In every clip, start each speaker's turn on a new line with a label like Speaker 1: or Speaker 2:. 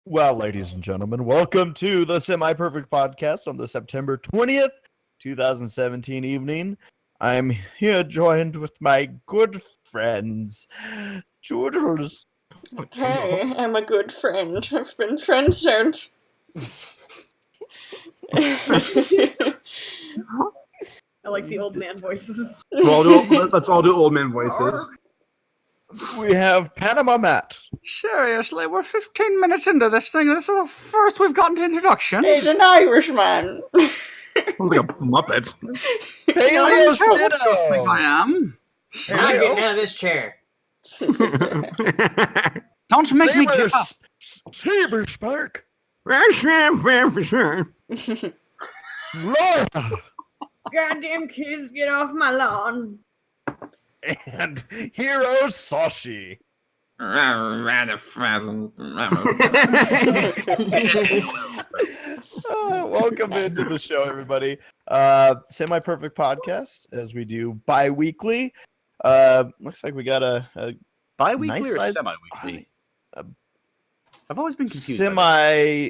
Speaker 1: Well, ladies and gentlemen, welcome to the Semi-Perfect Podcast on the September 20th, 2017 evening. I'm here joined with my good friends, Toodles.
Speaker 2: Hey, I'm a good friend. I've been friend-zoned.
Speaker 3: I like the old man voices.
Speaker 4: Let's all do old man voices.
Speaker 1: We have PanamaMatt.
Speaker 4: Seriously, we're 15 minutes into this thing, and this is the first we've gotten to introductions.
Speaker 2: He's an Irishman.
Speaker 4: Sounds like a Muppet.
Speaker 1: PaleoSteno.
Speaker 4: I am.
Speaker 5: I'm getting out of this chair.
Speaker 4: Don't make me give up.
Speaker 1: Saberspark. Laura.
Speaker 3: Goddamn kids, get off my lawn.
Speaker 1: And Hirosashii.
Speaker 5: Rather pheasant.
Speaker 1: Welcome into the show, everybody. Semi-Perfect Podcast, as we do bi-weekly. Looks like we got a
Speaker 4: Bi-weekly
Speaker 1: nice
Speaker 4: or
Speaker 1: size-
Speaker 4: semi-weekly? I've always been confused.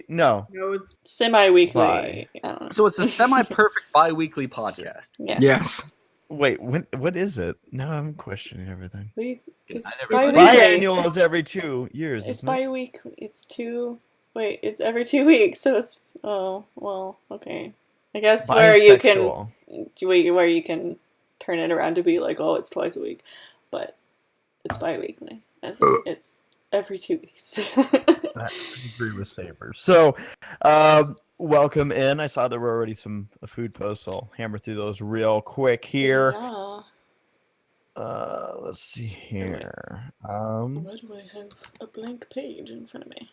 Speaker 1: no.
Speaker 3: No, it's
Speaker 2: Semi-weekly.
Speaker 1: Bye.
Speaker 2: I don't know.
Speaker 4: So it's a semi-perfect bi-weekly podcast.
Speaker 2: Yeah.
Speaker 4: Yes.
Speaker 1: Wait, what is it? Now I'm questioning everything.
Speaker 2: It's
Speaker 4: I never-
Speaker 2: bi-weekly.
Speaker 1: Biannual is every 2 years.
Speaker 2: It's
Speaker 1: isn't it?
Speaker 2: bi-weekly. It's every 2 weeks, so it's... Oh, well, okay. I guess where you can turn it around to be like, oh, it's twice a week. But it's bi-weekly. As in, it's every 2 weeks.
Speaker 1: I agree with Sabers. So, welcome in. I saw there were already some food posts, so I'll hammer through those real quick here.
Speaker 2: Yeah.
Speaker 1: Let's see here.
Speaker 2: Why do I have a blank page in front of me?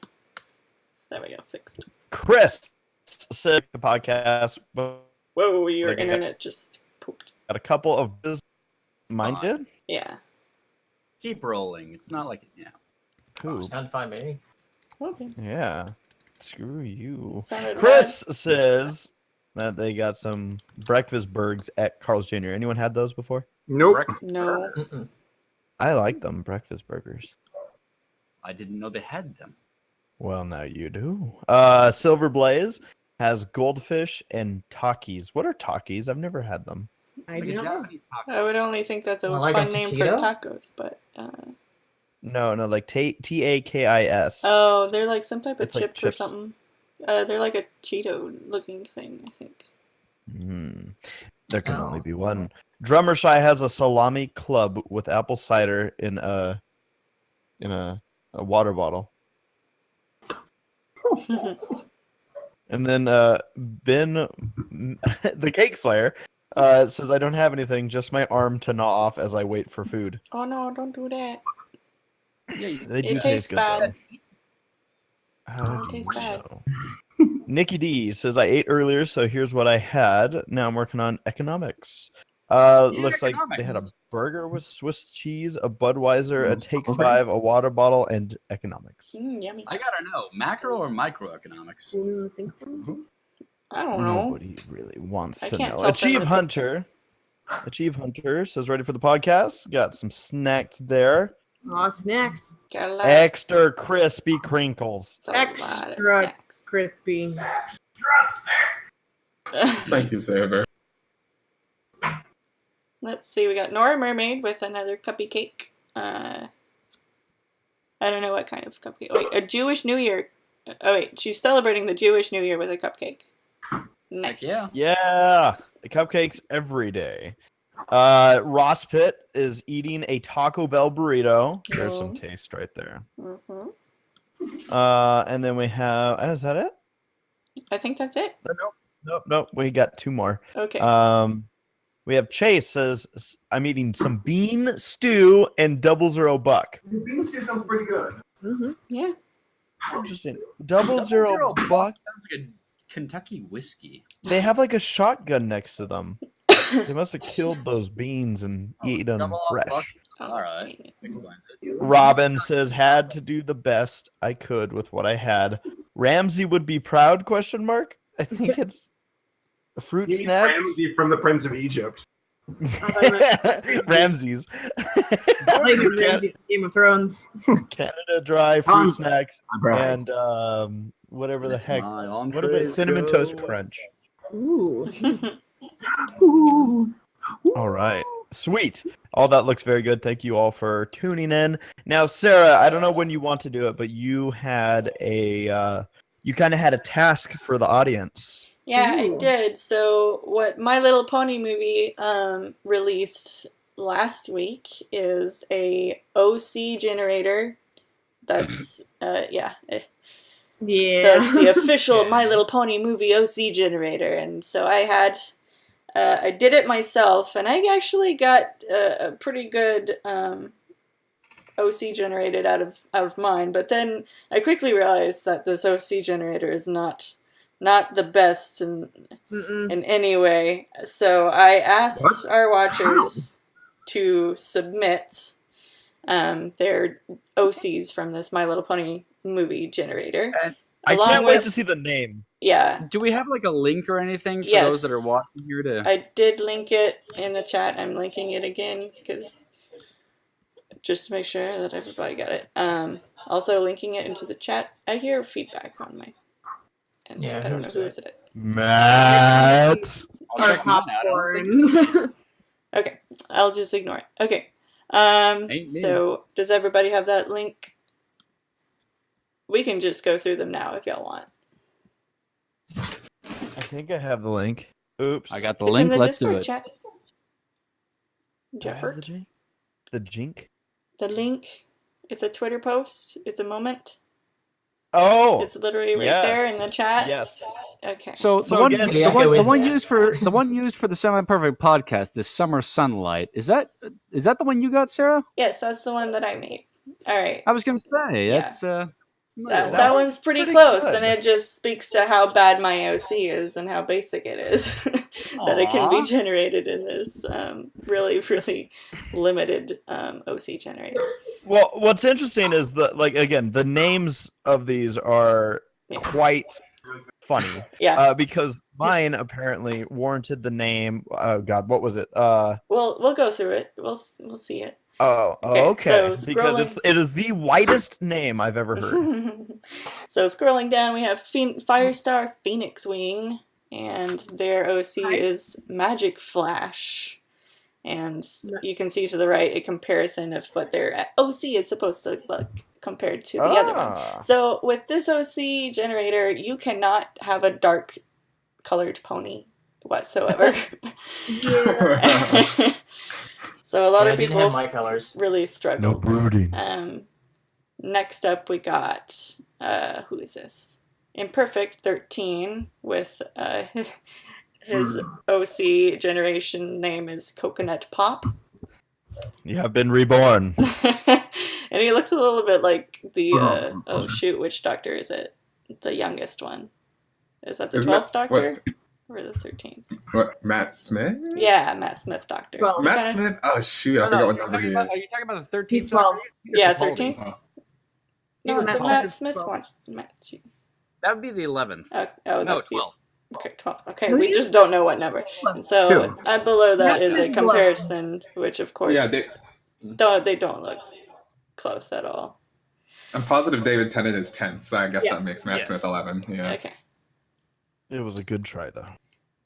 Speaker 2: There we go, fixed.
Speaker 1: Chris said the podcast, but
Speaker 2: Whoa, your
Speaker 1: Okay.
Speaker 2: internet just pooped.
Speaker 1: got a couple of mine did.
Speaker 2: Yeah.
Speaker 4: Keep rolling. It's not like
Speaker 1: Ooh,
Speaker 5: Sound fine, baby.
Speaker 2: Okay.
Speaker 1: yeah. Screw you.
Speaker 2: Sounded
Speaker 1: Chris says that they got some breakfast burgers at Carl's Jr. Anyone had those before?
Speaker 4: Nope.
Speaker 2: bad. No.
Speaker 5: Mm-mm.
Speaker 1: I like them, breakfast burgers.
Speaker 4: I didn't know they had them.
Speaker 1: Well, now you do. Silver Blaze has goldfish and Takis. What are Takis? I've never had them.
Speaker 3: I
Speaker 4: It's
Speaker 3: do
Speaker 4: like a
Speaker 3: not know.
Speaker 4: Japanese taco.
Speaker 2: I would only think that's a
Speaker 5: Well, like
Speaker 2: fun
Speaker 5: a
Speaker 2: name for
Speaker 5: taquito?
Speaker 2: tacos, but
Speaker 1: No, like Takis.
Speaker 2: oh, they're like some type of
Speaker 1: It's like
Speaker 2: chips or
Speaker 1: chips.
Speaker 2: something. They're like a Cheeto looking thing, I think.
Speaker 1: There can
Speaker 5: Oh.
Speaker 1: only be one. Drummer Shy has a salami club with apple cider in a water bottle. And then Ben, the Cake Slayer, says, I don't have anything, just my arm to gnaw off as I wait for food.
Speaker 2: Oh no, don't do that.
Speaker 4: Yeah,
Speaker 1: They do
Speaker 2: It
Speaker 1: taste
Speaker 2: tastes
Speaker 1: good,
Speaker 2: bad.
Speaker 1: though. How
Speaker 2: It
Speaker 1: do
Speaker 2: tastes
Speaker 1: you
Speaker 2: bad.
Speaker 1: know? Nikki D says, I ate earlier, so here's what I had. Now I'm working on economics. Looks like they had a
Speaker 4: economics.
Speaker 1: burger with Swiss cheese, a Budweiser, a Take
Speaker 4: Okay.
Speaker 1: 5, a water bottle, and economics.
Speaker 2: Yummy.
Speaker 4: I gotta know, macro or microeconomics?
Speaker 3: Think
Speaker 2: I don't know.
Speaker 1: Nobody really wants
Speaker 2: I
Speaker 1: to
Speaker 2: can't
Speaker 1: know.
Speaker 2: tell
Speaker 1: Achieve
Speaker 2: from
Speaker 1: Hunter. Achieve Hunter says, ready for the podcast. Got some snacks there.
Speaker 3: Aw, snacks.
Speaker 2: Got a lot.
Speaker 1: Extra crispy crinkles.
Speaker 2: It's a lot of
Speaker 3: Extra
Speaker 2: snacks.
Speaker 3: crispy.
Speaker 5: Thank you, Saber.
Speaker 2: Let's see, we got Nora Mermaid with another cupcake. I don't know what kind of cupcake. Oh, wait, a Jewish New Year. Oh wait, she's celebrating the Jewish New Year with a cupcake. Nice.
Speaker 4: Yeah.
Speaker 1: Yeah, the cupcakes every day. Ross Pitt is eating a Taco Bell burrito. There's some
Speaker 2: Oh.
Speaker 1: taste right there.
Speaker 2: hmm
Speaker 1: And then we have. Is that it?
Speaker 2: I think that's it.
Speaker 1: Nope. We got 2 more.
Speaker 2: Okay.
Speaker 1: We have Chase says, I'm eating some bean stew and 000 buck.
Speaker 4: Bean stew sounds pretty good.
Speaker 3: Mm-hmm.
Speaker 2: Yeah.
Speaker 1: Interesting. 000 buck.
Speaker 4: Sounds like a Kentucky whiskey.
Speaker 1: They have like a shotgun next to them. They must have killed those beans and eat them
Speaker 4: Double up
Speaker 1: fresh.
Speaker 4: buck.
Speaker 2: Oh,
Speaker 4: Alright.
Speaker 2: dang it.
Speaker 4: Explains it.
Speaker 1: Robin says, had to do the best I could with what I had. Ramsey would be proud, question mark? I think it's a fruit
Speaker 4: You mean
Speaker 1: snacks.
Speaker 4: Ramsey from the Prince of Egypt.
Speaker 1: Ramses.
Speaker 3: Like Game of Thrones.
Speaker 1: Canada Dry fruit
Speaker 6: Hans.
Speaker 1: snacks
Speaker 6: Right.
Speaker 1: and whatever the
Speaker 4: That's
Speaker 1: heck.
Speaker 4: my
Speaker 1: What are they?
Speaker 4: entrees
Speaker 1: Cinnamon
Speaker 4: go.
Speaker 1: Toast Crunch.
Speaker 3: Ooh.
Speaker 6: Ooh.
Speaker 1: All right. Sweet. All that looks very good. Thank you all for tuning in. Now, Sarah, I don't know when you want to do it, but you had you kind of had a task for the audience.
Speaker 2: Yeah, I
Speaker 3: Ooh.
Speaker 2: did. So what My Little Pony movie released last week is a OC generator. That's yeah. So it's the official My Little Pony movie OC generator, and so I did it myself, and I actually got a pretty good OC generated out of mine. But then I quickly realized that this OC generator is not the best in any way. So I asked our watchers to submit their OCs from this My Little Pony movie generator.
Speaker 1: I
Speaker 2: Along
Speaker 1: can't wait
Speaker 2: with-
Speaker 1: to see the name.
Speaker 2: Yeah,
Speaker 4: Do we have like a link or anything for
Speaker 2: Yes.
Speaker 4: those that are watching here to?
Speaker 2: I did link it in the chat. I'm linking it again because just to make sure that everybody got it. Also linking it into the chat. I hear feedback on my end.
Speaker 5: Yeah,
Speaker 2: I don't know
Speaker 5: who's
Speaker 2: who
Speaker 5: that?
Speaker 2: is it.
Speaker 1: Matt.
Speaker 4: I'll
Speaker 3: Or
Speaker 4: check mine out. I don't think-
Speaker 3: popcorn.
Speaker 2: Okay, I'll just ignore it. Okay.
Speaker 4: me.
Speaker 2: So does everybody have that link? We can just go through them now if y'all want.
Speaker 1: I think I have the link. Oops.
Speaker 4: I got the
Speaker 2: It's
Speaker 4: link.
Speaker 2: in the
Speaker 4: Let's do
Speaker 2: Discord
Speaker 4: it.
Speaker 2: chat.
Speaker 1: Do I have the
Speaker 2: Jeffert.
Speaker 1: jink? The jink?
Speaker 2: The link. It's a Twitter post. It's a moment.
Speaker 1: Oh.
Speaker 2: It's literally right there in
Speaker 1: yes.
Speaker 2: the chat.
Speaker 1: Yes.
Speaker 2: Okay.
Speaker 4: So,
Speaker 1: So
Speaker 4: the one,
Speaker 1: again-
Speaker 4: the,
Speaker 5: The
Speaker 4: one,
Speaker 5: echo
Speaker 4: the
Speaker 5: is
Speaker 4: one
Speaker 5: bad.
Speaker 4: used for the one used for the semi-perfect podcast, this summer sunlight, is that the one you got, Sarah?
Speaker 2: Yes, that's the one that I made. All right.
Speaker 4: I was gonna say
Speaker 2: Yeah.
Speaker 4: that's
Speaker 2: That
Speaker 1: That was
Speaker 2: one's pretty
Speaker 1: pretty
Speaker 2: close,
Speaker 1: good.
Speaker 2: and it just speaks to how bad my OC is and how basic it is that it can be
Speaker 4: Aw.
Speaker 2: generated in this really, really limited OC generator.
Speaker 1: Well, what's interesting is the names of these are
Speaker 2: Yeah.
Speaker 1: quite funny.
Speaker 2: Yeah.
Speaker 1: Because mine apparently warranted the name. Oh God, what was it?
Speaker 2: We'll go through it. We'll see it.
Speaker 1: Okay.
Speaker 2: so
Speaker 1: Because
Speaker 2: scrolling-
Speaker 1: it is the whitest name I've ever heard.
Speaker 2: So scrolling down, we have Firestar Phoenix Wing, and their OC is Magic Flash. And you can see to the right a comparison of what their OC is supposed to look like compared to the other one.
Speaker 1: Ah.
Speaker 2: So with this OC generator, you cannot have a dark colored pony whatsoever. So a lot
Speaker 5: Yeah,
Speaker 2: of
Speaker 5: I didn't
Speaker 2: people
Speaker 5: have my colors.
Speaker 2: really struggled.
Speaker 1: brooding.
Speaker 2: Next up, we got who is this? Imperfect 13 with his OC generation name is Coconut Pop,
Speaker 1: You have been reborn.
Speaker 2: and he looks a little bit like the oh shoot, which doctor is it? The youngest one. Is that the
Speaker 7: Isn't
Speaker 2: 12th
Speaker 7: that-
Speaker 2: doctor or the 13th?
Speaker 7: What, Matt Smith?
Speaker 2: Yeah, Matt Smith doctor.
Speaker 3: Well,
Speaker 2: You
Speaker 7: Matt
Speaker 2: kinda-
Speaker 7: Smith? Oh, shoot. I forgot what number he
Speaker 4: Are
Speaker 7: is.
Speaker 4: you talking about the 13th?
Speaker 3: He's 12.
Speaker 2: Yeah, 13.
Speaker 7: Oh.
Speaker 2: No,
Speaker 3: Matt
Speaker 2: the
Speaker 3: Smith
Speaker 2: Matt
Speaker 3: is
Speaker 2: Smith
Speaker 3: 12.
Speaker 2: one. Matt,
Speaker 4: That would be the 11th.
Speaker 2: oh,
Speaker 4: No,
Speaker 2: that's you.
Speaker 4: 12.
Speaker 2: Okay, 12. Okay,
Speaker 3: Really?
Speaker 2: we just don't know what number. And so below that
Speaker 3: That's
Speaker 2: is a
Speaker 3: good.
Speaker 2: comparison, which of course
Speaker 7: Yeah,
Speaker 2: they don't look close at all.
Speaker 7: I'm positive David Tennant is 10th, so I guess
Speaker 3: Yes.
Speaker 7: that makes Matt
Speaker 1: Yes.
Speaker 7: Smith 11. Yeah.
Speaker 2: Okay.
Speaker 1: It was a good try though.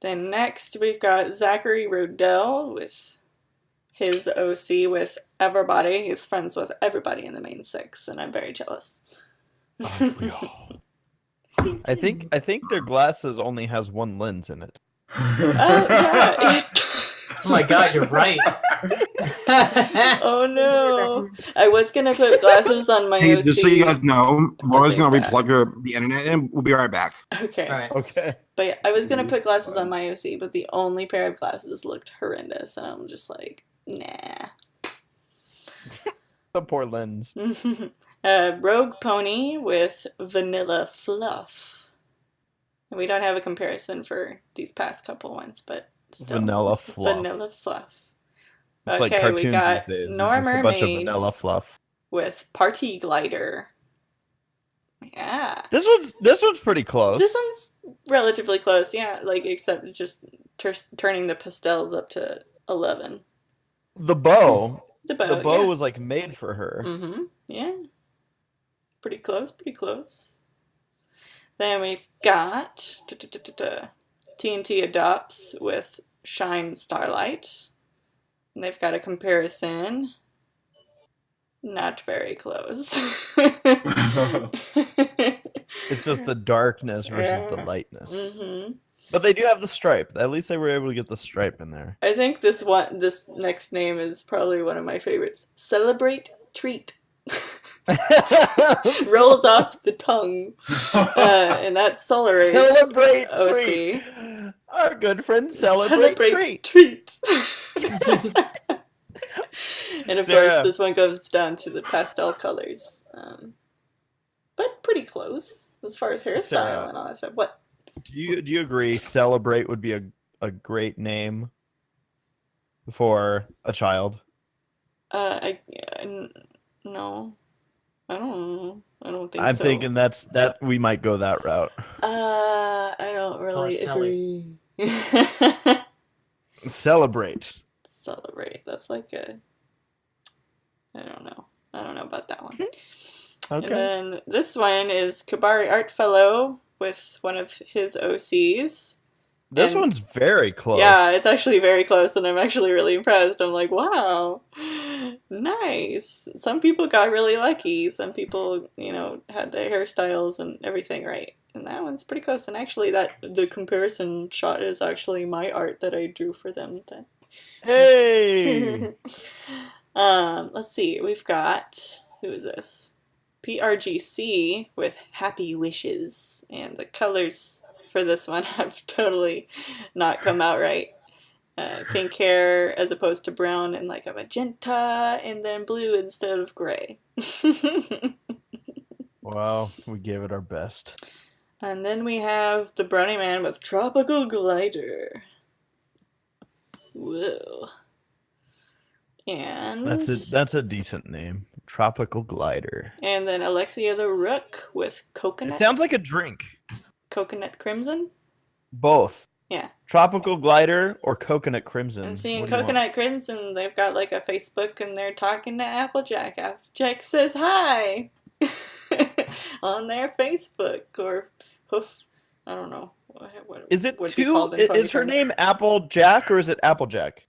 Speaker 2: Then next we've got Zachary Rodell with his OC with everybody. He's friends with everybody in the main six, and I'm very jealous.
Speaker 1: I think their glasses only has one lens in it.
Speaker 2: Oh yeah.
Speaker 5: Oh my god, you're right.
Speaker 2: Oh no. I was gonna put glasses on my
Speaker 6: Hey,
Speaker 2: OC.
Speaker 6: just so you guys know, Laura's
Speaker 2: think
Speaker 6: gonna
Speaker 2: that-
Speaker 6: replug the internet and we'll be right back.
Speaker 2: Okay.
Speaker 5: Alright.
Speaker 1: Okay.
Speaker 2: But yeah, I was gonna put glasses on my OC, but the only pair of glasses looked horrendous, and I'm just like, nah.
Speaker 1: The poor lens.
Speaker 2: Rogue Pony with Vanilla Fluff. We don't have a comparison for these past couple ones, but still.
Speaker 1: Vanilla fluff.
Speaker 2: Vanilla Fluff.
Speaker 1: It's like
Speaker 2: Okay,
Speaker 1: cartoons
Speaker 2: we got
Speaker 1: these days. It's
Speaker 2: Nora
Speaker 1: just a bunch of
Speaker 2: Mermaid
Speaker 1: vanilla fluff.
Speaker 2: with Party Glider. Yeah.
Speaker 1: This one's pretty close.
Speaker 2: This one's relatively close, yeah. Like, except it's just turning the pastels up to 11.
Speaker 1: The bow.
Speaker 2: The bow.
Speaker 1: The bow
Speaker 2: yeah.
Speaker 1: was like made for her.
Speaker 2: Mm-hmm. Yeah. Pretty close, pretty close. Then we've got TNT Adopts with Shine Starlight. And they've got a comparison. Not very close.
Speaker 1: It's just the darkness versus the lightness.
Speaker 2: Mm-hmm.
Speaker 1: But they do have the stripe. At least they were able to get the stripe in there.
Speaker 2: I think this next name is probably one of my favorites. Celebrate Treat. Rolls off the tongue. And that's Solar's
Speaker 1: Celebrate
Speaker 2: OC.
Speaker 1: Treat. Our good friend Celebrate Treat.
Speaker 2: And of
Speaker 1: Sarah.
Speaker 2: course, this one goes down to the pastel colors. But pretty close as far as hairstyle
Speaker 1: Sarah.
Speaker 2: and all that stuff. What?
Speaker 1: Do you agree Celebrate would be a great name for a child?
Speaker 2: No. I don't know. I don't think
Speaker 1: I'm
Speaker 2: so.
Speaker 1: thinking that we might go that route.
Speaker 2: I don't really
Speaker 5: Porcelli.
Speaker 2: agree.
Speaker 1: Celebrate.
Speaker 2: Celebrate. That's like a... I don't know. I don't know about that one.
Speaker 1: Okay.
Speaker 2: And then this one is Kabari Art Fellow with one of his OCs.
Speaker 1: This
Speaker 2: and-
Speaker 1: one's very close.
Speaker 2: Yeah, it's actually very close, and I'm actually really impressed. I'm like, wow, nice. Some people got really lucky. Some people, had their hairstyles and everything right. And that one's pretty close. And actually, the comparison shot is actually my art that I drew for them.
Speaker 1: Hey!
Speaker 2: Let's see. We've got, who is this? PRGC with Happy Wishes. And the colors for this one have totally not come out right. Pink hair as opposed to brown and like a magenta, and then blue instead of gray.
Speaker 1: Well, we gave it our best.
Speaker 2: And then we have the Brownie Man with Tropical Glider. Whoa. And
Speaker 1: That's a decent name. Tropical Glider.
Speaker 2: And then Alexia the Rook with
Speaker 1: It
Speaker 2: Coconut.
Speaker 1: sounds like a drink.
Speaker 2: Coconut Crimson?
Speaker 1: Both.
Speaker 2: Yeah.
Speaker 1: Tropical Glider or Coconut Crimson.
Speaker 2: And seeing
Speaker 1: What do you want?
Speaker 2: Coconut Crimson, they've got like a Facebook and they're talking to Applejack. Applejack says hi on their Facebook or hoof. I don't know. What
Speaker 1: Is it
Speaker 2: would be
Speaker 1: two?
Speaker 2: called in
Speaker 1: Is her
Speaker 2: terms.
Speaker 1: name Applejack or is it Applejack?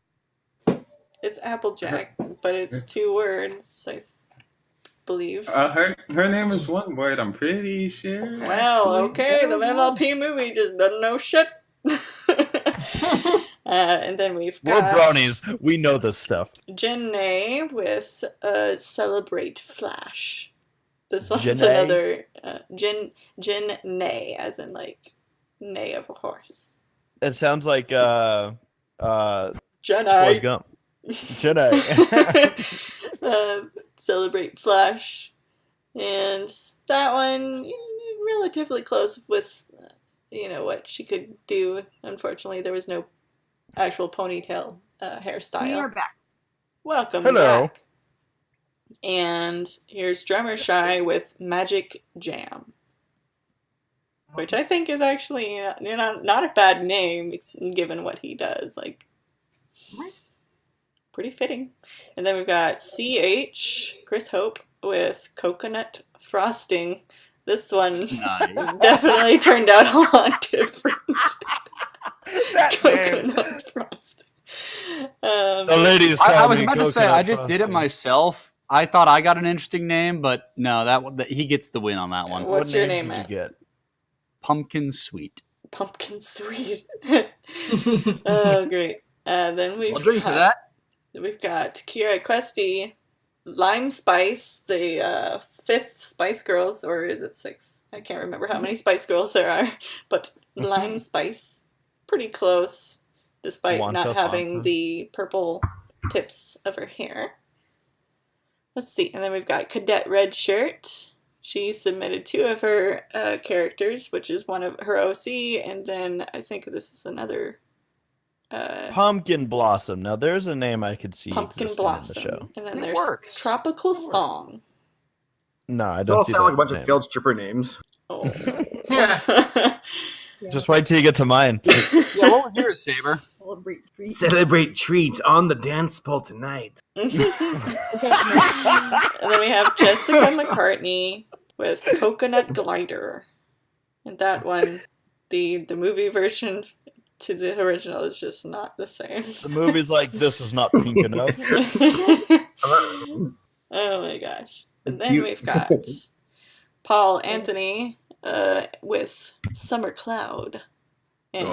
Speaker 2: It's Applejack, but it's 2 words, I believe.
Speaker 7: Her name is one word, I'm pretty sure.
Speaker 2: Well,
Speaker 7: actually.
Speaker 2: okay, the
Speaker 7: It was
Speaker 2: MLP movie just doesn't know shit. And then we've
Speaker 1: We're
Speaker 2: got
Speaker 1: brownies. We know this stuff.
Speaker 2: Janae with Celebrate Flash. This one's
Speaker 1: Janae?
Speaker 2: another Janae, as in like neigh of a horse.
Speaker 1: It sounds like
Speaker 2: Janae.
Speaker 1: Forrest Gump. Janae.
Speaker 2: Celebrate Flash. And that one, relatively close with, what she could do. Unfortunately, there was no actual ponytail hairstyle.
Speaker 3: We are back.
Speaker 2: Welcome
Speaker 1: Hello.
Speaker 2: back. And here's Drummer Shy with Magic Jam. Which I think is actually not a bad name, given what he does. Like, pretty fitting. And then we've got CH, Chris Hope, with Coconut Frosting. This one definitely turned out a lot different.
Speaker 1: That name.
Speaker 2: Coconut Frosting.
Speaker 1: The ladies call
Speaker 4: I was
Speaker 1: me
Speaker 4: about to say,
Speaker 1: Coconut
Speaker 4: I just did it
Speaker 1: Frosting.
Speaker 4: myself. I thought I got an interesting name, but no, that he gets the win on that one.
Speaker 2: What's your name,
Speaker 1: did
Speaker 2: Matt?
Speaker 1: you get?
Speaker 4: Pumpkin Sweet.
Speaker 2: Pumpkin Sweet. Oh, great. Then we've
Speaker 4: I'll drink to that.
Speaker 2: We've got Kira Questy, Lime Spice, the 5th Spice Girls, or is it 6? I can't remember how many Spice Girls there are, but Lime Spice, pretty close, despite
Speaker 1: Wanta
Speaker 2: not having
Speaker 1: Fanta.
Speaker 2: the purple tips of her hair. Let's see, and then we've got Cadet Red Shirt. She submitted 2 of her characters, which is one of her OC, and then I think this is another
Speaker 1: Pumpkin Blossom. Now, there's a name I could see
Speaker 2: Pumpkin
Speaker 1: existing
Speaker 2: Blossom.
Speaker 1: in the show.
Speaker 2: And then
Speaker 4: It
Speaker 2: there's
Speaker 4: works.
Speaker 2: Tropical Song.
Speaker 1: No, I
Speaker 6: They all
Speaker 1: don't see
Speaker 6: sound like a
Speaker 1: that
Speaker 6: bunch of
Speaker 1: name.
Speaker 6: failed stripper names.
Speaker 2: Oh.
Speaker 1: Just wait till you get to mine.
Speaker 4: Yeah, what was yours, Saber?
Speaker 3: Celebrate
Speaker 6: Celebrate treats on the dance pole tonight.
Speaker 2: And then we have Jessica McCartney with Coconut Glider. And that one, the movie version to the original is just not the same.
Speaker 1: The movie's like, this is not pink enough.
Speaker 2: Oh my gosh. And then
Speaker 6: Cute.
Speaker 2: we've got Paul Anthony with Summer Cloud. And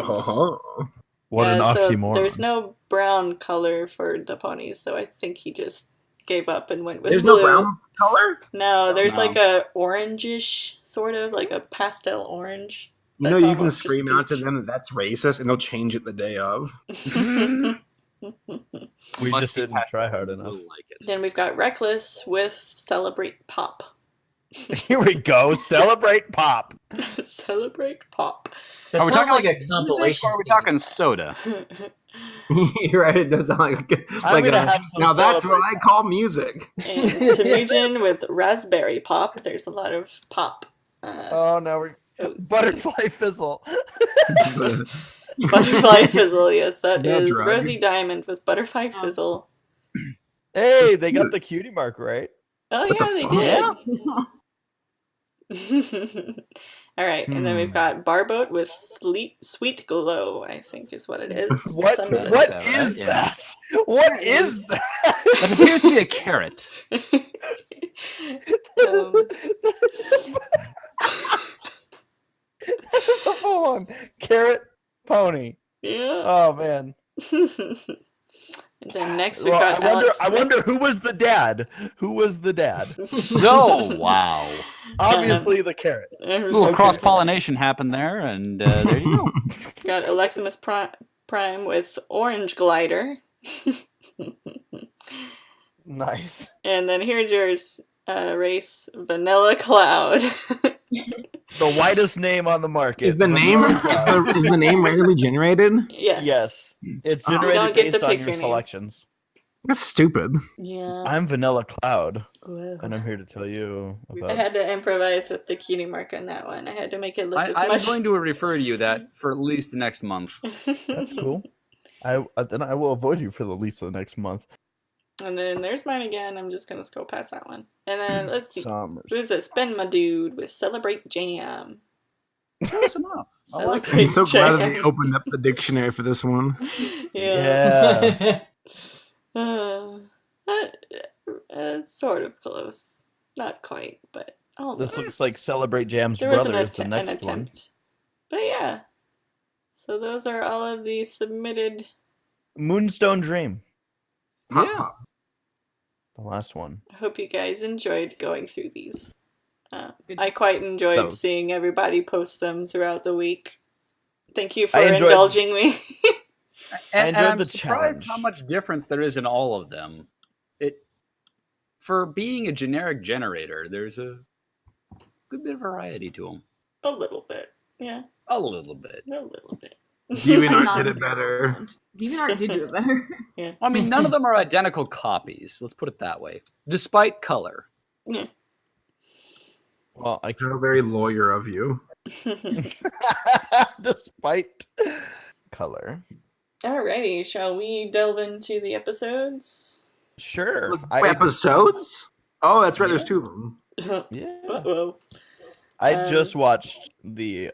Speaker 1: What an
Speaker 2: so
Speaker 1: oxymoron.
Speaker 2: there's no brown color for the ponies, so I think he just gave up and went with
Speaker 6: There's
Speaker 2: blue.
Speaker 6: no brown color?
Speaker 2: No, there's
Speaker 4: No.
Speaker 2: like a orangish, sort of, like a pastel orange.
Speaker 6: You know,
Speaker 2: That's
Speaker 6: you can
Speaker 2: almost
Speaker 6: scream
Speaker 2: just
Speaker 6: out to
Speaker 2: peach.
Speaker 6: them that that's racist, and they'll change it the day of.
Speaker 1: We
Speaker 4: Must
Speaker 1: just
Speaker 4: be
Speaker 1: didn't
Speaker 4: past
Speaker 1: try
Speaker 4: the
Speaker 1: hard
Speaker 4: blue
Speaker 1: enough.
Speaker 4: like it.
Speaker 2: Then we've got Reckless with Celebrate Pop.
Speaker 1: Here we go. Celebrate pop.
Speaker 2: Celebrate Pop.
Speaker 5: That
Speaker 4: Are we
Speaker 5: sounds
Speaker 4: talking
Speaker 5: like a
Speaker 4: music,
Speaker 5: compilation.
Speaker 4: or are we
Speaker 5: CD.
Speaker 4: talking soda?
Speaker 6: You're right, it does sound like
Speaker 1: I'm gonna have some
Speaker 6: now that's what
Speaker 1: Celebrate
Speaker 6: I call music.
Speaker 2: And Temujin with Raspberry Pop. There's a lot of pop.
Speaker 1: Oh, now we're
Speaker 2: oats.
Speaker 1: Butterfly Fizzle.
Speaker 2: Butterfly Fizzle, yes, that
Speaker 6: Is that a
Speaker 2: is
Speaker 6: drug?
Speaker 2: Rosie Diamond with Butterfly Fizzle.
Speaker 1: Hey, they got the cutie mark right.
Speaker 2: Oh
Speaker 6: What the
Speaker 2: yeah, they
Speaker 6: fuck?
Speaker 2: did. All right, and then we've got Barboat with Sweet Glow, I think is what it is.
Speaker 1: What?
Speaker 2: Something like
Speaker 1: What
Speaker 4: that,
Speaker 1: is
Speaker 4: right?
Speaker 1: that? What is that?
Speaker 4: That appears to be a carrot.
Speaker 2: that.
Speaker 1: That is a full-on carrot pony.
Speaker 2: Yeah.
Speaker 1: Oh man.
Speaker 2: And then next we've
Speaker 1: Well,
Speaker 2: got
Speaker 1: I
Speaker 2: Alex
Speaker 1: wonder who was the dad. Who was the dad?
Speaker 4: Oh, wow.
Speaker 1: Obviously the carrot.
Speaker 4: A little
Speaker 1: Okay.
Speaker 4: cross-pollination happened there, and there you go.
Speaker 2: Got Aleximus Prime with Orange Glider.
Speaker 1: Nice.
Speaker 2: And then here's yours, race Vanilla Cloud.
Speaker 1: The whitest name on the market.
Speaker 6: Is the name is the name randomly generated?
Speaker 2: Yes.
Speaker 1: Yes. It's
Speaker 6: Oh. You
Speaker 1: generated
Speaker 2: don't get to
Speaker 1: based on
Speaker 2: pick
Speaker 1: your
Speaker 2: your name.
Speaker 1: selections.
Speaker 6: That's stupid.
Speaker 2: Yeah.
Speaker 1: I'm Vanilla Cloud,
Speaker 2: Well,
Speaker 1: and I'm here to tell you
Speaker 2: I
Speaker 1: about
Speaker 2: had to improvise with the cutie mark on that one. I had to make it look as
Speaker 4: I'm
Speaker 2: much.
Speaker 4: going to refer to you that for at least the next month.
Speaker 1: That's cool. Then I will avoid you for the least of the next month.
Speaker 2: And then there's mine again. I'm just gonna go past that one. And then let's see.
Speaker 1: Summers.
Speaker 2: Who's this? Ben my dude with Celebrate Jam.
Speaker 4: Close enough. I like it.
Speaker 2: Celebrate
Speaker 6: I'm so glad that they
Speaker 2: Jam.
Speaker 6: opened up the dictionary for this one.
Speaker 2: Yeah.
Speaker 1: Yeah.
Speaker 2: Sort of close. Not quite, but almost.
Speaker 1: This looks like Celebrate Jam's
Speaker 2: there was
Speaker 1: brother is the
Speaker 2: an
Speaker 1: next one.
Speaker 2: attempt. But yeah. So those are all of the submitted.
Speaker 1: Moonstone Dream,
Speaker 4: Yeah.
Speaker 1: the last one.
Speaker 2: I hope you guys enjoyed going through these. I quite enjoyed
Speaker 1: So-
Speaker 2: seeing everybody post them throughout the week. Thank you for
Speaker 1: I enjoyed-
Speaker 2: indulging me.
Speaker 1: I enjoyed
Speaker 4: I'm
Speaker 1: the
Speaker 4: surprised
Speaker 1: challenge.
Speaker 4: how much difference there is in all of them. For being a generic generator, there's a good bit of variety to them.
Speaker 2: A little bit. Yeah,
Speaker 4: A little bit.
Speaker 2: a little bit.
Speaker 6: DeviantArt did it better.
Speaker 3: DeviantArt did do it better.
Speaker 4: I mean, none of them are identical copies. Let's put it that way. Despite color.
Speaker 1: Well, I
Speaker 6: How very lawyer of you.
Speaker 1: despite color.
Speaker 2: Alrighty, shall we delve into the episodes?
Speaker 1: Sure.
Speaker 6: Episodes? Oh, that's right. There's two of them.
Speaker 1: Yeah.
Speaker 2: Uh-oh.
Speaker 1: I just watched the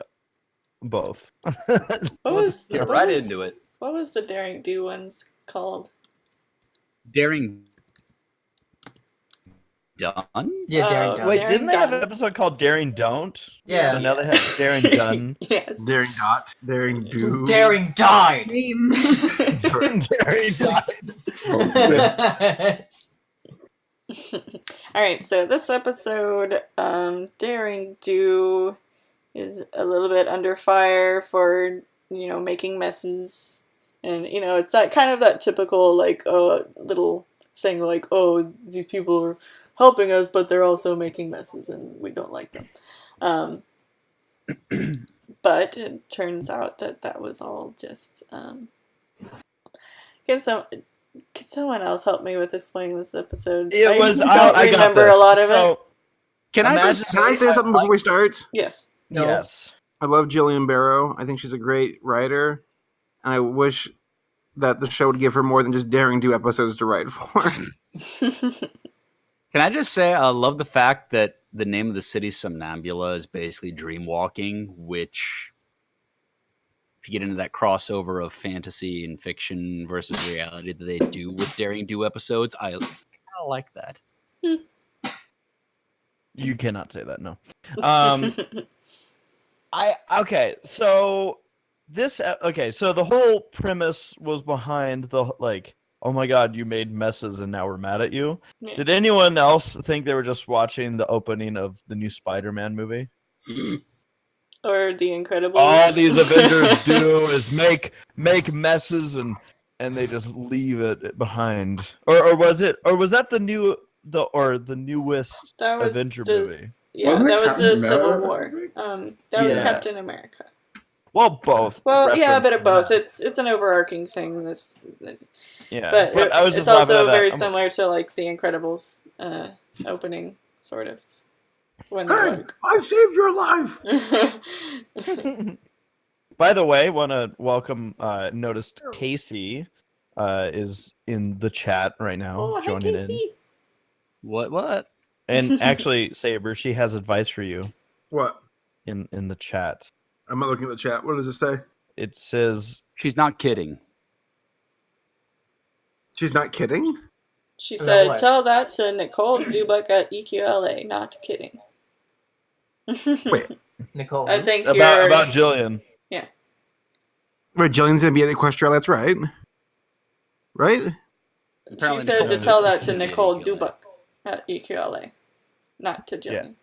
Speaker 1: both.
Speaker 2: What was,
Speaker 4: Get
Speaker 2: what
Speaker 4: right
Speaker 2: was-
Speaker 4: into it.
Speaker 2: What was the Daring Do ones called?
Speaker 4: Daring Done?
Speaker 5: Yeah, Daring
Speaker 2: Oh,
Speaker 5: Done.
Speaker 1: Wait,
Speaker 2: Daring
Speaker 1: didn't they have
Speaker 2: Done.
Speaker 1: an episode called Daring Don't?
Speaker 5: Yeah.
Speaker 1: So now they have Daring Done.
Speaker 2: Yes.
Speaker 6: Daring Dot. Daring Do.
Speaker 5: Daring died.
Speaker 3: Meme.
Speaker 1: Daring Dot.
Speaker 2: Alright, so this episode, Daring Do is a little bit under fire for, making messes. And, it's that kind of that typical, little thing like, oh, these people are helping us, but they're also making messes and we don't like them. But it turns out that was all just, Can someone else help me with explaining this episode?
Speaker 1: It was.
Speaker 2: I
Speaker 1: I
Speaker 2: don't
Speaker 1: got
Speaker 2: remember
Speaker 1: this.
Speaker 2: a lot of it.
Speaker 1: So,
Speaker 4: Can I
Speaker 1: Imagine-
Speaker 4: just
Speaker 6: Can I say something before we start?
Speaker 2: Yes.
Speaker 4: No.
Speaker 1: Yes.
Speaker 6: I love Jillian Barrow. I think she's a great writer. And I wish that the show would give her more than just daring do episodes to write for.
Speaker 4: Can I just say I love the fact that the name of the city, Somnambula, is basically dream walking, which, if you get into that crossover of fantasy and fiction versus reality that they do with daring do episodes, I kind of like that.
Speaker 1: You cannot say that, no. So the whole premise was behind the like, oh my god, you made messes and now we're mad at you.
Speaker 2: Yeah.
Speaker 1: Did anyone else think they were just watching the opening of the new Spider-Man movie?
Speaker 2: Or The Incredibles.
Speaker 1: All these Avengers do is make messes and they just leave it behind. Or was that the newest
Speaker 2: That was
Speaker 1: Avenger
Speaker 2: the-
Speaker 1: movie?
Speaker 2: Yeah,
Speaker 7: Wasn't it
Speaker 2: that was
Speaker 7: Captain
Speaker 2: the Civil
Speaker 7: America?
Speaker 2: War. That was
Speaker 1: Yeah.
Speaker 2: Captain America.
Speaker 1: Well, both.
Speaker 2: Well, yeah, a bit
Speaker 1: reference
Speaker 2: of both.
Speaker 1: that.
Speaker 2: It's an overarching thing.
Speaker 1: Yeah,
Speaker 2: But
Speaker 1: I was
Speaker 2: it's
Speaker 1: just
Speaker 2: also
Speaker 1: laughing at
Speaker 2: very
Speaker 1: that.
Speaker 2: similar to like The Incredibles opening, sort of. When
Speaker 6: Hey,
Speaker 2: they're
Speaker 6: I saved your life.
Speaker 2: like...
Speaker 1: By the way, want to welcome. Noticed Casey is in the chat right now,
Speaker 2: Oh, hi,
Speaker 1: joining in.
Speaker 2: Casey.
Speaker 4: What?
Speaker 1: And actually, Saber, she has advice for you
Speaker 6: What?
Speaker 1: in the chat.
Speaker 6: I'm not looking at the chat. What does it say?
Speaker 1: It says,
Speaker 4: She's not kidding.
Speaker 6: She's not kidding?
Speaker 2: She
Speaker 5: No
Speaker 2: said,
Speaker 5: way.
Speaker 2: "Tell that to Nicole Dubuck at EQLA." Not kidding.
Speaker 6: Wait.
Speaker 5: Nicole.
Speaker 2: I think
Speaker 1: about
Speaker 2: you're.
Speaker 1: Jillian.
Speaker 6: Wait, Jillian's gonna be at Equestria. That's right. Right?
Speaker 2: She
Speaker 4: Apparently
Speaker 2: said to
Speaker 4: Nicole
Speaker 2: tell
Speaker 4: knows
Speaker 2: that to
Speaker 4: she's
Speaker 2: Nicole
Speaker 4: EQLA.
Speaker 2: Dubuck at EQLA, not to Jillian.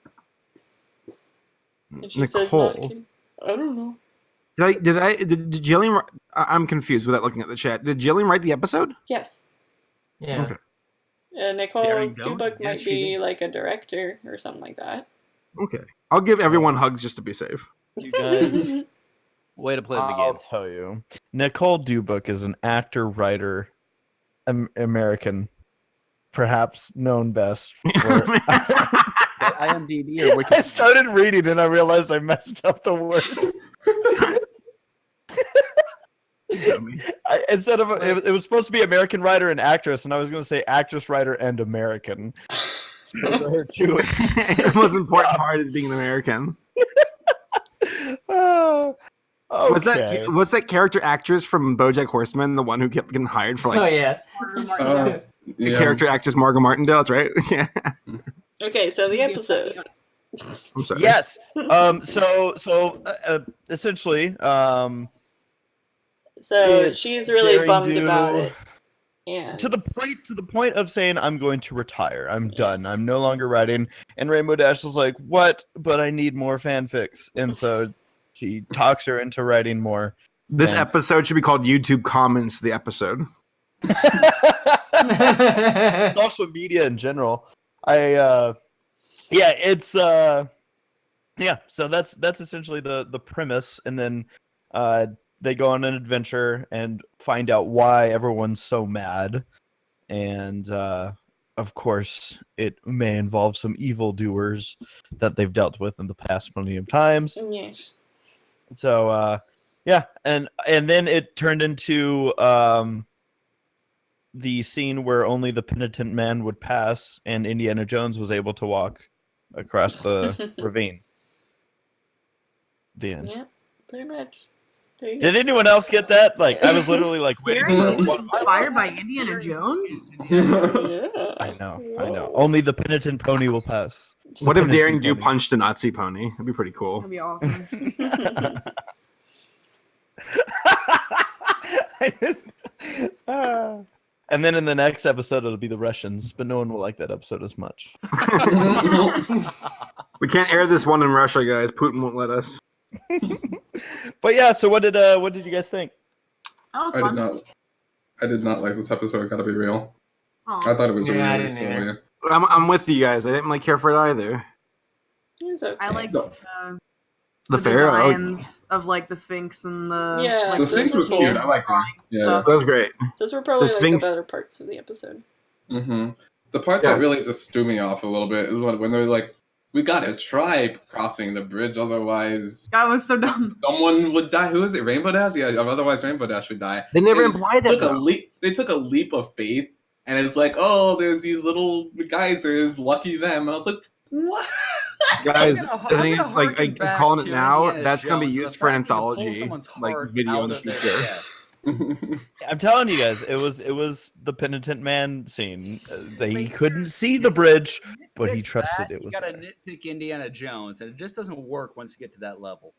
Speaker 2: And she says, "Not
Speaker 6: Nicole.
Speaker 2: kidding." I don't know.
Speaker 6: Did Jillian? I'm confused without looking at the chat. Did Jillian write the episode?
Speaker 2: Yes.
Speaker 5: Yeah.
Speaker 6: Okay.
Speaker 2: Nicole
Speaker 4: Daring do?
Speaker 2: Dubuck
Speaker 4: Yeah,
Speaker 2: might
Speaker 4: she
Speaker 2: be
Speaker 4: did.
Speaker 2: like a director or something like that.
Speaker 6: Okay. I'll give everyone hugs just to be safe.
Speaker 1: You guys,
Speaker 4: Way to play the
Speaker 1: I'll
Speaker 4: game.
Speaker 1: tell you. Nicole Dubuck is an actor, writer, American, perhaps known best for.
Speaker 4: IMDb or
Speaker 1: I
Speaker 4: Wiki?
Speaker 1: started reading and I realized I messed up the words.
Speaker 6: Dummy.
Speaker 1: Instead of it was supposed to be American writer and actress, and I was going to say actress, writer, and American. Those are her two.
Speaker 6: The most important part is being an American.
Speaker 1: Oh, okay.
Speaker 6: Was that character actress from BoJack Horseman the one who kept getting hired for
Speaker 5: Oh
Speaker 6: like
Speaker 5: yeah.
Speaker 6: the
Speaker 7: Yeah.
Speaker 6: character actress Margot Martindale? That's right. Yeah.
Speaker 2: Okay, so the episode.
Speaker 6: I'm sorry.
Speaker 1: Yes. Essentially,
Speaker 2: So
Speaker 1: it's
Speaker 2: she's really
Speaker 1: daring
Speaker 2: bummed
Speaker 1: do-
Speaker 2: about it. Yeah.
Speaker 1: to the point of saying, I'm going to retire. I'm done. I'm no longer writing. And Rainbow Dash is like, what? But I need more fanfics. And so she talks her into writing more.
Speaker 6: This
Speaker 1: Yeah.
Speaker 6: episode should be called YouTube comments to the episode.
Speaker 1: Social media in general. So that's essentially the premise, and then they go on an adventure and find out why everyone's so mad, and of course it may involve some evildoers that they've dealt with in the past plenty of times.
Speaker 2: Yes.
Speaker 1: So and then it turned into the scene where only the penitent man would pass, and Indiana Jones was able to walk across the ravine. The end.
Speaker 2: Yeah, pretty much. There you
Speaker 1: Did anyone else get that? Like, I was literally like waiting.
Speaker 3: Daring
Speaker 1: for
Speaker 3: do inspired by Indiana Jones?
Speaker 2: go. Yeah.
Speaker 1: I know. Only the penitent pony will pass.
Speaker 6: What if
Speaker 1: Penitent
Speaker 6: Daring Do
Speaker 1: pony.
Speaker 6: punched a Nazi pony? That'd be pretty cool.
Speaker 3: That'd be awesome.
Speaker 1: And then in the next episode, it'll be the Russians, but no one will like that episode as much.
Speaker 6: We can't air this one in Russia, guys. Putin won't let us.
Speaker 1: But yeah, so what did you guys think?
Speaker 3: That was
Speaker 7: I
Speaker 3: fun.
Speaker 7: did not like this episode. Gotta be real.
Speaker 3: Aw.
Speaker 7: I thought it was
Speaker 5: Yeah, I
Speaker 7: really
Speaker 5: didn't either.
Speaker 7: silly.
Speaker 6: I'm with you guys. I didn't really care for it either.
Speaker 2: It's okay.
Speaker 3: I like
Speaker 7: No.
Speaker 6: The Pharaoh.
Speaker 3: designs of like the Sphinx and the
Speaker 2: Yeah,
Speaker 3: like,
Speaker 7: The Sphinx was cute. I liked it. Yeah.
Speaker 3: stuff.
Speaker 6: That was great.
Speaker 2: Those were probably
Speaker 6: The
Speaker 2: like
Speaker 6: Sphinx-
Speaker 2: the better parts of the episode.
Speaker 7: The part
Speaker 6: Yeah.
Speaker 7: that really just threw me off a little bit is when they're like we gotta try crossing the bridge, otherwise
Speaker 3: That was so dumb.
Speaker 7: someone would die. Who is it? Rainbow Dash? Yeah, otherwise Rainbow Dash would die.
Speaker 6: They never
Speaker 7: They
Speaker 6: implied that,
Speaker 7: took a
Speaker 6: though.
Speaker 7: leap. They took a leap of faith, and it's like, oh, there's these little geysers. Lucky them. I was like, what?
Speaker 6: Guys,
Speaker 4: I'm
Speaker 6: the thing is,
Speaker 4: gonna
Speaker 6: like,
Speaker 4: harken
Speaker 6: I'm
Speaker 4: back
Speaker 6: calling it
Speaker 4: to
Speaker 6: now.
Speaker 4: Indiana
Speaker 6: That's going to be
Speaker 4: Jones,
Speaker 6: used
Speaker 4: the
Speaker 6: for an
Speaker 4: fact you can pull
Speaker 6: anthology,
Speaker 4: someone's
Speaker 6: like
Speaker 4: heart
Speaker 6: video in
Speaker 4: out
Speaker 6: the
Speaker 4: of their
Speaker 6: future.
Speaker 4: chest.
Speaker 1: I'm telling you guys, it was the penitent man scene. He couldn't see the bridge, but he
Speaker 4: Nitpick
Speaker 1: trusted
Speaker 4: that,
Speaker 1: it was
Speaker 4: You gotta
Speaker 1: there.
Speaker 4: nitpick Indiana Jones, and it just doesn't work once you get to that level.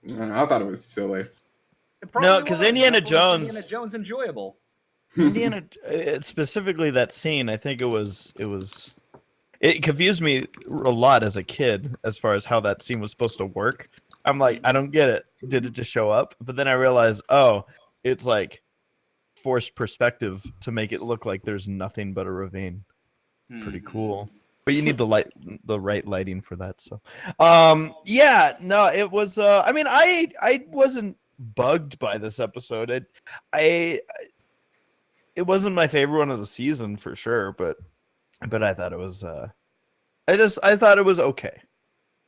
Speaker 7: I thought it was silly.
Speaker 4: It probably
Speaker 1: No, 'cause
Speaker 4: was,
Speaker 1: Indiana
Speaker 4: that's what makes
Speaker 1: Jones-
Speaker 4: Indiana Jones enjoyable.
Speaker 1: Indiana, specifically that scene, I think it confused me a lot as a kid as far as how that scene was supposed to work. I'm like, I don't get it. Did it just show up? But then I realized, oh, it's like forced perspective to make it look like there's nothing but a ravine. Pretty cool. But you need the right lighting for that. So, yeah, no, it was. I mean, I wasn't bugged by this episode. It wasn't my favorite one of the season for sure, but I thought it was. I thought it was okay.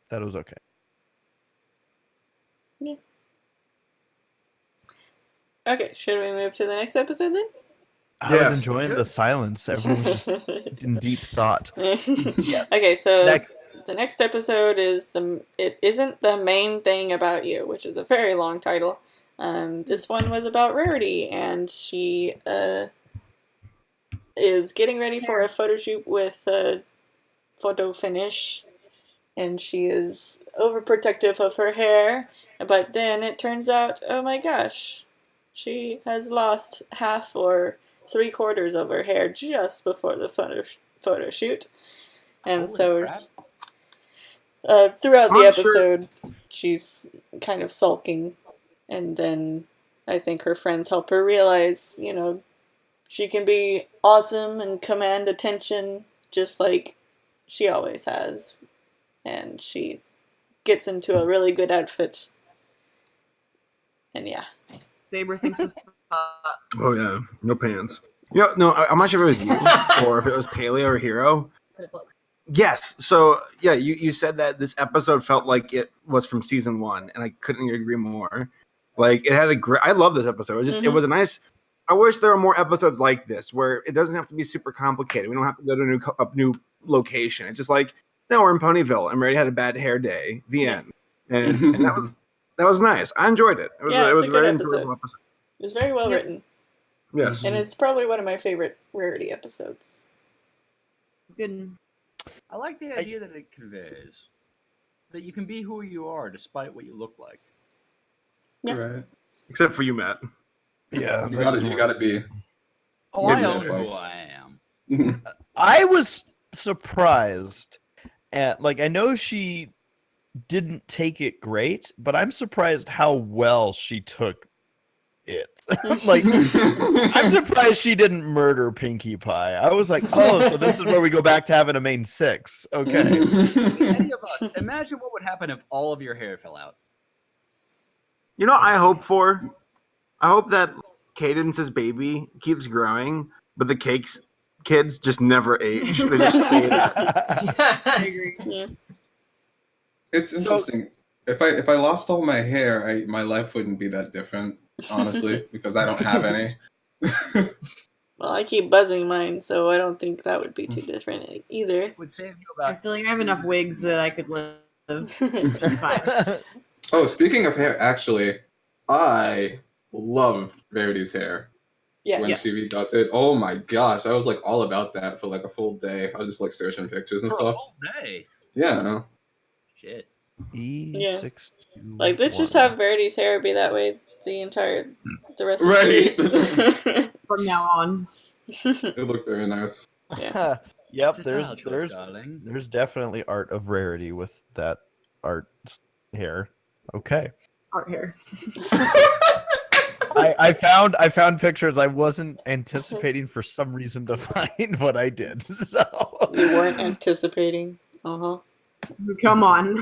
Speaker 1: That was okay.
Speaker 2: Okay, should we move to the next episode then?
Speaker 1: I was
Speaker 6: Yes.
Speaker 1: enjoying the silence. Everyone was just in deep thought. Yes.
Speaker 2: Okay, so
Speaker 1: Next.
Speaker 2: the next episode is It Isn't the Main Thing About You, which is a very long title. This one was about Rarity, and she is getting ready for a photo shoot with photo finish, and she is overprotective of her hair, but then it turns out, oh my gosh, she has lost half or 3/4 of her hair just before the photo shoot. And
Speaker 4: Holy
Speaker 2: so
Speaker 4: crap.
Speaker 2: throughout the
Speaker 6: I'm sure-
Speaker 2: episode, she's kind of sulking, and then I think her friends help her realize, she can be awesome and command attention just like she always has. And she gets into a really good outfit. And yeah.
Speaker 3: Saber thinks it's
Speaker 6: Oh yeah, no pants. No, I'm not sure if it was you or if it was Paleo or Hero. Yes. So yeah, you said that this episode felt like it was from season 1, and I couldn't agree more. Like it had a great. I love this episode. It was just it was a nice. I wish there were more episodes like this where it doesn't have to be super complicated. We don't have to go to a new location. It's just like, no, we're in Ponyville and Rarity had a bad hair day. The end. And that was nice. I enjoyed it. It was,
Speaker 2: Yeah,
Speaker 6: it
Speaker 2: it's
Speaker 6: was
Speaker 2: a
Speaker 6: a
Speaker 2: good
Speaker 6: very
Speaker 2: episode.
Speaker 6: enjoyable episode.
Speaker 2: It was very well written.
Speaker 6: Yes.
Speaker 2: And it's probably one of my favorite Rarity episodes.
Speaker 3: good.
Speaker 4: I like the idea that it conveys that you can be who you are despite what you look like.
Speaker 2: Yeah.
Speaker 7: Right.
Speaker 6: Except for you, Matt.
Speaker 1: Yeah.
Speaker 7: You gotta be.
Speaker 4: Oh,
Speaker 7: Maybe
Speaker 4: I own
Speaker 7: not.
Speaker 4: who I am.
Speaker 1: I was surprised at I know she didn't take it great, but I'm surprised how well she took it. I'm surprised she didn't murder Pinkie Pie. I was like, oh, so this is where we go back to having a main 6. Okay.
Speaker 4: Any of us, imagine what would happen if all of your hair fell out.
Speaker 6: You know what I hope for? I hope that Cadence's baby keeps growing, but the kids just never age. They just stay there.
Speaker 3: I agree.
Speaker 2: Yeah.
Speaker 7: It's interesting. If I lost all my hair, my life wouldn't be that different, honestly, because I don't have any.
Speaker 2: Well, I keep buzzing mine, so I don't think that would be too different either.
Speaker 4: It would save you
Speaker 3: I
Speaker 4: about
Speaker 3: feel like I have enough wigs that I could live. Just fine.
Speaker 7: Oh, speaking of hair, actually, I love Rarity's hair.
Speaker 2: Yeah.
Speaker 7: When she does it, oh my gosh, I was all about that for a full day. I was just searching pictures and
Speaker 4: for a
Speaker 7: stuff.
Speaker 4: whole day.
Speaker 7: Yeah.
Speaker 4: Shit.
Speaker 1: E6.
Speaker 2: Let's just have Verity's hair be that way the rest of
Speaker 7: Right.
Speaker 2: the series.
Speaker 3: From now on.
Speaker 7: It looked very nice.
Speaker 2: Yeah.
Speaker 1: Yep,
Speaker 4: It's a style choice, darling.
Speaker 1: there's definitely art of Rarity with that art hair. Okay.
Speaker 3: Art hair.
Speaker 1: I found pictures I wasn't anticipating for some reason to find what I did. So
Speaker 2: You weren't anticipating. Uh-huh.
Speaker 3: Come on.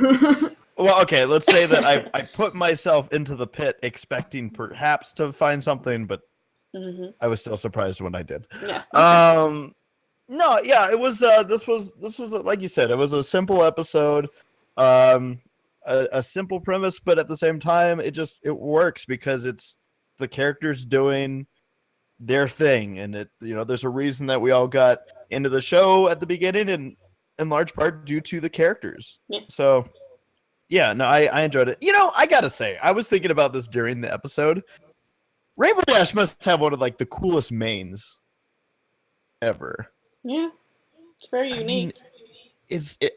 Speaker 1: well, okay, let's say that I put myself into the pit expecting perhaps to find something, but
Speaker 2: Mm-hmm.
Speaker 1: I was still surprised when I did.
Speaker 2: Yeah.
Speaker 1: No, yeah, it was. This was like you said. It was a simple episode, a simple premise, but at the same time, it works because it's the characters doing their thing, and there's a reason that we all got into the show at the beginning, and in large part due to the characters.
Speaker 2: Yeah.
Speaker 1: So, yeah, no, I enjoyed it. I gotta say, I was thinking about this during the episode. Rainbow Dash must have one of like the coolest mains ever.
Speaker 2: Yeah, it's very unique.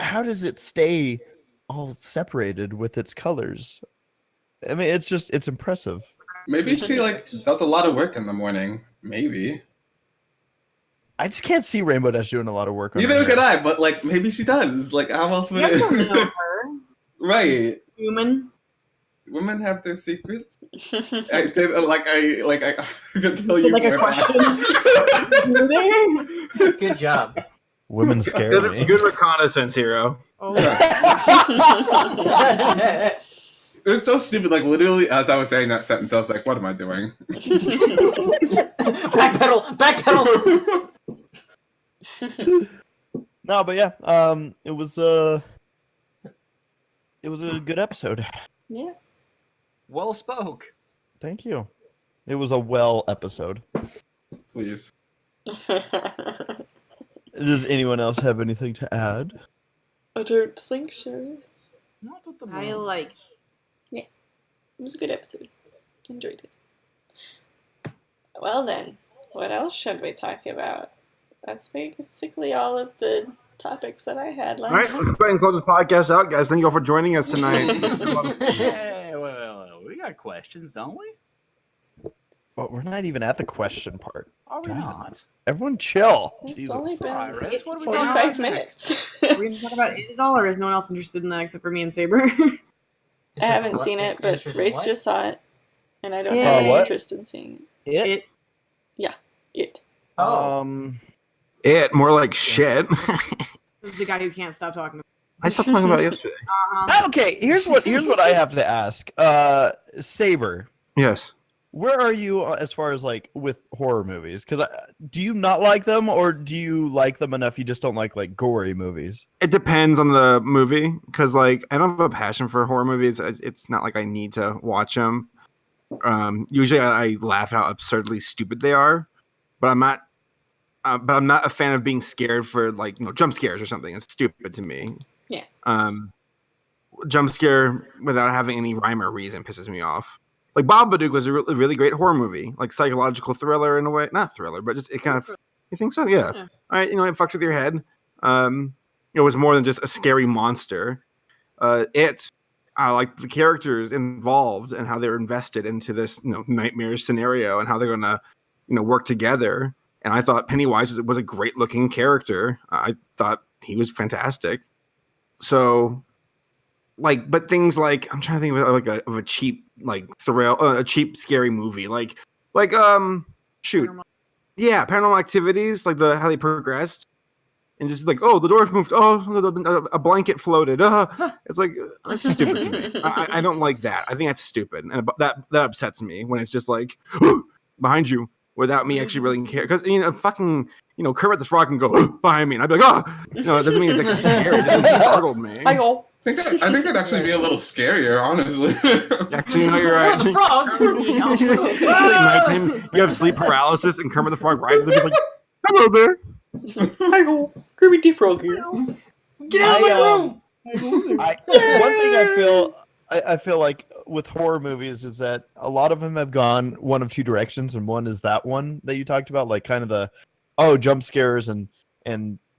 Speaker 1: How does it stay all separated with its colors? I mean, it's impressive.
Speaker 7: Maybe she does a lot of work in the morning. Maybe.
Speaker 1: I just can't see Rainbow Dash doing a lot of work on
Speaker 7: Neither
Speaker 1: her
Speaker 7: could
Speaker 1: hair.
Speaker 7: I, but maybe she does. How else would
Speaker 3: You don't know
Speaker 7: it?
Speaker 3: her.
Speaker 7: Right.
Speaker 3: Human.
Speaker 7: Women have their secrets. I say that I could tell
Speaker 3: So
Speaker 7: you
Speaker 3: like a
Speaker 7: more.
Speaker 3: question. Do they?
Speaker 5: Good job.
Speaker 1: Women scare me.
Speaker 6: Good reconnaissance, Hero.
Speaker 3: Oh.
Speaker 7: It was so stupid. Literally, as I was saying that sentence, I was like, "What am I doing?"
Speaker 5: Backpedal.
Speaker 1: No, but yeah, it was a good episode.
Speaker 2: Yeah.
Speaker 4: Well spoke.
Speaker 1: Thank you. It was a well episode.
Speaker 7: Please.
Speaker 1: Does anyone else have anything to add?
Speaker 2: I don't think so.
Speaker 4: Not at the
Speaker 3: I
Speaker 4: moment.
Speaker 3: like.
Speaker 2: It was a good episode. Enjoyed it. Well then, what else should we talk about? That's basically all of the topics that I had
Speaker 6: All
Speaker 2: lined
Speaker 6: right,
Speaker 2: up.
Speaker 6: let's go ahead and close this podcast out, guys. Thank you all for joining us tonight.
Speaker 4: Hey, well, we got questions, don't we?
Speaker 1: Well, we're not even at the question part.
Speaker 4: Are we
Speaker 1: God.
Speaker 4: not?
Speaker 1: Everyone chill.
Speaker 2: It's
Speaker 1: Jesus.
Speaker 2: only been
Speaker 4: Iris, what are we doing
Speaker 2: 45
Speaker 4: next?
Speaker 2: minutes.
Speaker 3: We're going to talk about it at all, or is no one else interested in that except for me and Saber?
Speaker 2: I haven't seen it, but Race
Speaker 5: What?
Speaker 2: just saw it, and I don't
Speaker 3: Yeah.
Speaker 2: have any
Speaker 1: What?
Speaker 2: interest in seeing
Speaker 1: It.
Speaker 2: it.
Speaker 5: Oh.
Speaker 6: It more like shit.
Speaker 3: This is the guy who can't stop talking.
Speaker 6: I stopped talking about it yesterday.
Speaker 1: Okay, here's what I have to ask. Saber,
Speaker 6: Yes.
Speaker 1: where are you as far as with horror movies? Because do you not like them, or do you like them enough you just don't like gory movies?
Speaker 6: It depends on the movie, because I don't have a passion for horror movies. It's not like I need to watch them. Usually, I laugh at how absurdly stupid they are, but I'm not. But I'm not a fan of being scared for jump scares or something. It's stupid to me.
Speaker 2: Yeah.
Speaker 6: Jump scare without having any rhyme or reason pisses me off. Babadook was a really great horror movie, psychological thriller in a way. Not thriller, but just it kind of. You think so? Yeah.
Speaker 3: Yeah.
Speaker 6: All right. It fucks with your head. It was more than just a scary monster. I like the characters involved and how they're invested into this nightmare scenario and how they're gonna work together. And I thought Pennywise was a great looking character. I thought he was fantastic. So, but things I'm trying to think of a cheap thrill, a cheap scary movie, shoot, yeah, Paranormal Activities, how they progressed, and just oh, the door moved, oh, a blanket floated, it's that's stupid to me. I don't like that. I think that's stupid, and that upsets me when it's just behind you. Without me actually really care, because fucking Kermit the Frog can go behind me, and I'd be like, oh, it doesn't mean it's actually scary. It just startled me.
Speaker 2: Hi, go.
Speaker 7: I think it'd actually be a little scarier, honestly.
Speaker 6: Actually, you're right.
Speaker 5: The frog.
Speaker 6: Nighttime, you have sleep paralysis, and Kermit the Frog rises and he's like, "Hello there."
Speaker 2: Hi, go. Kirby the Frog here.
Speaker 5: Get out of my room.
Speaker 1: One thing I feel like with horror movies is that a lot of them have gone one of two directions, and one is that one that you talked about, kind of the jump scares and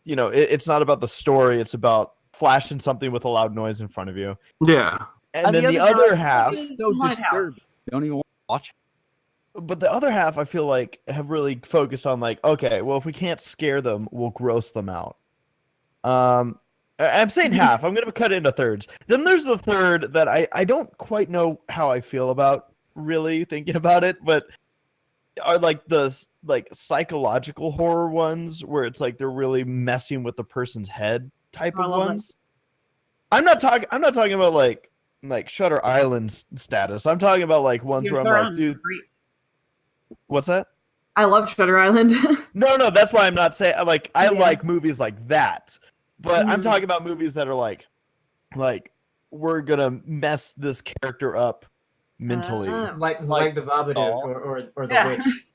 Speaker 1: it's not about the story, it's about flashing something with a loud noise in front of you.
Speaker 6: Yeah.
Speaker 1: And then the other half,
Speaker 4: So
Speaker 3: Haunted
Speaker 4: disturbed.
Speaker 3: house.
Speaker 4: Don't even watch.
Speaker 1: but the other half I feel have really focused on okay, well, if we can't scare them, we'll gross them out. I'm saying half. I'm going to cut it into thirds. Then there's the third that I don't quite know how I feel about, really thinking about it, but are the psychological horror ones where it's they're really messing with the person's head type
Speaker 3: I
Speaker 1: of
Speaker 3: love
Speaker 1: ones. I'm not talking about like Shutter Island status. I'm talking about ones where I'm like, dude, what's that?
Speaker 3: I love Shutter Island.
Speaker 1: No, that's why I'm not saying like I
Speaker 3: Yeah.
Speaker 1: like movies like that, but I'm
Speaker 3: Mhm.
Speaker 1: talking about movies that are like we're gonna mess this character up mentally.
Speaker 5: Like the Babadook
Speaker 1: Oh.
Speaker 5: or the
Speaker 3: Yeah.
Speaker 5: Witch.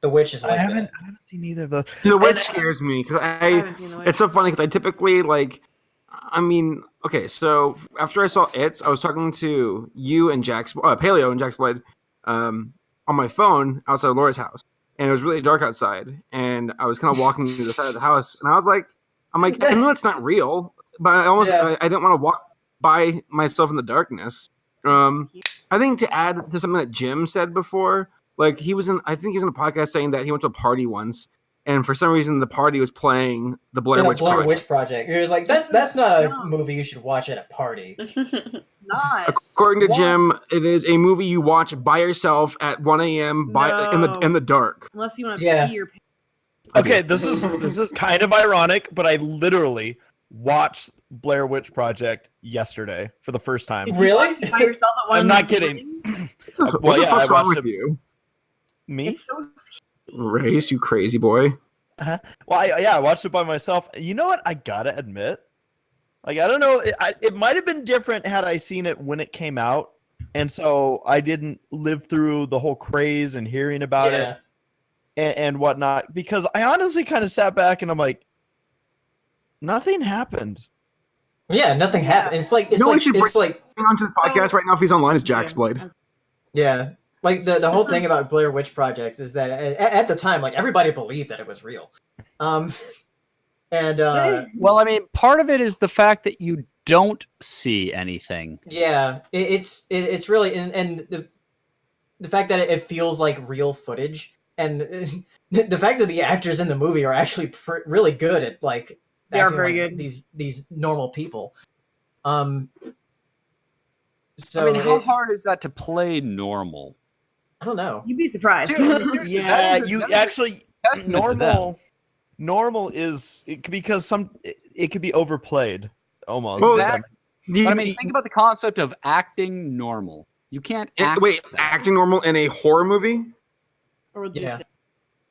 Speaker 5: The Witch is
Speaker 1: I
Speaker 5: like
Speaker 1: haven't
Speaker 5: that.
Speaker 1: seen either of those.
Speaker 6: See, the witch
Speaker 1: And-
Speaker 6: scares me because
Speaker 3: I
Speaker 6: I.
Speaker 3: haven't seen the Witch.
Speaker 6: It's so funny because I typically like. I mean, okay, so after I saw it, I was talking to you and Paleo and Jaxblade, on my phone outside of Laura's house, and it was really dark outside, and I was kind of walking to the side of the house, and I was like, I know it's not real, but
Speaker 5: Yeah.
Speaker 6: I didn't want to walk by myself in the darkness. I think to add to something that Jim said before, like I think he was in a podcast saying that he went to a party once, and for some reason the party was playing the Blair
Speaker 5: Yeah,
Speaker 6: Witch
Speaker 5: Blair
Speaker 6: Project.
Speaker 5: Witch Project. It was like that's not a
Speaker 3: No.
Speaker 5: movie you should watch at a party.
Speaker 3: Not.
Speaker 6: According to
Speaker 3: What?
Speaker 6: Jim, it is a movie you watch by yourself at 1 a.m.
Speaker 3: No.
Speaker 6: in the dark.
Speaker 3: Unless you want to
Speaker 5: Yeah.
Speaker 3: pee your pants.
Speaker 1: Okay, this is kind of ironic, but I literally watched Blair Witch Project yesterday for the first time.
Speaker 3: If you
Speaker 5: Really?
Speaker 3: watch it by yourself at one
Speaker 1: I'm
Speaker 3: in
Speaker 1: not
Speaker 3: the
Speaker 1: kidding.
Speaker 3: morning,
Speaker 6: What
Speaker 1: Well,
Speaker 6: the
Speaker 1: yeah,
Speaker 6: fuck's
Speaker 1: I
Speaker 6: wrong
Speaker 1: watched
Speaker 6: with
Speaker 1: it-
Speaker 6: you,
Speaker 1: Me?
Speaker 3: It's so scary.
Speaker 6: Race? You crazy boy.
Speaker 1: Well, I watched it by myself. You know what? I gotta admit, like I don't know, it might have been different had I seen it when it came out, and so I didn't live through the whole craze and hearing about it and whatnot. Because I honestly kind of sat back and I'm like, nothing happened.
Speaker 5: Yeah, nothing happened. It's like
Speaker 6: No, we should
Speaker 5: it's like
Speaker 6: Hang on to this podcast right now. If he's online, is Jaxblade.
Speaker 5: yeah. Like the whole thing about Blair Witch Project is that at the time, like everybody believed that it was real. And
Speaker 4: Well, I mean, part of it is the fact that you don't see anything.
Speaker 5: yeah, it's really and the fact that it feels like real footage, and the fact that the actors in the movie are actually really good at like
Speaker 3: They are
Speaker 5: acting
Speaker 3: very
Speaker 5: like
Speaker 3: good.
Speaker 5: these normal people. So
Speaker 4: I mean, how hard is that to play normal?
Speaker 5: I don't know.
Speaker 3: You'd be surprised.
Speaker 4: Seriously,
Speaker 1: Yeah,
Speaker 4: that is a-
Speaker 1: you
Speaker 4: that is a
Speaker 1: actually
Speaker 4: testament to them.
Speaker 1: normal is because it could be overplayed almost.
Speaker 6: Well,
Speaker 4: Exactly.
Speaker 6: Do you-
Speaker 4: But I mean, think about the concept of acting normal. You can't act
Speaker 6: wait,
Speaker 4: that.
Speaker 6: acting normal in a horror movie?
Speaker 3: Or would you
Speaker 5: Yeah.
Speaker 3: say-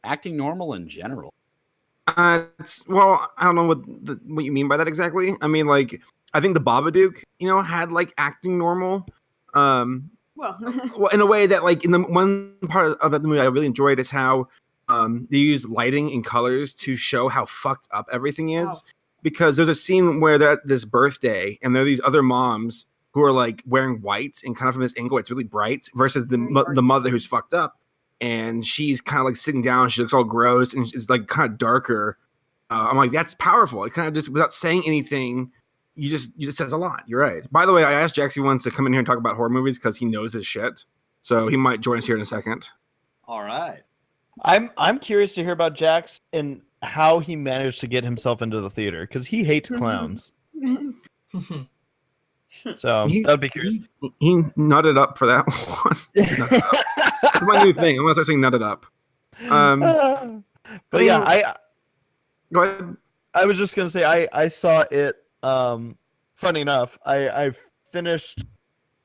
Speaker 4: Acting normal in general.
Speaker 6: Well, I don't know what you mean by that exactly. I mean, like, I think the Babadook, had like acting normal.
Speaker 3: Well,
Speaker 6: Well, in a way that, like, in the one part of the movie I really enjoyed is how they use lighting and colors to show how fucked up everything is.
Speaker 3: Oh.
Speaker 6: Because there's a scene where they're at this birthday and there are these other moms who are like wearing white and kind of from this angle it's really bright versus the
Speaker 3: Very
Speaker 6: the
Speaker 3: artsy.
Speaker 6: mother who's fucked up and she's kind of like sitting down. She looks all gross and it's like kind of darker. I'm like, that's powerful. It kind of just without saying anything. You just says a lot. You're right. By the way, I asked Jaxie once to come in here and talk about horror movies because he knows his shit. So he might join us here in a second.
Speaker 4: All right.
Speaker 1: I'm curious to hear about Jax and how he managed to get himself into the theater because he hates clowns. So I'd be curious.
Speaker 6: He nutted up for that one. That's my new thing. I'm gonna start saying nutted up.
Speaker 1: But yeah,
Speaker 6: Go ahead.
Speaker 1: I was just gonna say I saw it. Funny enough, I finished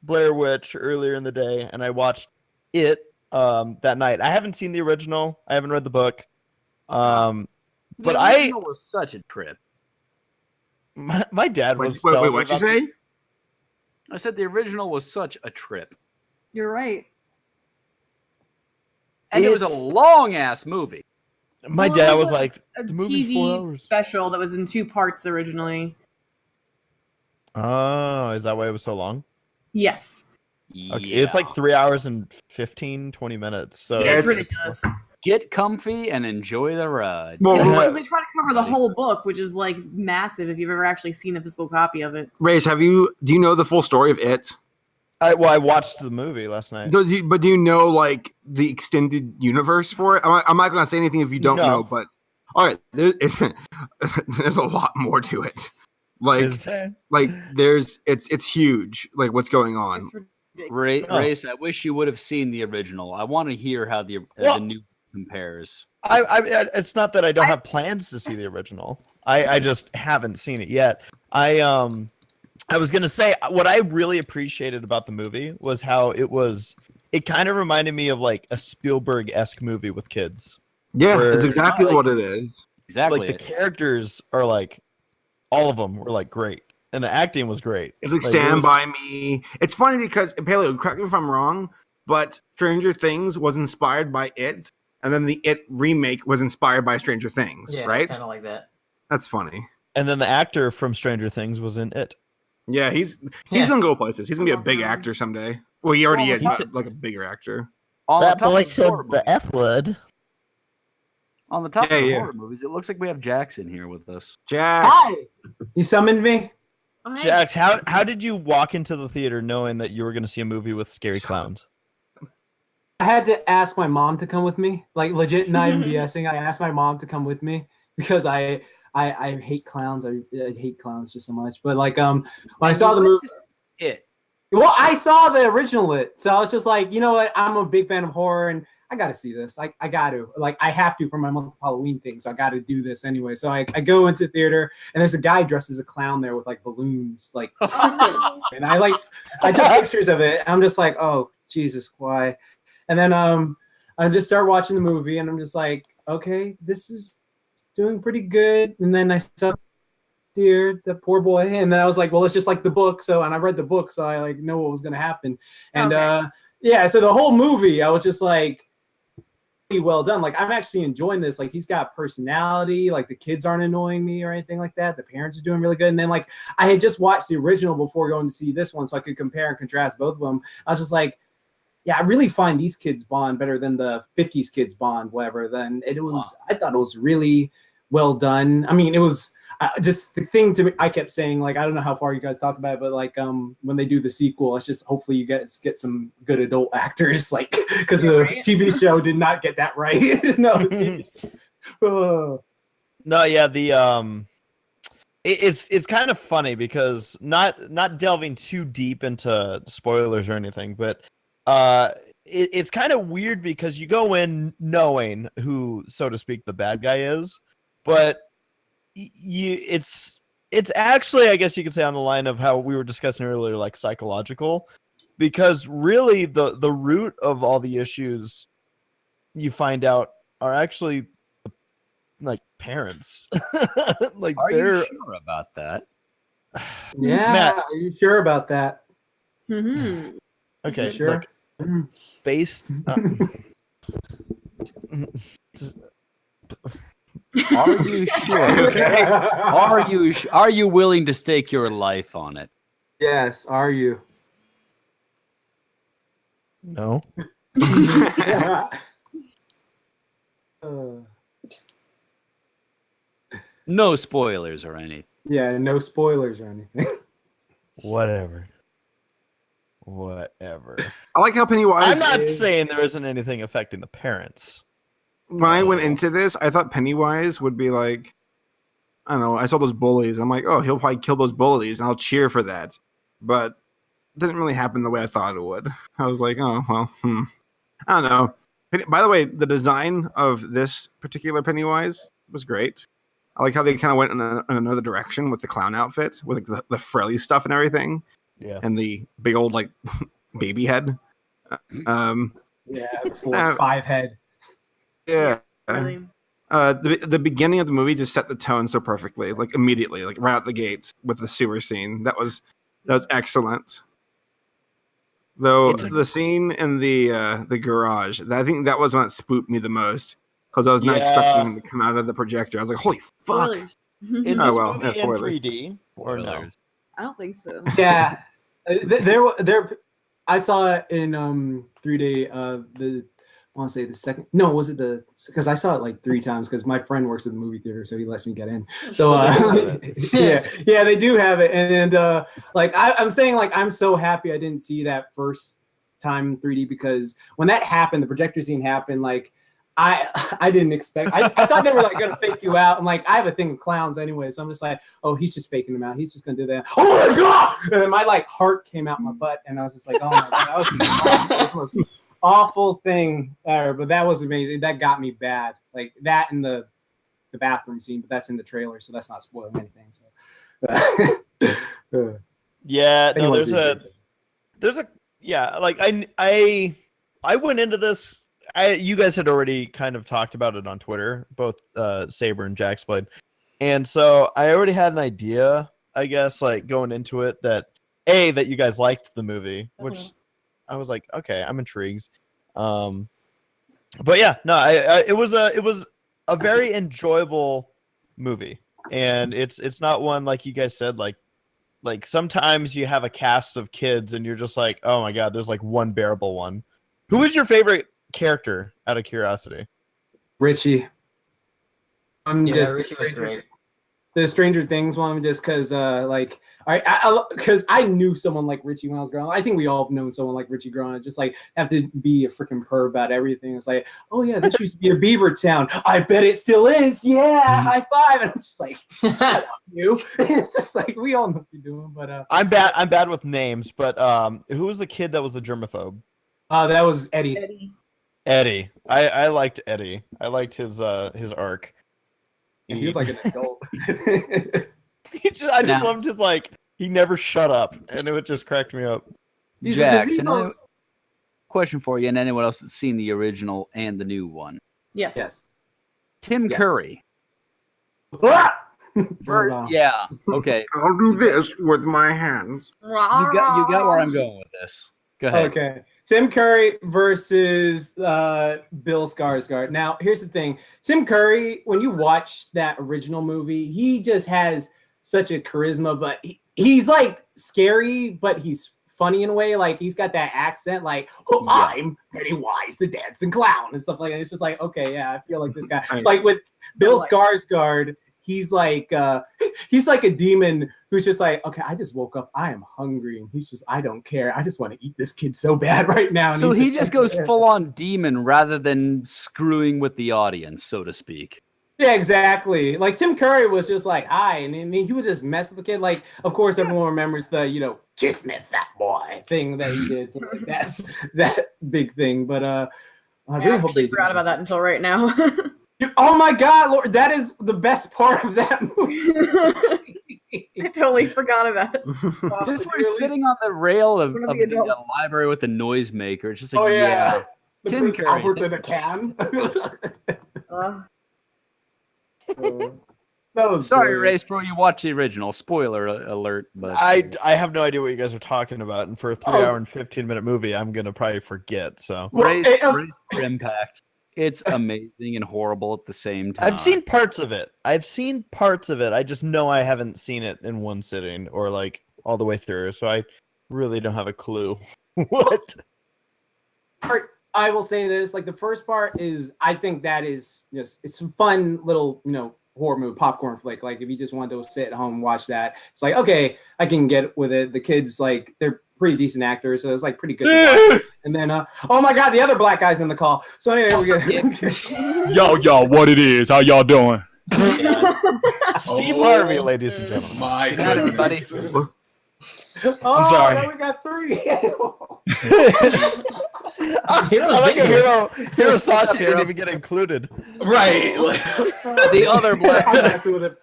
Speaker 1: Blair Witch earlier in the day, and I watched it that night. I haven't seen the original. I haven't read the book. But
Speaker 4: The original was such a trip.
Speaker 1: my dad was.
Speaker 6: Wait,
Speaker 1: telling me
Speaker 6: what'd you
Speaker 1: about
Speaker 6: say?
Speaker 4: I said the original was such a trip.
Speaker 3: You're right.
Speaker 4: And it was a
Speaker 1: It's-
Speaker 4: long ass movie.
Speaker 1: My
Speaker 3: Well, it
Speaker 1: dad
Speaker 3: was
Speaker 1: was like,
Speaker 3: A
Speaker 1: the movie's 4
Speaker 3: TV
Speaker 1: hours.
Speaker 3: special that was in 2 parts originally.
Speaker 1: Oh, is that why it was so long?
Speaker 3: Yes.
Speaker 1: Okay, it's like 3 hours and 20 minutes. So
Speaker 6: Yeah,
Speaker 3: It's
Speaker 6: it's-
Speaker 3: ridiculous.
Speaker 4: Get comfy and enjoy the ride.
Speaker 6: Well,
Speaker 3: Because they try to cover the whole book, which is like massive if you've ever actually seen a physical copy of it.
Speaker 6: Race, do you know the full story of it?
Speaker 1: I watched the movie last night.
Speaker 6: Do you know like the extended universe for it? I'm not going to say anything if you don't
Speaker 1: No.
Speaker 6: know, but all right, there's a lot more to it. Like
Speaker 1: Is there?
Speaker 6: it's huge. Like what's going on?
Speaker 3: It's ridiculous.
Speaker 1: Oh.
Speaker 4: Race, I wish you would have seen the original. I want to hear how the
Speaker 1: Well-
Speaker 4: new compares.
Speaker 1: It's not that I don't have plans to see the original. I just haven't seen it yet. I was gonna say what I really appreciated about the movie was how it was it kind of reminded me of like a Spielberg-esque movie with kids.
Speaker 6: Yeah,
Speaker 1: Where
Speaker 6: it's exactly
Speaker 1: like-
Speaker 6: what it is.
Speaker 4: Exactly.
Speaker 1: Like the characters are like, all of them were like great, and the acting was great.
Speaker 6: It's like
Speaker 1: Like,
Speaker 6: Stand
Speaker 1: it was-
Speaker 6: By Me. It's funny because, Paleo, correct me if I'm wrong, but Stranger Things was inspired by It, and then the It remake was inspired by Stranger Things,
Speaker 5: Yeah,
Speaker 6: right?
Speaker 5: kind of like that.
Speaker 6: That's funny.
Speaker 1: And then the actor from Stranger Things was in it.
Speaker 6: Yeah, he's
Speaker 5: Yeah.
Speaker 6: gonna go places. He's gonna be a
Speaker 3: love
Speaker 6: big
Speaker 3: him.
Speaker 6: actor someday. Well, he already is,
Speaker 4: So-
Speaker 6: but like a bigger actor.
Speaker 4: On the topic of horror movies-
Speaker 1: F word.
Speaker 4: On the topic
Speaker 6: Yeah,
Speaker 4: of
Speaker 6: yeah.
Speaker 4: horror movies, it looks like we have Jackson here with us.
Speaker 6: Jax.
Speaker 8: Hi! You summoned me?
Speaker 3: Oh, hey.
Speaker 1: Jax, how did you walk into the theater knowing that you were going to see a movie with scary clowns?
Speaker 8: I had to ask my mom to come with me. Like, legit, not even BSing. I asked my mom to come with me because I hate clowns. I hate clowns just so much. But, like, when I saw the movie...
Speaker 4: It.
Speaker 8: Well, I saw the original It, so I was just like, you know what? I'm a big fan of horror, and I got to see this. I got to. Like, I have to for my month of Halloween thing, so I got to do this anyway. So I go into the theater, and there's a guy dressed as a clown there with, like, balloons. Like, and I took pictures of it. And I'm just like, oh, Jesus, why? And then I just start watching the movie, and I'm just like, okay, this is doing pretty good. And then I saw dear, the poor boy, and then I was like, well, it's just like the book. So, and I read the book, so I like know what was gonna happen. And yeah, so the whole movie, I was just like, really well done. Like, I'm actually enjoying this. Like, he's got personality. Like, the kids aren't annoying me or anything like that. The parents are doing really good. And then, like, I had just watched the original before going to see this one, so I could compare and contrast both of them. I was just like, yeah, I really find these kids bond better than the 50s kids bond, whatever. Then it was, I thought it was really well done. I mean, it was just the thing to me, I kept saying, like, I don't know how far you guys talked about it, but like, when they do the sequel, it's just hopefully you guys get some good adult actors, like, because the TV show did not get that right. No, the TV show.
Speaker 1: No, yeah, the it's kind of funny because not delving too deep into spoilers or anything, but it's kind of weird because you go in knowing who, so to speak, the bad guy is, but it's actually, I guess you could say, on the line of how we were discussing earlier, like psychological, because really the root of all the issues you find out are actually like parents. Like,
Speaker 4: Are
Speaker 1: they're
Speaker 4: you sure about that?
Speaker 8: Yeah,
Speaker 1: Matt.
Speaker 8: are you sure about that?
Speaker 3: Mm-hmm.
Speaker 1: okay.
Speaker 8: Sure.
Speaker 1: Look, based.
Speaker 4: Are you sure? Are you willing to stake your life on it?
Speaker 8: Yes, are you?
Speaker 1: No.
Speaker 4: No spoilers or anything.
Speaker 8: Yeah, no spoilers or anything.
Speaker 1: Whatever.
Speaker 6: I like how Pennywise.
Speaker 1: I'm not saying there isn't anything affecting the parents.
Speaker 6: When I went into this, I thought Pennywise would be like, I don't know. I saw those bullies. I'm like, oh, he'll probably kill those bullies, and I'll cheer for that. But it didn't really happen the way I thought it would. I was like, oh well, I don't know. By the way, the design of this particular Pennywise was great. I like how they kind of went in another direction with the clown outfit, with like the frilly stuff and everything,
Speaker 1: Yeah.
Speaker 6: and the big old like baby head.
Speaker 8: Yeah, 4-5 head.
Speaker 6: Yeah.
Speaker 3: Really.
Speaker 6: The beginning of the movie just set the tone so perfectly, like immediately, like right out the gate with the sewer scene. That was excellent. Though the scene in the garage, I think that was one that spooked me the most because I was not expecting him to come out of the projector. I was like, holy fuck!
Speaker 3: Spoilers.
Speaker 1: Is
Speaker 6: Oh,
Speaker 1: this
Speaker 6: well,
Speaker 1: movie
Speaker 6: yeah,
Speaker 1: in
Speaker 6: spoiler.
Speaker 1: 3D or no?
Speaker 4: Spoilers.
Speaker 3: I don't think so.
Speaker 8: Yeah, there. I saw it in 3D. I want to say the second. No, was it the? Because I saw it like 3 times because my friend works at the movie theater, so he lets me get in. So yeah, they do have it, and like I'm saying, like I'm so happy I didn't see that first time in 3D because when that happened, the projector scene happened, like. I didn't expect. I thought they were like gonna fake you out, and like I have a thing with clowns anyway, so I'm just like, oh, he's just faking them out. He's just gonna do that. Oh my god! And then my like heart came out my butt, and I was just like, oh my god, that was the most awful thing ever. But that was amazing. That got me bad. Like that in the bathroom scene, but that's in the trailer, so that's not spoiling anything. So
Speaker 1: Yeah, no,
Speaker 8: Anyone's
Speaker 1: there's a yeah, like I I went into this. You guys had already kind of talked about it on Twitter, both Saber and Jaxblade, and so I already had an idea, I guess, like going into it that you guys liked the movie, which I was like, okay, I'm intrigued. But yeah, no, it was a very enjoyable movie, and it's not one like you guys said, like sometimes you have a cast of kids and you're just like, oh my god, there's like one bearable one. Who is your favorite character, out of curiosity?
Speaker 8: Richie.
Speaker 5: Richie was great.
Speaker 8: The Stranger Things one, just because, because I knew someone like Richie when I was growing up. I think we all have known someone like Richie growing up. Just like have to be a freaking perv about everything. It's like, oh yeah, this used to be a beaver town. I bet it still is. Yeah, high five. And I'm just like, shut up, you. It's just like we all know what you're doing. But
Speaker 1: I'm bad with names. But who was the kid that was the germaphobe?
Speaker 8: That was Eddie.
Speaker 1: Eddie. I liked Eddie. I liked his arc.
Speaker 8: He was like an adult.
Speaker 1: I just loved his he never shut up, and it would just cracked me up.
Speaker 4: Jax, question for you, and anyone else that's seen the original and the new one.
Speaker 3: Yes.
Speaker 4: Tim Curry. Yeah. Okay.
Speaker 6: I'll do this with my hands.
Speaker 4: You got where I'm going with this. Go ahead.
Speaker 8: Okay. Tim Curry versus Bill Skarsgård. Now, here's the thing. Tim Curry, when you watch that original movie, he just has such a charisma, but he's like scary, but he's funny in a way. Like he's got that accent, like, oh, yeah. I'm Pennywise the dancing clown and stuff like that. It's just like, okay, yeah, I feel like this guy. Like with Bill Skarsgård, he's like a demon who's just like, okay, I just woke up, I am hungry, and he's just, I don't care, I just want to eat this kid so bad right now. And
Speaker 4: so he just goes full on demon rather than screwing with the audience, so to speak.
Speaker 8: Yeah, exactly. Like Tim Curry was just like, hi, and he would just mess with the kid. Like, of course, everyone remembers the, kiss me, fat boy thing that he did. So like, that's that big thing. But I really hope they
Speaker 3: forgot about that until right now.
Speaker 8: Oh my God, Lord, that is the best part of that movie.
Speaker 3: I totally forgot about it.
Speaker 4: Just we're sitting on the rail of the library with the noisemaker. It's just like, yeah.
Speaker 8: Tim Curry. Albert in a can.
Speaker 4: Sorry, Race Bro, you watched the original. Spoiler alert. But
Speaker 1: I have no idea what you guys are talking about, and for a 3-hour and 15-minute movie, I'm gonna probably forget. So
Speaker 4: Race for Impact. It's amazing and horrible at the same time.
Speaker 1: I've seen parts of it. I just know I haven't seen it in one sitting or like all the way through. So I really don't have a clue. What?
Speaker 8: I will say this: like the first part is, I think that is just it's a fun little horror movie, popcorn flick. Like if you just want to sit at home and watch that, it's like okay, I can get with it. The kids like they're pretty decent actors, so it's like pretty good. And then oh my God, the other black guy's in the call. So anyway,
Speaker 9: Yo, what it is? How y'all doing?
Speaker 1: Steve Harvey, ladies and gentlemen.
Speaker 7: My goodness, buddy.
Speaker 8: I'm
Speaker 1: sorry.
Speaker 8: Now we got 3.
Speaker 1: I like Hirosashii didn't even get included.
Speaker 7: Right.
Speaker 4: The other black
Speaker 8: I'm messing with it.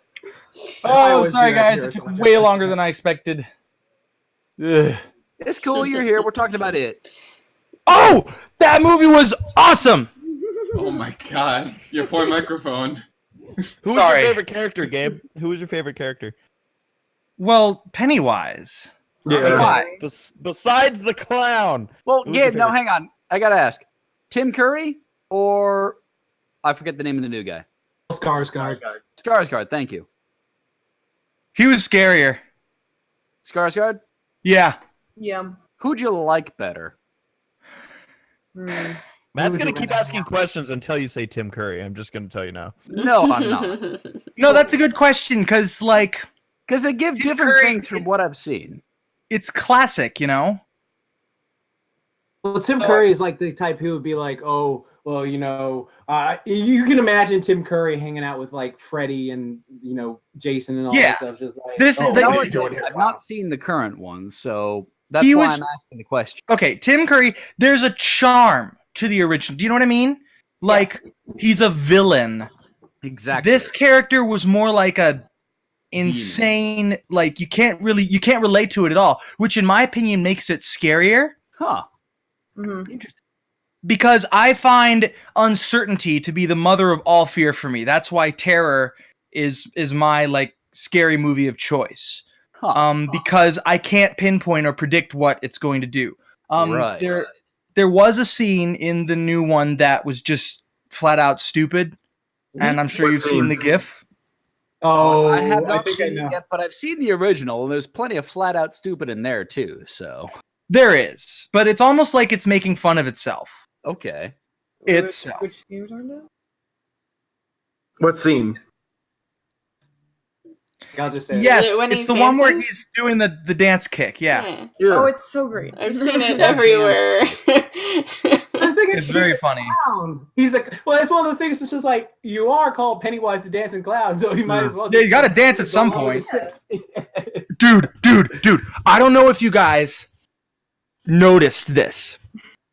Speaker 9: Oh, sorry guys, it took way longer than I expected. Ugh.
Speaker 4: It's cool, you're here. We're talking about it.
Speaker 9: Oh, that movie was awesome.
Speaker 7: Oh my God, your poor microphone.
Speaker 1: Who was your favorite character, Gabe? Who was your favorite character?
Speaker 9: Well, Pennywise.
Speaker 6: Yeah.
Speaker 9: Why?
Speaker 1: Besides the clown.
Speaker 4: Well, Gabe, no, hang on. I gotta ask. Tim Curry or I forget the name of the new guy. Skarsgård, thank you.
Speaker 9: He was scarier.
Speaker 4: Skarsgård?
Speaker 9: Yeah.
Speaker 3: Yeah.
Speaker 4: Who'd you like better?
Speaker 1: Matt's gonna keep asking questions until you say Tim Curry. I'm just gonna tell you now.
Speaker 4: No, I'm not.
Speaker 9: No, that's a good question because
Speaker 4: they give different things from what I've seen.
Speaker 9: It's classic,
Speaker 8: Well, Tim Curry is like the type who would be like, oh, well, you can imagine Tim Curry hanging out with like Freddie and Jason and all that stuff. Just like
Speaker 4: I've not seen the current one, so that's why I'm asking the question.
Speaker 9: Okay, Tim Curry, there's a charm to the original. Do you know what I mean? Like he's a villain.
Speaker 4: Exactly.
Speaker 9: This character was more like a insane, like you can't relate to it at all, which in my opinion makes it scarier.
Speaker 4: Huh.
Speaker 3: Mm-hmm.
Speaker 4: Interesting.
Speaker 9: because I find uncertainty to be the mother of all fear for me. That's why terror is my like scary movie of choice. Because I can't pinpoint or predict what it's going to do.
Speaker 4: Right.
Speaker 9: There was a scene in the new one that was just flat out stupid, and I'm sure
Speaker 6: What
Speaker 9: you've seen the
Speaker 6: scene?
Speaker 9: GIF.
Speaker 8: Oh,
Speaker 4: I have not
Speaker 8: think I
Speaker 4: seen
Speaker 8: know.
Speaker 4: it yet, but I've seen the original, and there's plenty of flat out stupid in there too. So
Speaker 9: There is, but it's almost like it's making fun of itself.
Speaker 4: okay.
Speaker 9: Itself.
Speaker 3: Which scene are we talking about?
Speaker 6: What scene?
Speaker 8: I'll just say
Speaker 9: Yes,
Speaker 2: When
Speaker 9: it's
Speaker 2: he's
Speaker 9: the one where
Speaker 2: dancing?
Speaker 9: he's doing the dance kick. Yeah.
Speaker 6: Yeah.
Speaker 3: Oh, it's so great.
Speaker 2: I've seen it everywhere.
Speaker 8: The thing is,
Speaker 9: It's very
Speaker 8: he's a
Speaker 9: funny.
Speaker 8: clown. He's like, well, it's one of those things. It's just like you are called Pennywise the Dancing Clown, so you might as well.
Speaker 9: Yeah, you gotta dance at some point. Dude. I don't know if you guys noticed this,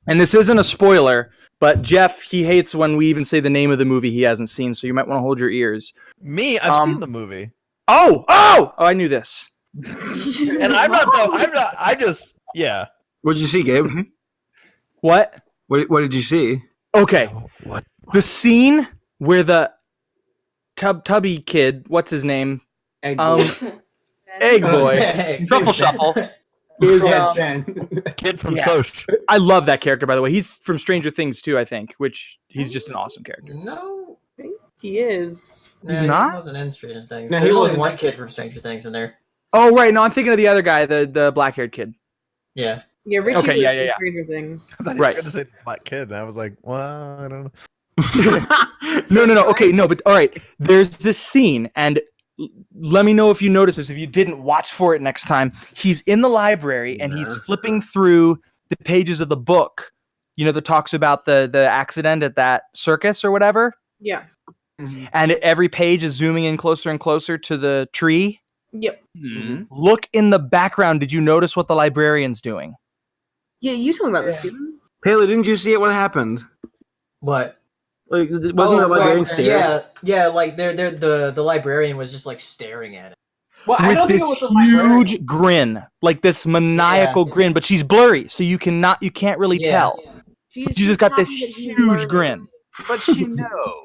Speaker 9: and this isn't a spoiler, but Jeff, he hates when we even say the name of the movie he hasn't seen, so you might want to hold your ears.
Speaker 1: Me, I've seen the movie,
Speaker 9: Oh, I knew this.
Speaker 1: and I just yeah.
Speaker 6: What did you see, Gabe?
Speaker 9: What?
Speaker 6: What did you see?
Speaker 9: Okay.
Speaker 1: What?
Speaker 9: The scene where the tubby kid, what's his name?
Speaker 8: Egg
Speaker 9: Egg boy. Truffle Shuffle. Is,
Speaker 8: Yes, Ben.
Speaker 1: Kid from
Speaker 9: Yeah.
Speaker 1: Soch.
Speaker 9: I love that character, by the way. He's from Stranger Things too, I think, which he's just an awesome character.
Speaker 5: No,
Speaker 3: He is.
Speaker 9: He's
Speaker 5: he
Speaker 9: not?
Speaker 5: wasn't in Stranger Things.
Speaker 8: No, he
Speaker 5: There's only
Speaker 8: wasn't.
Speaker 5: one kid from Stranger Things in there.
Speaker 9: Oh, right. No, I'm thinking of the other guy, the black-haired kid.
Speaker 5: Yeah.
Speaker 3: Yeah, Richie
Speaker 9: Okay,
Speaker 3: was
Speaker 9: yeah,
Speaker 3: in
Speaker 9: yeah.
Speaker 3: Stranger Things.
Speaker 1: I thought
Speaker 9: Right.
Speaker 1: you were going to say black kid, and I was like, well, I don't know.
Speaker 9: No. Okay, no, but all right. There's this scene, and let me know if you notice this. If you didn't, watch for it next time. He's in the library, and he's flipping through the pages of the book, that talks about the accident at that circus or whatever.
Speaker 3: Yeah.
Speaker 9: And every page is zooming in closer and closer to the tree.
Speaker 3: Yep.
Speaker 4: Mhm.
Speaker 9: Look in the background. Did you notice what the librarian's doing?
Speaker 3: Yeah, you told me about this, Steven.
Speaker 6: Paley, didn't you see it? What happened?
Speaker 5: What?
Speaker 6: Like, wasn't that librarian staring?
Speaker 5: Yeah. Like the librarian was just like staring at it.
Speaker 8: Well, I
Speaker 9: With
Speaker 8: don't think
Speaker 9: this
Speaker 8: it was the librarian.
Speaker 9: huge grin, like this maniacal grin, but she's blurry, so you can't really tell. She's just got this huge grin.
Speaker 4: But you know.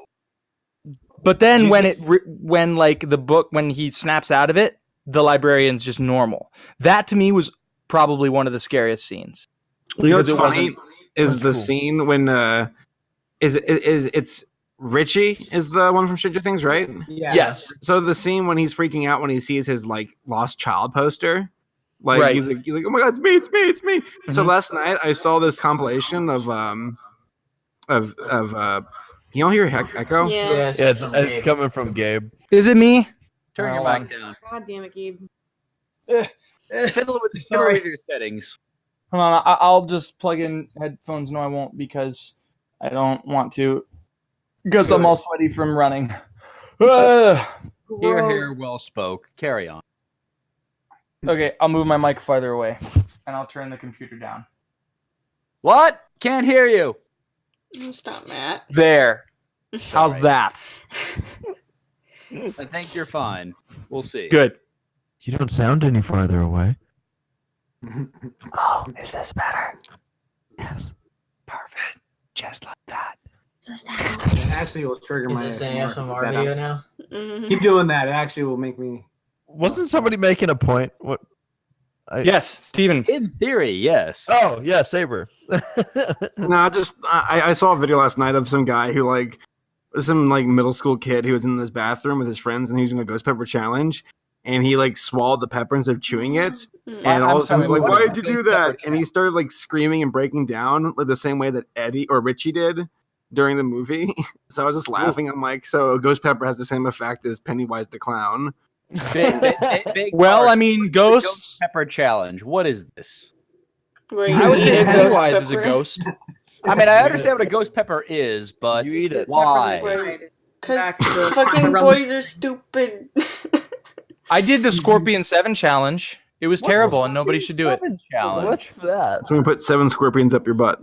Speaker 9: But then when he snaps out of it, the librarian's just normal. That to me was probably one of the scariest scenes.
Speaker 6: You know what's
Speaker 9: Because it
Speaker 6: funny is the scene when it's Richie is the one from Stranger Things, right?
Speaker 8: Yeah.
Speaker 9: Yes.
Speaker 6: So the scene when he's freaking out when he sees his like lost child poster, like
Speaker 9: Right.
Speaker 6: he's like, oh my god, it's me. So last night I saw this compilation of you don't hear echo?
Speaker 2: Yeah.
Speaker 5: Yeah,
Speaker 1: Yeah, it's coming from Gabe.
Speaker 9: Is it me?
Speaker 4: Turn your
Speaker 9: Hold
Speaker 4: mic down.
Speaker 3: God damn it, Gabe.
Speaker 4: Fiddle with
Speaker 9: Sorry.
Speaker 4: your settings.
Speaker 9: Hold on, I'll just plug in headphones. No, I won't because I don't want to. Because I'm all sweaty from running.
Speaker 4: Here,
Speaker 3: Gross.
Speaker 4: well spoke. Carry on.
Speaker 9: Okay, I'll move my mic farther away, and I'll turn the computer down.
Speaker 4: What? Can't hear you.
Speaker 2: Stop, Matt.
Speaker 9: There. How's that?
Speaker 4: I think you're fine. We'll see.
Speaker 9: Good.
Speaker 1: You don't sound any farther away.
Speaker 9: Oh, is this better? Yes. Perfect. Just like that.
Speaker 8: Actually, will trigger
Speaker 5: Is
Speaker 8: my
Speaker 5: this an
Speaker 8: ASMR.
Speaker 5: ASMR video now?
Speaker 2: Mhm.
Speaker 8: Keep doing that. It actually will make me.
Speaker 1: Wasn't somebody making a point? What?
Speaker 9: Yes, Steven.
Speaker 4: In theory, yes.
Speaker 1: Oh, yeah, Saber.
Speaker 6: No, I saw a video last night of some guy who like some like middle school kid who was in this bathroom with his friends and he was doing a ghost pepper challenge and he like swallowed the pepper instead of chewing it
Speaker 2: Mm.
Speaker 6: and all of a sudden was like,
Speaker 4: what
Speaker 6: why
Speaker 4: is
Speaker 6: did you
Speaker 4: ghost
Speaker 6: do that?
Speaker 4: pepper
Speaker 6: And he started like screaming and breaking down like the same way that Eddie or Richie did during the movie. So I was just laughing. I'm like, so a ghost pepper has the same effect as Pennywise the Clown.
Speaker 4: Big
Speaker 9: Well,
Speaker 4: part.
Speaker 9: I mean,
Speaker 4: The
Speaker 9: ghosts.
Speaker 4: pepper challenge. What is this?
Speaker 2: Where you
Speaker 9: I would
Speaker 2: eat
Speaker 9: say
Speaker 2: a ghost
Speaker 9: Pennywise is a
Speaker 2: pepper.
Speaker 9: ghost.
Speaker 4: I mean, I understand what a ghost pepper is, but
Speaker 1: You eat it.
Speaker 4: why?
Speaker 2: Where- Cause
Speaker 3: Back to the-
Speaker 2: fucking
Speaker 3: around-
Speaker 2: boys are stupid.
Speaker 9: I did the Scorpion 7 challenge. It was
Speaker 4: What's
Speaker 9: terrible,
Speaker 4: the
Speaker 9: and nobody should do it.
Speaker 4: Challenge.
Speaker 1: What's that?
Speaker 6: So we put 7 scorpions up your butt.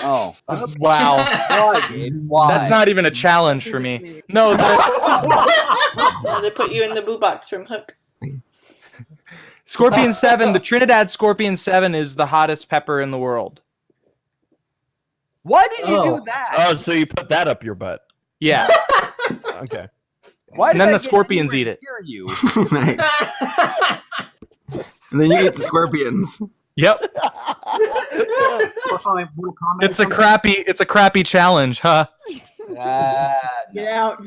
Speaker 4: Oh,
Speaker 9: Wow.
Speaker 4: why, Gabe? Why?
Speaker 9: That's not even a challenge for me. No,
Speaker 2: No, they put you in the boo box from Hook.
Speaker 9: Scorpion 7, the Trinidad Scorpion 7 is the hottest pepper in the world. Why did you
Speaker 5: Oh.
Speaker 9: do that?
Speaker 1: Oh, so you put that up your butt.
Speaker 9: Yeah.
Speaker 1: Okay.
Speaker 9: Why
Speaker 4: did
Speaker 9: and then
Speaker 4: I
Speaker 9: the
Speaker 4: get
Speaker 9: scorpions
Speaker 4: anywhere
Speaker 9: eat it.
Speaker 4: near you?
Speaker 6: Nice. And then you eat the scorpions.
Speaker 9: Yep. It's a crappy challenge, huh?
Speaker 3: Get out.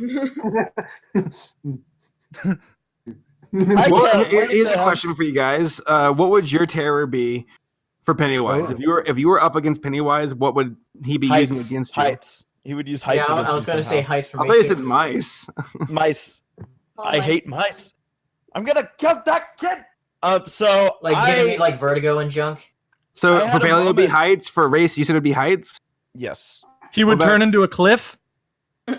Speaker 6: Well,
Speaker 1: can't wait
Speaker 6: here's
Speaker 1: to
Speaker 6: a
Speaker 1: have-
Speaker 6: question for you guys. What would your terror be for Pennywise?
Speaker 1: Oh.
Speaker 6: If you were up against Pennywise, what would he be using
Speaker 1: Heights.
Speaker 6: against you?
Speaker 1: Heights. He would use heights.
Speaker 5: Yeah,
Speaker 1: against
Speaker 5: I was
Speaker 1: me
Speaker 5: going to say
Speaker 1: somehow.
Speaker 5: heights for
Speaker 6: I
Speaker 5: me
Speaker 6: thought you
Speaker 5: too.
Speaker 6: said mice.
Speaker 1: Mice.
Speaker 2: Oh
Speaker 1: I
Speaker 2: my-
Speaker 1: hate mice. I'm gonna kill that kid. So
Speaker 5: Like giving me like vertigo and junk.
Speaker 6: So
Speaker 1: I
Speaker 6: for
Speaker 1: had a
Speaker 6: Paleo, it'd be
Speaker 1: moment.
Speaker 6: heights. For race, you said it'd be heights.
Speaker 1: yes.
Speaker 9: He would
Speaker 6: What about-
Speaker 9: turn into a cliff.
Speaker 5: He'd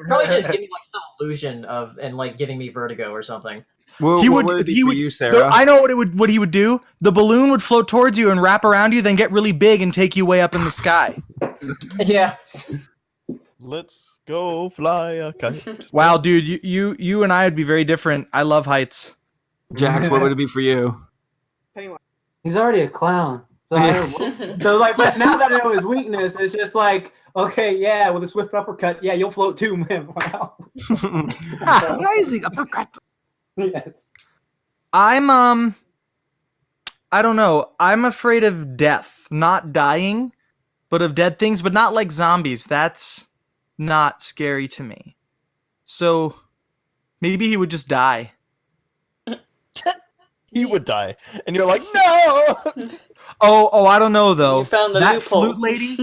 Speaker 5: probably just give me like some illusion of and like giving me vertigo or something.
Speaker 6: What,
Speaker 9: He
Speaker 6: what
Speaker 9: would-
Speaker 6: would it be
Speaker 9: he
Speaker 6: for
Speaker 9: would-
Speaker 6: you, Sarah?
Speaker 9: I know what he would do. The balloon would float towards you and wrap around you, then get really big and take you way up in the sky.
Speaker 5: Yeah.
Speaker 1: Let's go fly a kite.
Speaker 9: Wow, dude, you and I would be very different. I love heights.
Speaker 6: Jax, what would it be for you?
Speaker 8: He's already a clown. So, but now that I know his weakness, it's just like, okay, yeah, with a swift uppercut, yeah, you'll float too, man. Wow.
Speaker 6: Amazing uppercut.
Speaker 8: Yes.
Speaker 9: I'm I don't know. I'm afraid of death, not dying, but of dead things, but not like zombies. That's not scary to me. So maybe he would just die.
Speaker 1: He would die, and you're like, no.
Speaker 9: Oh, I don't know though.
Speaker 2: You found the
Speaker 9: that
Speaker 2: loophole.
Speaker 9: flute lady,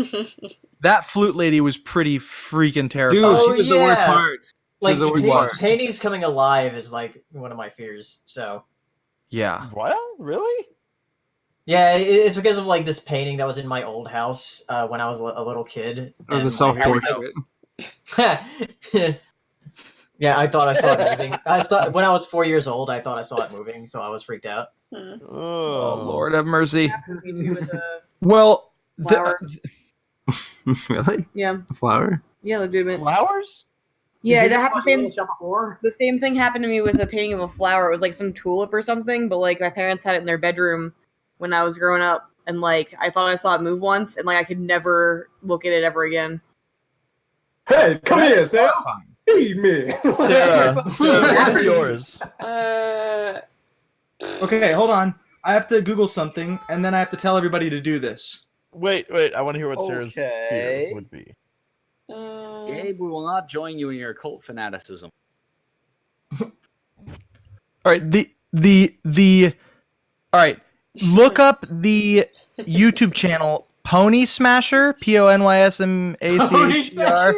Speaker 9: that flute lady was pretty freaking terrifying.
Speaker 6: Dude, she
Speaker 5: Oh,
Speaker 6: was the worst
Speaker 5: yeah.
Speaker 6: part. She
Speaker 5: Like
Speaker 6: was the worst part.
Speaker 5: paintings coming alive is like one of my fears. So
Speaker 9: Yeah.
Speaker 1: Well, really?
Speaker 5: yeah, it's because of like this painting that was in my old house when I was a little kid.
Speaker 6: It was a
Speaker 5: and,
Speaker 6: self-portrait.
Speaker 5: Yeah, I thought I saw it moving. I thought when I was 4 years old, I thought I saw it moving, so I was freaked out.
Speaker 9: Oh Lord have mercy.
Speaker 3: Happened to me too with the
Speaker 9: Well,
Speaker 3: flower.
Speaker 6: Really?
Speaker 3: Yeah,
Speaker 6: A flower?
Speaker 3: yeah, legitimate.
Speaker 1: Flowers?
Speaker 3: Yeah, that happened.
Speaker 8: Little shop before?
Speaker 3: The same thing happened to me with a painting of a flower. It was like some tulip or something, but like my parents had it in their bedroom when I was growing up, and like I thought I saw it move once, and like I could never look at it ever again.
Speaker 8: Hey, come here, Sarah. Feed me.
Speaker 1: Sarah, what's yours?
Speaker 9: Okay, hold on. I have to Google something, and then I have to tell everybody to do this.
Speaker 1: Wait. I want to hear what Sarah's fear
Speaker 4: Okay.
Speaker 1: would be.
Speaker 4: Gabe, we will not join you in your cult fanaticism.
Speaker 9: All right, all right. Look up the YouTube channel Pony Smasher, PonySmasher.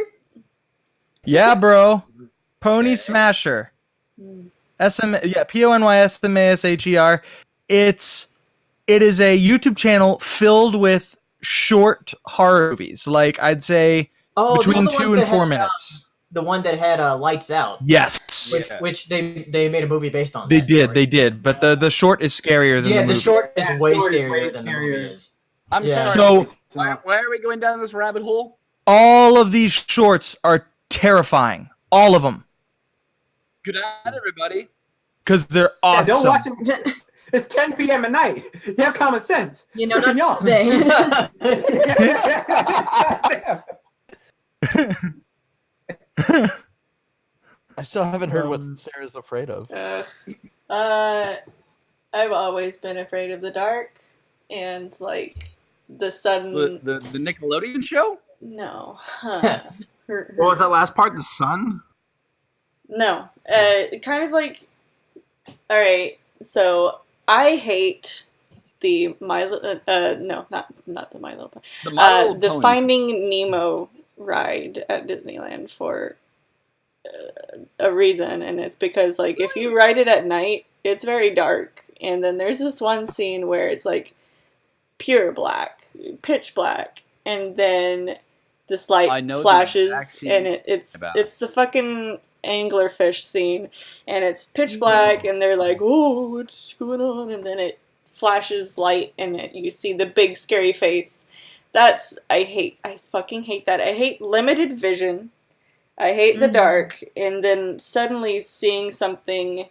Speaker 9: Yeah, bro. Pony Smasher. PonySmasher. It is a YouTube channel filled with short horror movies. Like I'd say
Speaker 5: Oh, this is
Speaker 9: between
Speaker 5: the one
Speaker 9: 2 and
Speaker 5: that
Speaker 9: 4
Speaker 5: had,
Speaker 9: minutes.
Speaker 5: The one that had Lights Out.
Speaker 9: Yes.
Speaker 5: Which they made a movie based on.
Speaker 9: They
Speaker 5: that,
Speaker 9: did,
Speaker 5: right?
Speaker 9: they did. But the short is scarier than
Speaker 5: Yeah,
Speaker 9: the
Speaker 5: the
Speaker 9: movie.
Speaker 5: short is
Speaker 8: Yeah,
Speaker 5: way
Speaker 8: short is
Speaker 5: scarier
Speaker 8: way
Speaker 5: than the movie
Speaker 8: scarier.
Speaker 5: is.
Speaker 4: I'm
Speaker 5: Yeah.
Speaker 4: sorry.
Speaker 9: So
Speaker 4: Why are we going down this rabbit hole?
Speaker 9: all of these shorts are terrifying. All of them.
Speaker 4: Good night, everybody.
Speaker 9: Because they're
Speaker 8: Yeah,
Speaker 9: awesome.
Speaker 8: don't watch it. It's 10 p.m. at night. You have common sense.
Speaker 3: You know,
Speaker 8: Freaking
Speaker 3: not
Speaker 8: y'all.
Speaker 3: today.
Speaker 1: I still haven't heard what Sarah's afraid of.
Speaker 2: I've always been afraid of the dark and like the sudden.
Speaker 4: The Nickelodeon show?
Speaker 2: No.
Speaker 6: What was that last part? The sun?
Speaker 2: No. Kind of like. All right. So I hate the Milo. No, not the Milo.
Speaker 4: The My Little
Speaker 2: The
Speaker 4: Pony.
Speaker 2: Finding Nemo ride at Disneyland for a reason, and it's because like if you ride it at night, it's very dark, and then there's this one scene where it's like pure black, pitch black, and then this
Speaker 4: I
Speaker 2: light
Speaker 4: know the
Speaker 2: flashes,
Speaker 4: exact scene
Speaker 2: and it's
Speaker 4: about.
Speaker 2: it's the fucking anglerfish scene, and it's pitch black, and they're like, "Oh, what's going on?" And then it flashes light, and you see the big scary face. I fucking hate that. I hate limited vision. I hate the dark, and then suddenly seeing something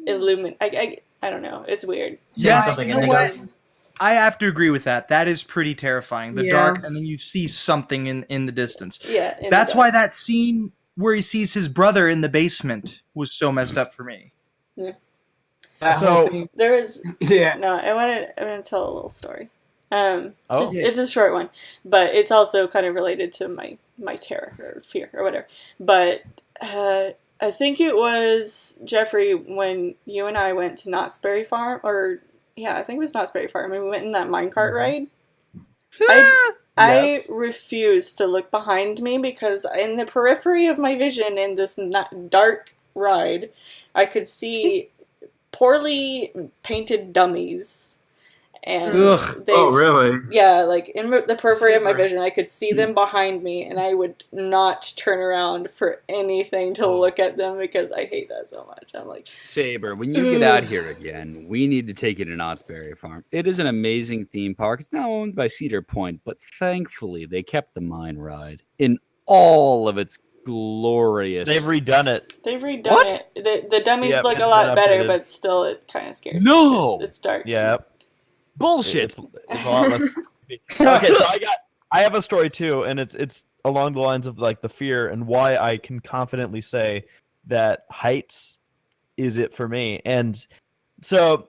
Speaker 2: illumine. I don't know. It's weird.
Speaker 5: Seeing something in the dark.
Speaker 9: I have to agree with that. That is pretty terrifying. The
Speaker 3: Yeah.
Speaker 9: dark, and then you see something in the distance.
Speaker 2: Yeah. in the
Speaker 9: That's
Speaker 2: dark.
Speaker 9: why that scene where he sees his brother in the basement was so messed up for me.
Speaker 8: That
Speaker 1: So-
Speaker 8: whole thing.
Speaker 2: There was
Speaker 8: Yeah.
Speaker 2: no. I want to tell a little story.
Speaker 1: Oh.
Speaker 2: It's a short one, but it's also kind of related to my terror or fear or whatever. But I think it was Jeffrey when you and I went to Knott's Berry Farm, or yeah, I think it was Knott's Berry Farm, and we went in that minecart ride. I
Speaker 1: Yes.
Speaker 2: refused to look behind me because in the periphery of my vision in this dark ride, I could see poorly painted dummies. And
Speaker 9: Ugh.
Speaker 2: they,
Speaker 6: Oh, really?
Speaker 2: yeah, like in the periphery of my
Speaker 9: Saber.
Speaker 2: vision, I could see them behind me, and I would not turn around for anything to look at them because I hate that so much. I'm like,
Speaker 4: Saber, when you get out here again, we need to take you to Knott's Berry Farm. It is an amazing theme park. It's now owned by Cedar Point, but thankfully they kept the mine ride in all of its glorious.
Speaker 1: They've redone it.
Speaker 2: they've redone
Speaker 4: What?
Speaker 2: it. The dummies
Speaker 1: Yep,
Speaker 2: look
Speaker 1: it's
Speaker 2: a lot
Speaker 1: been
Speaker 2: better,
Speaker 1: updated.
Speaker 2: but still, it kind of scares
Speaker 4: No!
Speaker 2: me. It's dark.
Speaker 1: Yeah.
Speaker 4: Bullshit.
Speaker 1: It's a lot less. Okay, so I have a story too, and it's along the lines of like the fear and why I can confidently say that heights is it for me. And so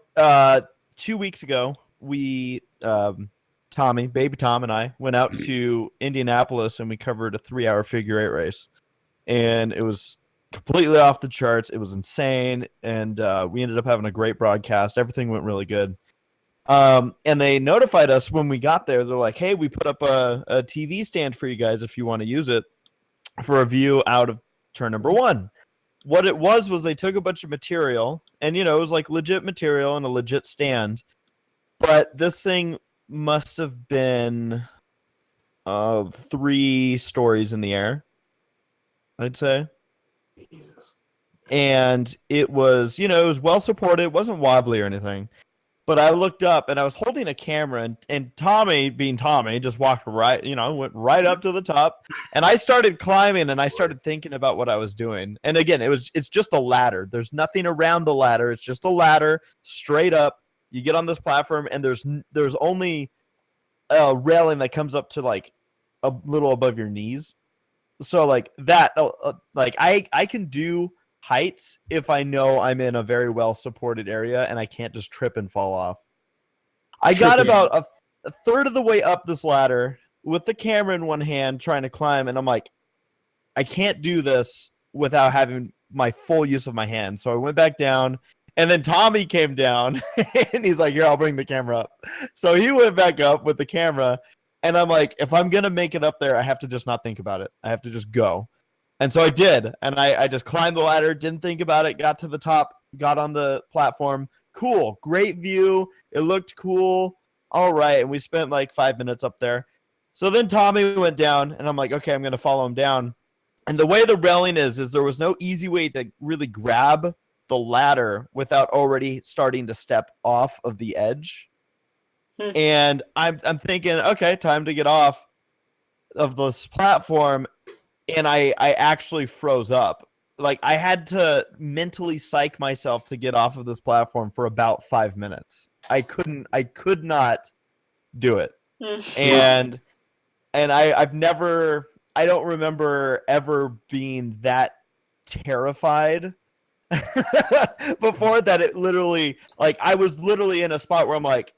Speaker 1: 2 weeks ago, we Tommy, baby Tom, and I went out to Indianapolis and we covered a 3-hour figure 8 race, and it was completely off the charts. It was insane, and we ended up having a great broadcast. Everything went really good. And they notified us when we got there. They're like, hey, we put up a TV stand for you guys if you want to use it for a view out of turn number 1. What it was they took a bunch of material, and it was like legit material and a legit stand. But this thing must have been 3 stories in the air, I'd say.
Speaker 6: Jesus.
Speaker 1: And it was, it was well supported. It wasn't wobbly or anything. But I looked up and I was holding a camera, and Tommy, being Tommy, just walked right, went right up to the top. And I started climbing, and I started thinking about what I was doing. And again, it's just a ladder. There's nothing around the ladder. It's just a ladder straight up. You get on this platform, and there's only a railing that comes up to like a little above your knees. So like that, like I can do heights if I know I'm in a very well supported area and I can't just trip and fall off. I got about a third of the way up this ladder with the camera in one hand trying to climb, and I'm like, I can't do this without having my full use of my hands. So I went back down, and then Tommy came down and he's like, here, I'll bring the camera up. So he went back up with the camera, and I'm like, if I'm gonna make it up there, I have to just not think about it. I have to just go. And so I did, and I just climbed the ladder, didn't think about it, got to the top, got on the platform. Cool, great view. It looked cool. All right, and we spent like 5 minutes up there. So then Tommy went down, and I'm like, okay, I'm going to follow him down. And the way the railing is there was no easy way to really grab the ladder without already starting to step off of the edge. And I'm thinking, okay, time to get off of this platform. And I actually froze up. Like, I had to mentally psych myself to get off of this platform for about 5 minutes. I could not do it. and I don't remember ever being that terrified before, that it literally, like, I was literally in a spot where I'm like,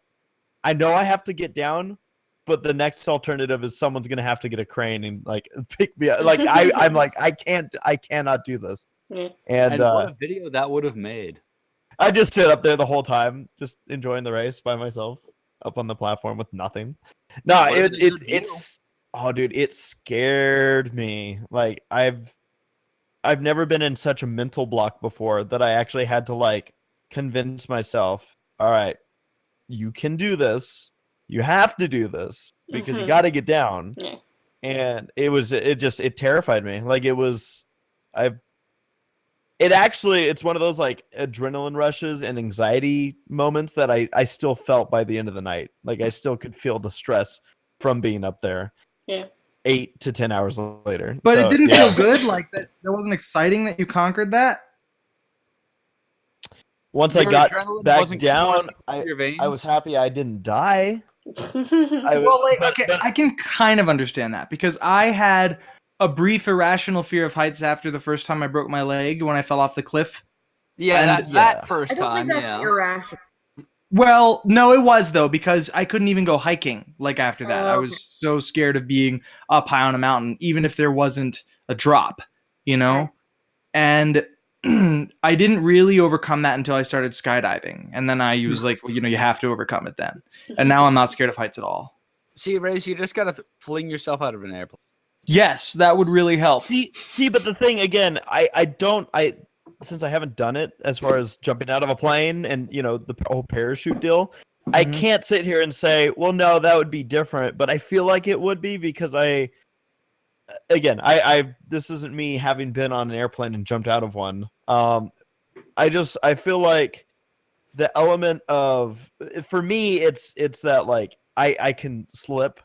Speaker 1: I know I have to get down, but the next alternative is someone's gonna have to get a crane and like pick me up. Like I'm like, I cannot do this.
Speaker 2: Yeah.
Speaker 1: And
Speaker 4: what a video that would have made.
Speaker 1: I just sit up there the whole time, just enjoying the race by myself up on the platform with nothing. No,
Speaker 4: What did you do?
Speaker 1: it's oh dude, it scared me. Like I've never been in such a mental block before that I actually had to like convince myself, all right, you can do this. You have to do this because you got to get down.
Speaker 2: Yeah.
Speaker 1: And it terrified me. Like it's one of those like adrenaline rushes and anxiety moments that I still felt by the end of the night. Like I still could feel the stress from being up there.
Speaker 2: Yeah.
Speaker 1: 8 to 10 hours later.
Speaker 9: But
Speaker 1: So,
Speaker 9: it didn't
Speaker 1: yeah.
Speaker 9: feel good. Like that wasn't exciting that you conquered that.
Speaker 1: once I
Speaker 4: Your
Speaker 1: got
Speaker 4: adrenaline
Speaker 1: back
Speaker 4: wasn't
Speaker 1: down,
Speaker 4: coursing through your veins?
Speaker 1: I was happy I didn't die.
Speaker 9: Well, I can kind of understand that because I had a brief irrational fear of heights after the first time I broke my leg when I fell off the cliff.
Speaker 4: Yeah,
Speaker 1: And-
Speaker 4: that first
Speaker 3: I don't
Speaker 4: time,
Speaker 3: think that's
Speaker 4: yeah.
Speaker 3: irrational.
Speaker 9: Well, no, it was though because I couldn't even go hiking like after that. I
Speaker 3: Oh,
Speaker 9: was so scared of being up high on a mountain, even if there wasn't a drop, you know?
Speaker 3: Right.
Speaker 9: And I didn't really overcome that until I started skydiving. And then I was like, well, you have to overcome it then. And now I'm not scared of heights at all.
Speaker 4: See, Reyes, you just gotta fling yourself out of an airplane.
Speaker 9: Yes, that would really help.
Speaker 1: See, but the thing again, I since I haven't done it as far as jumping out of a plane and the whole parachute deal, I
Speaker 9: Mhm.
Speaker 1: can't sit here and say, well, no, that would be different. But I feel like it would be because I this isn't me having been on an airplane and jumped out of one. I feel like the element of for me, it's that like I can slip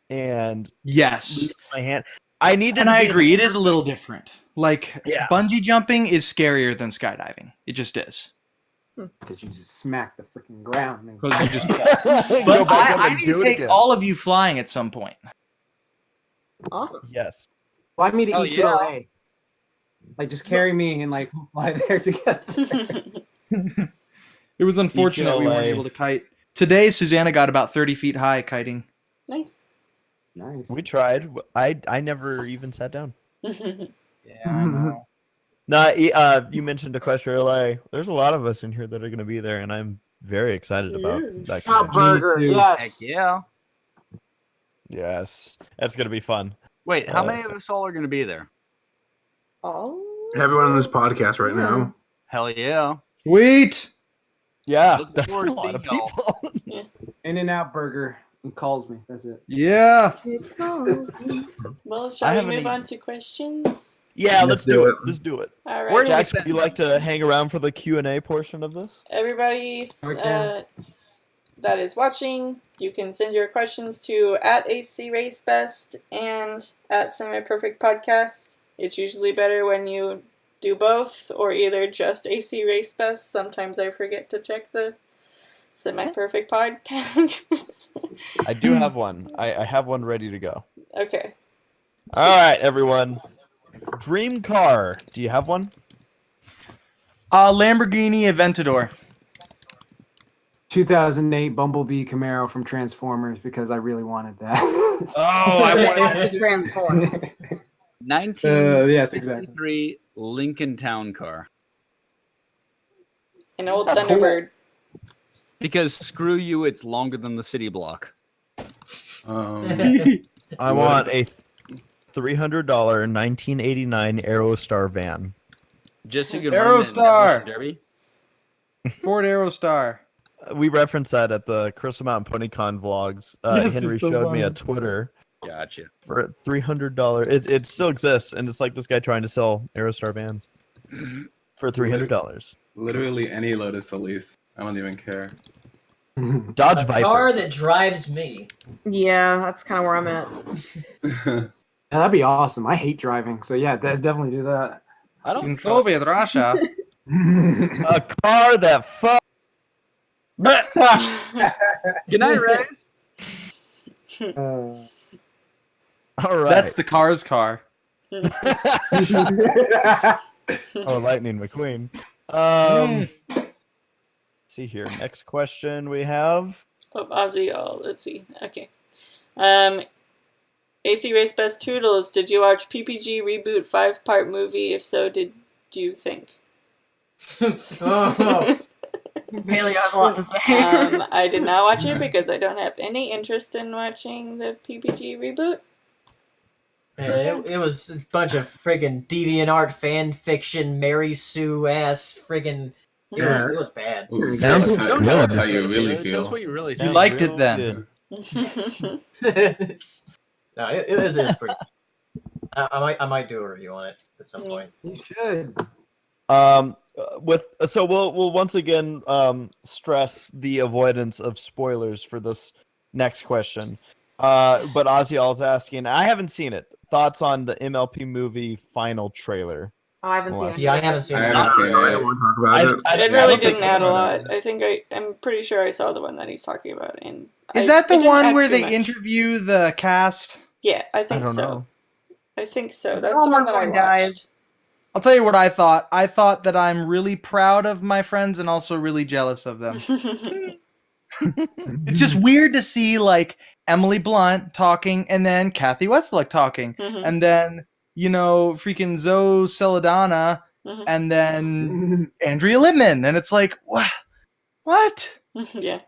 Speaker 1: and
Speaker 9: Yes.
Speaker 1: lose my hand. I need to.
Speaker 9: And I agree, it is a little different. Like,
Speaker 1: Yeah.
Speaker 9: bungee jumping is scarier than skydiving. It just is.
Speaker 8: Because you just smack the freaking ground. And
Speaker 9: Because you just
Speaker 1: Go
Speaker 9: But
Speaker 1: back up
Speaker 9: I
Speaker 1: and
Speaker 9: need
Speaker 1: do
Speaker 9: to
Speaker 1: it
Speaker 9: take
Speaker 1: again.
Speaker 9: all of you flying at some point.
Speaker 3: Awesome.
Speaker 1: Yes.
Speaker 8: fly me to
Speaker 4: Hell
Speaker 8: EQLA. Like, just carry me and like fly there together.
Speaker 9: It was unfortunate we weren't
Speaker 1: EQLA.
Speaker 9: able to kite. Today, Susanna got about 30 feet high kiting.
Speaker 2: Nice.
Speaker 8: Nice.
Speaker 1: We tried. I never even sat down.
Speaker 9: Yeah, I know.
Speaker 1: No, you mentioned Equestria LA. There's a lot of us in here that are going to be there, and I'm very excited about
Speaker 2: Yeah.
Speaker 1: that.
Speaker 8: Top
Speaker 1: convention.
Speaker 8: burger,
Speaker 9: too.
Speaker 4: Heck
Speaker 8: yes.
Speaker 4: yeah.
Speaker 1: Yes, that's going to be fun.
Speaker 4: Wait, how many of us all are gonna be there?
Speaker 3: Oh.
Speaker 6: Everyone on this podcast right now.
Speaker 4: Hell yeah.
Speaker 9: Sweet!
Speaker 1: Yeah,
Speaker 4: Looking
Speaker 1: that's a
Speaker 4: forward to
Speaker 1: lot of
Speaker 4: seeing y'all.
Speaker 1: people.
Speaker 8: In-N-Out Burger calls me. That's it.
Speaker 9: Yeah!
Speaker 3: It goes.
Speaker 2: Well,
Speaker 1: I
Speaker 2: shall we
Speaker 1: haven't
Speaker 2: move
Speaker 1: even-
Speaker 2: on to questions?
Speaker 1: Yeah, let's
Speaker 6: Let's
Speaker 1: do
Speaker 6: do
Speaker 1: it.
Speaker 6: it.
Speaker 1: Let's do it.
Speaker 2: All
Speaker 4: Where
Speaker 2: right.
Speaker 4: do we
Speaker 1: Jax,
Speaker 4: send
Speaker 1: would you
Speaker 4: them?
Speaker 1: like to hang around for the Q&A portion of this?
Speaker 2: Everybody
Speaker 8: Okay.
Speaker 2: that is watching, you can send your questions to @ACRacebest and @SemiPerfectPodcast. It's usually better when you do both or either just ACRacebest. Sometimes I forget to check the Semi-Perfect Pod tag.
Speaker 1: I do have one. I have one ready to go.
Speaker 2: Okay.
Speaker 1: All right, everyone. Dream car. Do you have one?
Speaker 9: Lamborghini Aventador.
Speaker 8: 2008 Bumblebee Camaro from Transformers because I really wanted that.
Speaker 9: Oh, I
Speaker 3: Has to transform.
Speaker 8: Yes, exactly.
Speaker 4: 1963 Lincoln Town Car.
Speaker 2: An old
Speaker 1: That's cool.
Speaker 2: Thunderbird.
Speaker 4: Because screw you, it's longer than the city block.
Speaker 1: I
Speaker 7: What
Speaker 1: want
Speaker 7: is
Speaker 1: a $300 1989 Aerostar van.
Speaker 4: Just so you can run it in
Speaker 9: Aerostar.
Speaker 4: Demolition Derby.
Speaker 9: Ford Aerostar.
Speaker 1: We referenced that at the Crystal Mountain PonyCon vlogs.
Speaker 9: Yes,
Speaker 1: Henry
Speaker 9: it's so
Speaker 1: showed me a
Speaker 9: funny.
Speaker 1: Twitter
Speaker 4: Gotcha.
Speaker 1: for $300. It still exists, and it's like this guy trying to sell Aerostar vans for $300.
Speaker 7: Literally any Lotus Elise. I don't even care.
Speaker 1: Dodge
Speaker 5: A
Speaker 1: Viper.
Speaker 5: car that drives me.
Speaker 3: Yeah, that's kind of where I'm at.
Speaker 8: Yeah, that'd be awesome. I hate driving, so yeah, definitely do that.
Speaker 4: I don't
Speaker 9: In
Speaker 4: trust-
Speaker 9: Soviet Russia.
Speaker 1: A car that fuck.
Speaker 4: Good night, Reyes.
Speaker 1: All right.
Speaker 9: That's the car's car.
Speaker 1: Oh, Lightning McQueen. Let's see here. Next question we have.
Speaker 2: Oh, Ozzy. Oh, let's see. Okay. ACRacebest Toodles. Did you watch PPG reboot 5-part movie? If so, did you think?
Speaker 5: Oh,
Speaker 3: Paleo has a lot to say.
Speaker 2: I did not watch it because I don't have any interest in watching the PPG reboot.
Speaker 5: man, it was a bunch of friggin' DeviantArt fan fiction, Mary Sue ass friggin'. It was bad.
Speaker 7: Ooh,
Speaker 1: Sounds
Speaker 7: that's how-
Speaker 1: good.
Speaker 7: that's how you really
Speaker 4: Tell us
Speaker 7: feel.
Speaker 4: what you really
Speaker 9: You
Speaker 4: think.
Speaker 9: liked it
Speaker 1: Real
Speaker 9: then.
Speaker 1: good.
Speaker 5: No, it was pretty. I might do a review on it at some point.
Speaker 8: You should.
Speaker 1: We'll once again stress the avoidance of spoilers for this next question. But Ozzy is asking, I haven't seen it. Thoughts on the MLP movie final trailer?
Speaker 3: Oh, I haven't seen
Speaker 1: Well,
Speaker 3: it.
Speaker 5: Yeah, I haven't seen
Speaker 7: I
Speaker 5: it.
Speaker 7: haven't seen
Speaker 6: I
Speaker 7: it.
Speaker 6: don't want to talk about it.
Speaker 1: I
Speaker 2: It
Speaker 1: don't
Speaker 2: really
Speaker 1: think
Speaker 2: didn't add a
Speaker 1: about
Speaker 2: lot. I think I'm pretty sure I saw the one that he's talking about. And
Speaker 9: Is that
Speaker 2: it
Speaker 9: the
Speaker 2: didn't
Speaker 9: one
Speaker 2: add
Speaker 9: where
Speaker 2: too
Speaker 9: they
Speaker 2: much.
Speaker 9: interview the cast?
Speaker 2: Yeah, I
Speaker 1: I
Speaker 2: think
Speaker 1: don't
Speaker 2: so.
Speaker 1: know.
Speaker 2: I think so. That's
Speaker 3: Oh,
Speaker 2: the one that I
Speaker 3: Mark dies.
Speaker 2: watched.
Speaker 9: I'll tell you what I thought. I thought that I'm really proud of my friends and also really jealous of them. It's just weird to see like Emily Blunt talking and then Kathy Westluck talking
Speaker 2: Mhm.
Speaker 9: and then freaking Zoe Celadana
Speaker 2: Mhm.
Speaker 9: and then Andrea Lippman and it's like what?
Speaker 2: Yeah.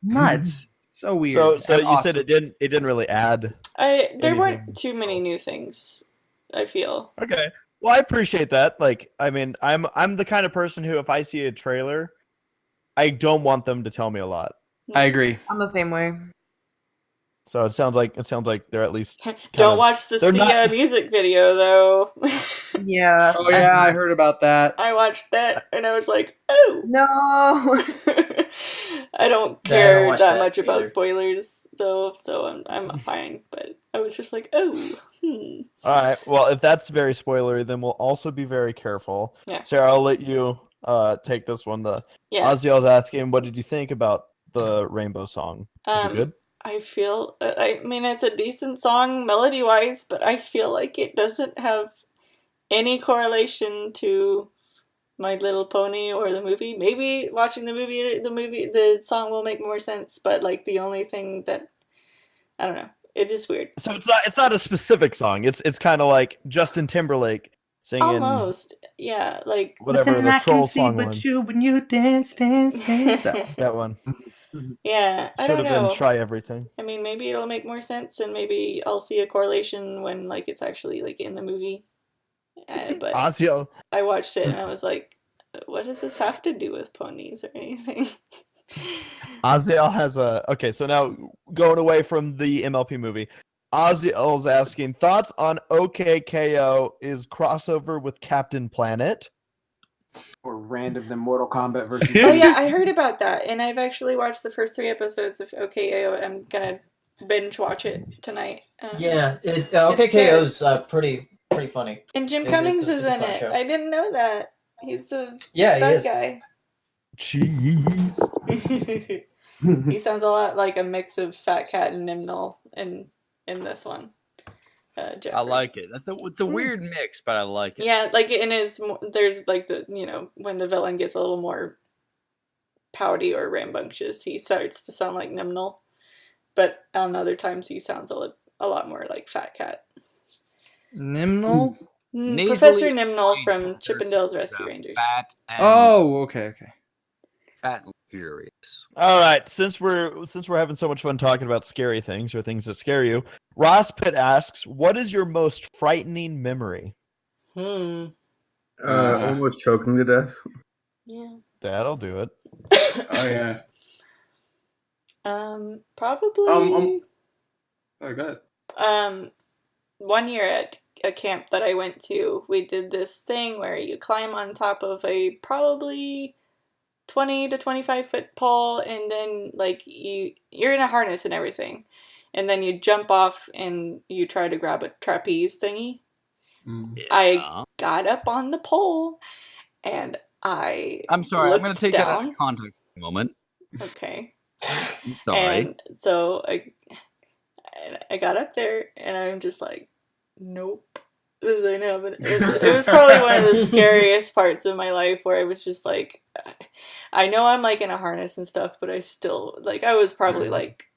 Speaker 9: Nuts. So weird.
Speaker 1: So
Speaker 9: and
Speaker 1: you said
Speaker 9: awesome.
Speaker 1: it didn't really add.
Speaker 2: There
Speaker 1: Anything
Speaker 2: weren't too many
Speaker 1: else?
Speaker 2: new things, I feel.
Speaker 1: Okay. Well, I appreciate that. Like, I mean, I'm the kind of person who, if I see a trailer, I don't want them to tell me a lot.
Speaker 9: I agree.
Speaker 3: I'm the same way.
Speaker 1: So it sounds like they're at least
Speaker 2: Don't watch the
Speaker 1: they're
Speaker 2: Sia
Speaker 1: not-
Speaker 2: music video though.
Speaker 3: Yeah.
Speaker 9: Oh yeah, I heard about that.
Speaker 2: I watched that and I was like, oh
Speaker 3: No.
Speaker 2: I don't
Speaker 5: I
Speaker 2: care
Speaker 5: don't watch
Speaker 2: that
Speaker 5: that
Speaker 2: much about
Speaker 5: either.
Speaker 2: spoilers though, so I'm fine. But I was just like, oh,
Speaker 1: All right. Well, if that's very spoilery, then we'll also be very careful.
Speaker 2: Yeah.
Speaker 1: Sarah, I'll let you take this one.
Speaker 2: yeah.
Speaker 1: Ozzy was asking, what did you think about the Rainbow song? Was it good?
Speaker 2: I feel, I mean, it's a decent song melody-wise, but I feel like it doesn't have any correlation to My Little Pony or the movie. Maybe watching the song will make more sense, but like the only thing that, I don't know, it's just weird.
Speaker 1: So it's not a specific song. It's kind of like Justin Timberlake singing
Speaker 2: Almost, yeah, like
Speaker 1: whatever the troll song was.
Speaker 9: you when you dance.
Speaker 1: That one.
Speaker 2: yeah, I
Speaker 1: Should
Speaker 2: don't
Speaker 1: have been
Speaker 2: know.
Speaker 1: Try Everything.
Speaker 2: I mean, maybe it'll make more sense, and maybe I'll see a correlation when like it's actually like in the movie. But
Speaker 1: Ozzy,
Speaker 2: I watched it and I was like, what does this have to do with ponies or anything?
Speaker 1: Ozzy has a okay. So now going away from the MLP movie, Ozzy's asking thoughts on OKKO is crossover with Captain Planet.
Speaker 8: Or random than Mortal Kombat versus.
Speaker 2: Oh yeah, I heard about that, and I've actually watched the first 3 episodes of OKAO. I'm gonna binge watch it tonight.
Speaker 5: Yeah,
Speaker 2: It's
Speaker 5: OKKO's pretty funny.
Speaker 2: And Jim
Speaker 5: It's-
Speaker 2: Cummings
Speaker 5: it's
Speaker 2: is
Speaker 5: a
Speaker 2: in
Speaker 5: fun
Speaker 2: it.
Speaker 5: show.
Speaker 2: I didn't know that. He's the
Speaker 5: Yeah, he
Speaker 2: bad
Speaker 5: is.
Speaker 2: guy.
Speaker 1: Cheese.
Speaker 2: He sounds a lot like a mix of Fat Cat and Nimnol in this one.
Speaker 4: I
Speaker 2: Jeffrey.
Speaker 4: like it. It's a weird mix, but I like it.
Speaker 2: Yeah, like in his, there's like the, when the villain gets a little more pouty or rambunctious, he starts to sound like Nimnol. But on other times, he sounds a lot more like Fat Cat.
Speaker 9: Nimnol?
Speaker 4: Nasally
Speaker 2: Professor Nimnol from
Speaker 4: Professor
Speaker 2: Chippendale's Rescue Rangers.
Speaker 4: Fat and
Speaker 9: Oh, okay.
Speaker 4: fat and furious.
Speaker 1: All right, since we're having so much fun talking about scary things or things that scare you, Ross Pitt asks, "What is your most frightening memory?"
Speaker 6: Almost choking to death.
Speaker 2: Yeah.
Speaker 1: That'll do it.
Speaker 7: Oh yeah.
Speaker 2: Probably.
Speaker 7: Oh, go ahead.
Speaker 2: 1 year at a camp that I went to, we did this thing where you climb on top of a probably 20 to 25 foot pole, and then like you're in a harness and everything, and then you jump off and you try to grab a trapeze thingy. I got up on the pole and
Speaker 4: I'm sorry, I'm going to take that out
Speaker 2: down.
Speaker 4: of context for a moment.
Speaker 2: Okay.
Speaker 4: I'm sorry.
Speaker 2: And so I got up there and I'm just like, nope. This ain't happening. It was probably one of the scariest parts of my life where I was just like, I know I'm like in a harness and stuff, but I still, like, I was probably like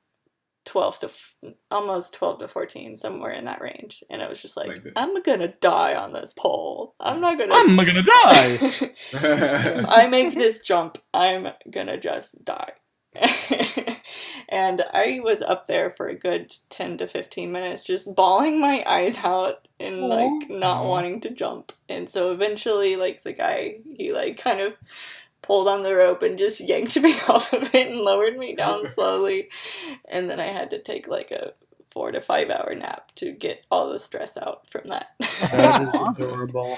Speaker 2: almost 12 to 14, somewhere in that range. And I was just like, I'm gonna die on this pole. I'm not gonna
Speaker 9: die.
Speaker 2: I make this jump, I'm gonna just die. And I was up there for a good 10 to 15 minutes just bawling my eyes out and like not wanting to jump. And so eventually like the guy, he like kind of pulled on the rope and just yanked me off of it and lowered me down slowly. And then I had to take like a 4 to 5 hour nap to get all the stress out from that.
Speaker 9: That is adorable.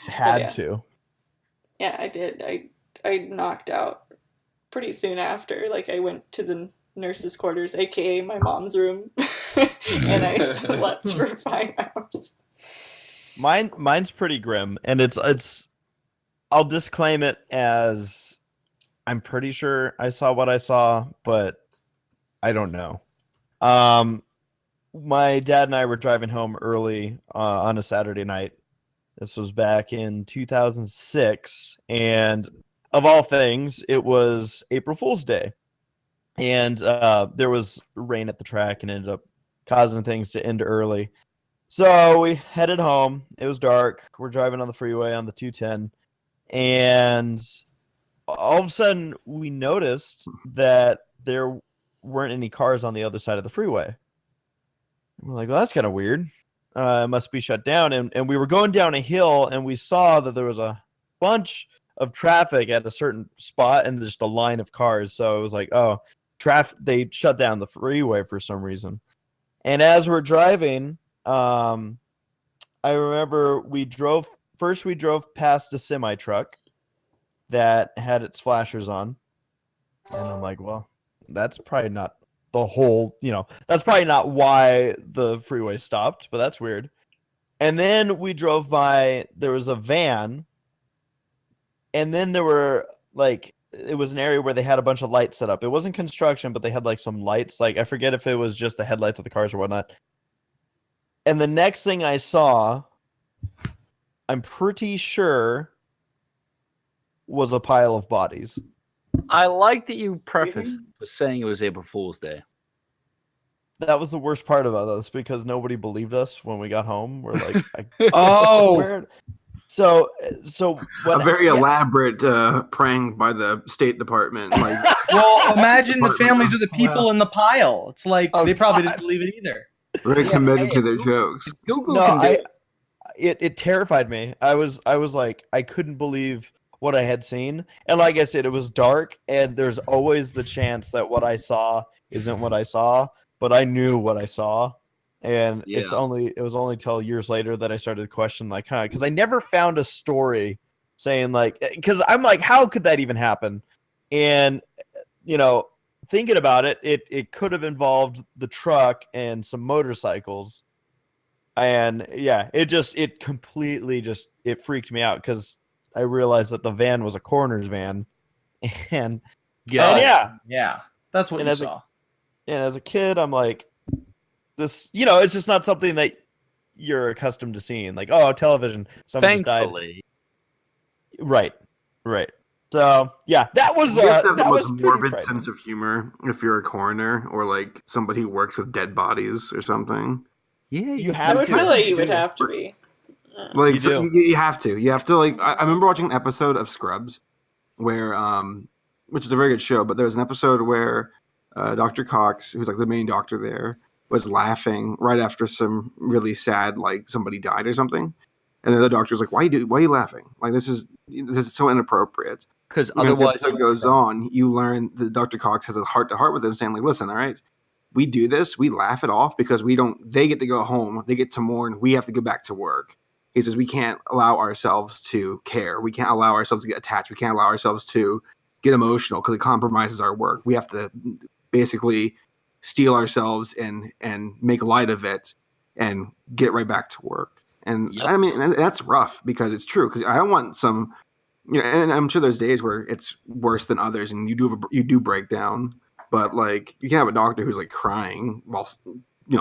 Speaker 1: Had to.
Speaker 2: Yeah, I did. I knocked out pretty soon after. Like I went to the nurse's quarters, aka my mom's room, and I slept for 5 hours.
Speaker 1: Mine's pretty grim, and it's. I'll disclaim it as I'm pretty sure I saw what I saw, but I don't know. My dad and I were driving home early on a Saturday night. This was back in 2006, and of all things, it was April Fool's Day, and there was rain at the track, and ended up causing things to end early. So we headed home. It was dark. We're driving on the freeway on the 210, and all of a sudden we noticed that there weren't any cars on the other side of the freeway. We're like, well, that's kind of weird. It must be shut down. And we were going down a hill, and we saw that there was a bunch of traffic at a certain spot and just a line of cars. So it was like, oh, they shut down the freeway for some reason. And as we're driving, I remember we drove past a semi truck that had its flashers on. And I'm like, well, that's probably not the whole, that's probably not why the freeway stopped, but that's weird. And then we drove by, there was a van, and then there were it was an area where they had a bunch of lights set up. It wasn't construction, but they had some lights. I forget if it was just the headlights of the cars or whatnot. And the next thing I saw, I'm pretty sure, was a pile of bodies.
Speaker 4: I like that you prefaced with saying it was April Fool's Day.
Speaker 1: That was the worst part about this, because nobody believed us when we got home. We're like,
Speaker 9: Oh,
Speaker 1: so what?
Speaker 6: A very elaborate prank by the State Department.
Speaker 9: well, imagine the families of the people in the pile. It's like they probably didn't believe it either.
Speaker 6: Very committed to their jokes.
Speaker 1: It terrified me. I was like, I couldn't believe what I had seen. And like I said, it was dark, and there's always the chance that what I saw isn't what I saw, but I knew what I saw. And it was only till years later that I started to question, because I never found a story saying because I'm like, how could that even happen? And thinking about it, it could have involved the truck and some motorcycles. And yeah, it completely it freaked me out, because I realized that the van was a coroner's van. And yeah,
Speaker 9: that's what you saw.
Speaker 1: And as a kid, I'm like, this, it's just not something that you're accustomed to seeing. Television, someone just died. Right. So yeah, that was
Speaker 6: the most morbid sense of humor if you're a coroner or somebody who works with dead bodies or something.
Speaker 4: Yeah,
Speaker 1: you have
Speaker 2: I
Speaker 1: to.
Speaker 2: would feel like you would have to be.
Speaker 6: You have to. You have to I remember watching an episode of Scrubs where which is a very good show, but there was an episode where Dr. Cox, who's the main doctor there, was laughing right after some really sad, somebody died or something. And the other doctor's like, why are you laughing? This is so inappropriate.
Speaker 4: Because
Speaker 6: otherwise,
Speaker 4: otherwise,
Speaker 6: as it goes on, you learn that Dr. Cox has a heart-to-heart with him, saying listen, all right, we do this, we laugh it off because they get to go home, they get to mourn, we have to go back to work. He says we can't allow ourselves to care, we can't allow ourselves to get attached, we can't allow ourselves to get emotional because it compromises our work. We have to basically steel ourselves and make light of it and get right back to work. And I mean, and that's rough, because it's true. Because I don't want some, and I'm sure there's days where it's worse than others, and you do break down. But you can't have a doctor who's crying while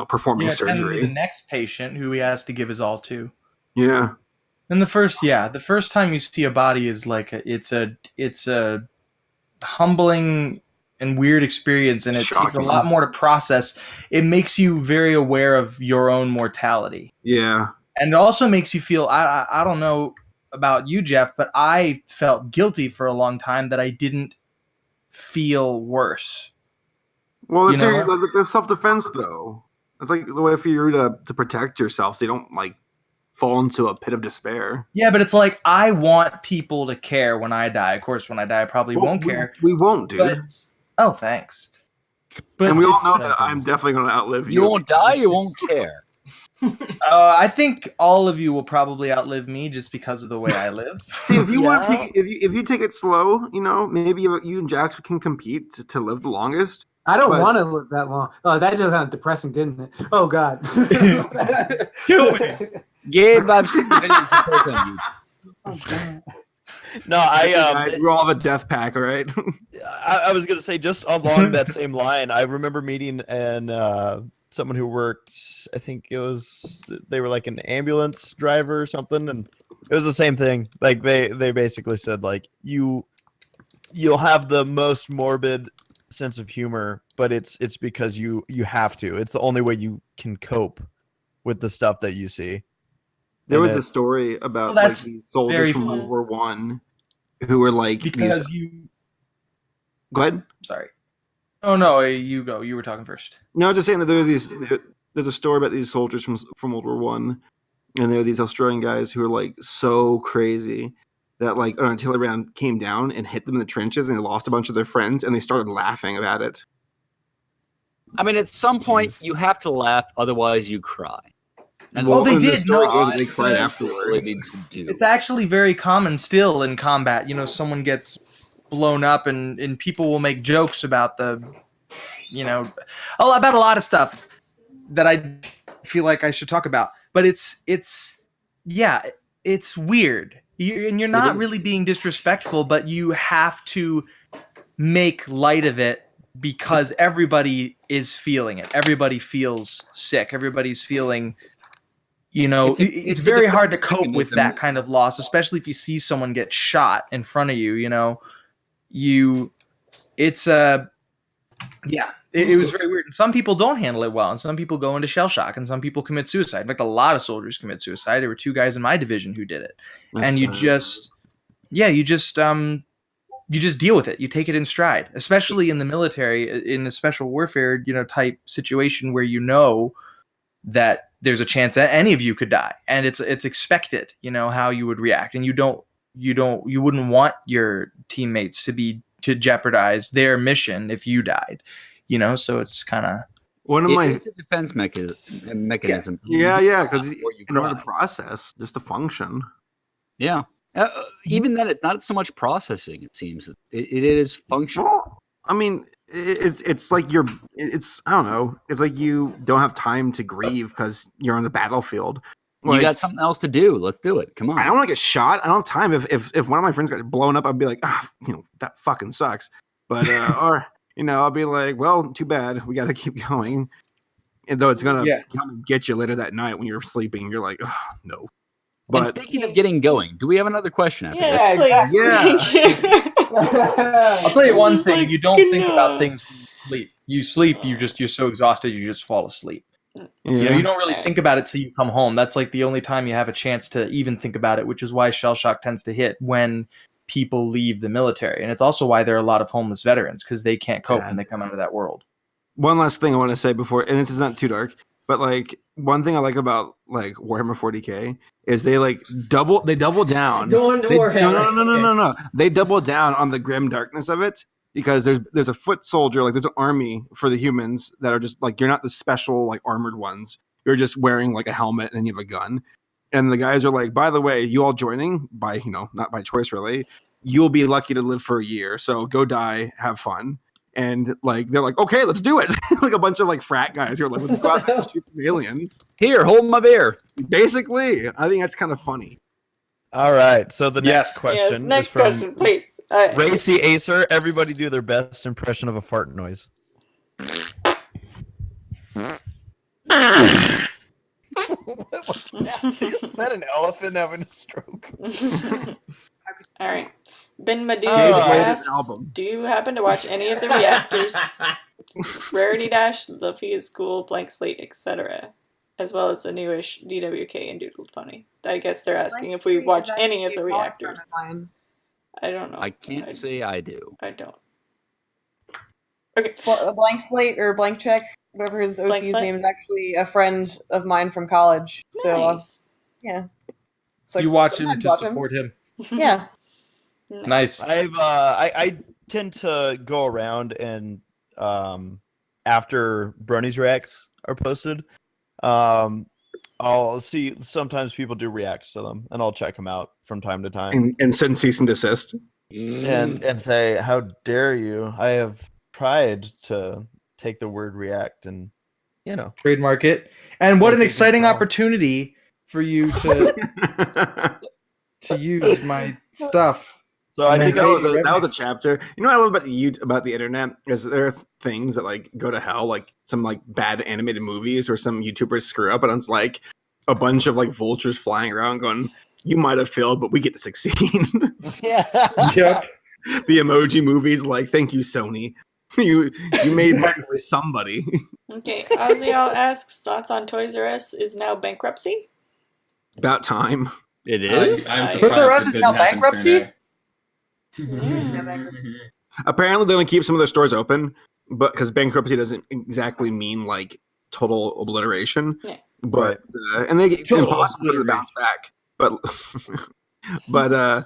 Speaker 6: performing surgery.
Speaker 9: The next patient who he has to give his all to.
Speaker 6: Yeah.
Speaker 9: And the first time you see a body is it's a humbling and weird experience, and it takes a lot more to process. It makes you very aware of your own mortality.
Speaker 6: Yeah.
Speaker 9: And it also makes you feel, I don't know about you, Jeff, but I felt guilty for a long time that I didn't feel worse.
Speaker 6: Well, it's self-defense, though. It's the way for you to protect yourself so you don't, fall into a pit of despair.
Speaker 9: Yeah, but it's I want people to care when I die. Of course, when I die, I probably won't care.
Speaker 6: We won't, dude.
Speaker 9: But, oh, thanks.
Speaker 6: But, and we all know that I'm definitely going to outlive you.
Speaker 4: You won't die, you won't care.
Speaker 9: I think all of you will probably outlive me just because of the way I live.
Speaker 6: If you want to if you take it slow, maybe you and Jax can compete to live the longest.
Speaker 8: I don't want to live that long. Oh, that just sounded depressing, didn't it? Oh God.
Speaker 4: Gabe, I've seen the videos you post on YouTube.
Speaker 1: No,
Speaker 6: Guys, we all have a death pack, all right?
Speaker 1: I was gonna say just along that same line. I remember meeting someone who worked. I think they were like an ambulance driver or something, and it was the same thing. Like they basically said like you'll have the most morbid sense of humor, but it's because you have to. It's the only way you can cope with the stuff that you see.
Speaker 6: There was a story about
Speaker 9: Well,
Speaker 6: like
Speaker 9: that's
Speaker 6: these soldiers
Speaker 9: very
Speaker 6: from
Speaker 2: funny.
Speaker 6: World War One who were like
Speaker 9: Because
Speaker 6: these.
Speaker 9: you.
Speaker 6: Go ahead.
Speaker 9: Sorry. Oh no, you go. You were talking first.
Speaker 6: No, just saying that there are these. There's a story about these soldiers from World War One, and there are these Australian guys who are like so crazy that like an artillery round came down and hit them in the trenches, and they lost a bunch of their friends, and they started laughing about it.
Speaker 4: I mean, at some point, you have to laugh, otherwise you cry. And
Speaker 9: Well, they
Speaker 6: and the
Speaker 9: did,
Speaker 6: story
Speaker 9: no,
Speaker 6: goes that they
Speaker 9: it's,
Speaker 6: cried
Speaker 9: uh,
Speaker 6: afterwards.
Speaker 4: really need to do.
Speaker 9: It's actually very common still in combat. You know, someone gets blown up, and people will make jokes about about a lot of stuff that I feel like I should talk about. But it's weird. And you're not really being disrespectful, but you have to make light of it because everybody is feeling it. Everybody feels sick. Everybody's feling. It's very hard to cope with that kind of loss, especially if you see someone get shot in front of you. It was very weird. And some people don't handle it well, and some people go into shell shock, and some people commit suicide. In fact, a lot of soldiers commit suicide. There were 2 guys in my division who did it. And you just deal with it. You take it in stride, especially in the military, in a special warfare, type situation where that there's a chance that any of you could die, and it's expected, how you would react, and you wouldn't want your teammates to jeopardize their mission if you died, so it's kind of
Speaker 6: One of my
Speaker 4: It's a defense mechanism.
Speaker 6: yeah, because
Speaker 4: Or you
Speaker 6: in order to
Speaker 4: cry.
Speaker 6: process, just to function.
Speaker 4: Yeah. Even then, it's not so much processing. It seems it is functional.
Speaker 6: Well, I mean, it's like I don't know. It's like you don't have time to grieve because you're on the battlefield. Like,
Speaker 4: You got something else to do. Let's do it. Come on.
Speaker 6: I don't want to get shot. I don't have time. If one of my friends got blown up, I'd be like, that fucking sucks. But or I'll be like, well, too bad. We got to keep going. And though it's gonna come and get you later that night when you're sleeping, you're like, oh no.
Speaker 4: And
Speaker 6: But
Speaker 4: speaking of getting going, do we have another question after this?
Speaker 2: Yes, please.
Speaker 6: Yeah.
Speaker 2: Thank you.
Speaker 9: I'll tell you one
Speaker 2: It's
Speaker 9: thing:
Speaker 2: like,
Speaker 9: you don't
Speaker 2: good
Speaker 9: think
Speaker 2: enough.
Speaker 9: about things when you sleep. You're so exhausted, you just fall asleep. You don't really think about it till you come home. That's like the only time you have a chance to even think about it, which is why shell shock tends to hit when people leave the military, and it's also why there are a lot of homeless veterans because they can't cope when they come out of that world.
Speaker 6: One last thing I want to say before, and this is not too dark, but like one thing I like about like Warhammer 40K is they double down.
Speaker 5: Going to Warhammer.
Speaker 6: No. They double down on the grim darkness of it because there's a foot soldier, like there's an army for the humans that are just like, you're not the special like armored ones. You're just wearing like a helmet and you have a gun. And the guys are like, by the way, you all joining by, not by choice really, you'll be lucky to live for a year. So go die, have fun. And like they're like, okay, let's do it. Like a bunch of like frat guys who are like, let's go out and shoot some aliens.
Speaker 4: Here, hold my beer.
Speaker 6: Basically, I think that's kind of funny.
Speaker 1: All right. So the next
Speaker 2: Yes,
Speaker 1: question
Speaker 2: next
Speaker 1: is from
Speaker 2: question, please.
Speaker 1: Racy Acer. Everybody do their best impression of a fart noise. Was that an elephant having a stroke?
Speaker 2: All right. Ben Madu
Speaker 1: Jaxblade
Speaker 2: asks,
Speaker 6: album.
Speaker 2: do you happen to watch any of the reactors? Rarity Dash, Luffy is Cool, Blank Slate, etc. As well as the newish DWK and Doodles Pony. I guess they're asking if we watch any of the reactors. I don't know.
Speaker 4: I can't say I do.
Speaker 2: I don't. Okay.
Speaker 3: A Blank Slate or Blank Check, whatever his
Speaker 2: Blank
Speaker 3: OC's
Speaker 2: Slate?
Speaker 3: name is, actually a friend of mine from college. So
Speaker 2: Nice.
Speaker 3: yeah, so
Speaker 9: You watch him
Speaker 3: sometimes
Speaker 9: to
Speaker 3: watch
Speaker 9: support him.
Speaker 3: Yeah.
Speaker 9: Nice.
Speaker 1: I tend to go around and after Bronies reacts are posted, I'll see sometimes people do reacts to them, and I'll check them out from time to time
Speaker 6: And send cease and desist.
Speaker 1: and say, how dare you? I have tried to take the word react and
Speaker 9: Trademark it. And what an
Speaker 1: Thank you,
Speaker 9: exciting
Speaker 1: Paul.
Speaker 9: opportunity for you to use my stuff.
Speaker 1: So I think
Speaker 6: that was a chapter. You know what I love about the internet is there are things that like go to hell, like some like bad animated movies or some YouTubers screw up, and it's like a bunch of like vultures flying around going, "You might have failed, but we get to succeed."
Speaker 9: Yep.
Speaker 6: The emoji movies, like, "Thank you, Sony. You made money for somebody."
Speaker 2: Okay, Oziel asks, thoughts on Toys R Us is now bankruptcy?
Speaker 6: About time.
Speaker 4: It is.
Speaker 7: I'm
Speaker 2: Toys
Speaker 7: surprised
Speaker 9: R Us
Speaker 7: it
Speaker 9: is
Speaker 7: didn't
Speaker 9: now
Speaker 7: happen
Speaker 9: bankruptcy?
Speaker 7: sooner.
Speaker 6: Apparently, they only keep some of their stores open, but because bankruptcy doesn't exactly mean like total obliteration.
Speaker 2: Yeah.
Speaker 6: But and they get
Speaker 9: Total
Speaker 6: impossible to bounce back. But I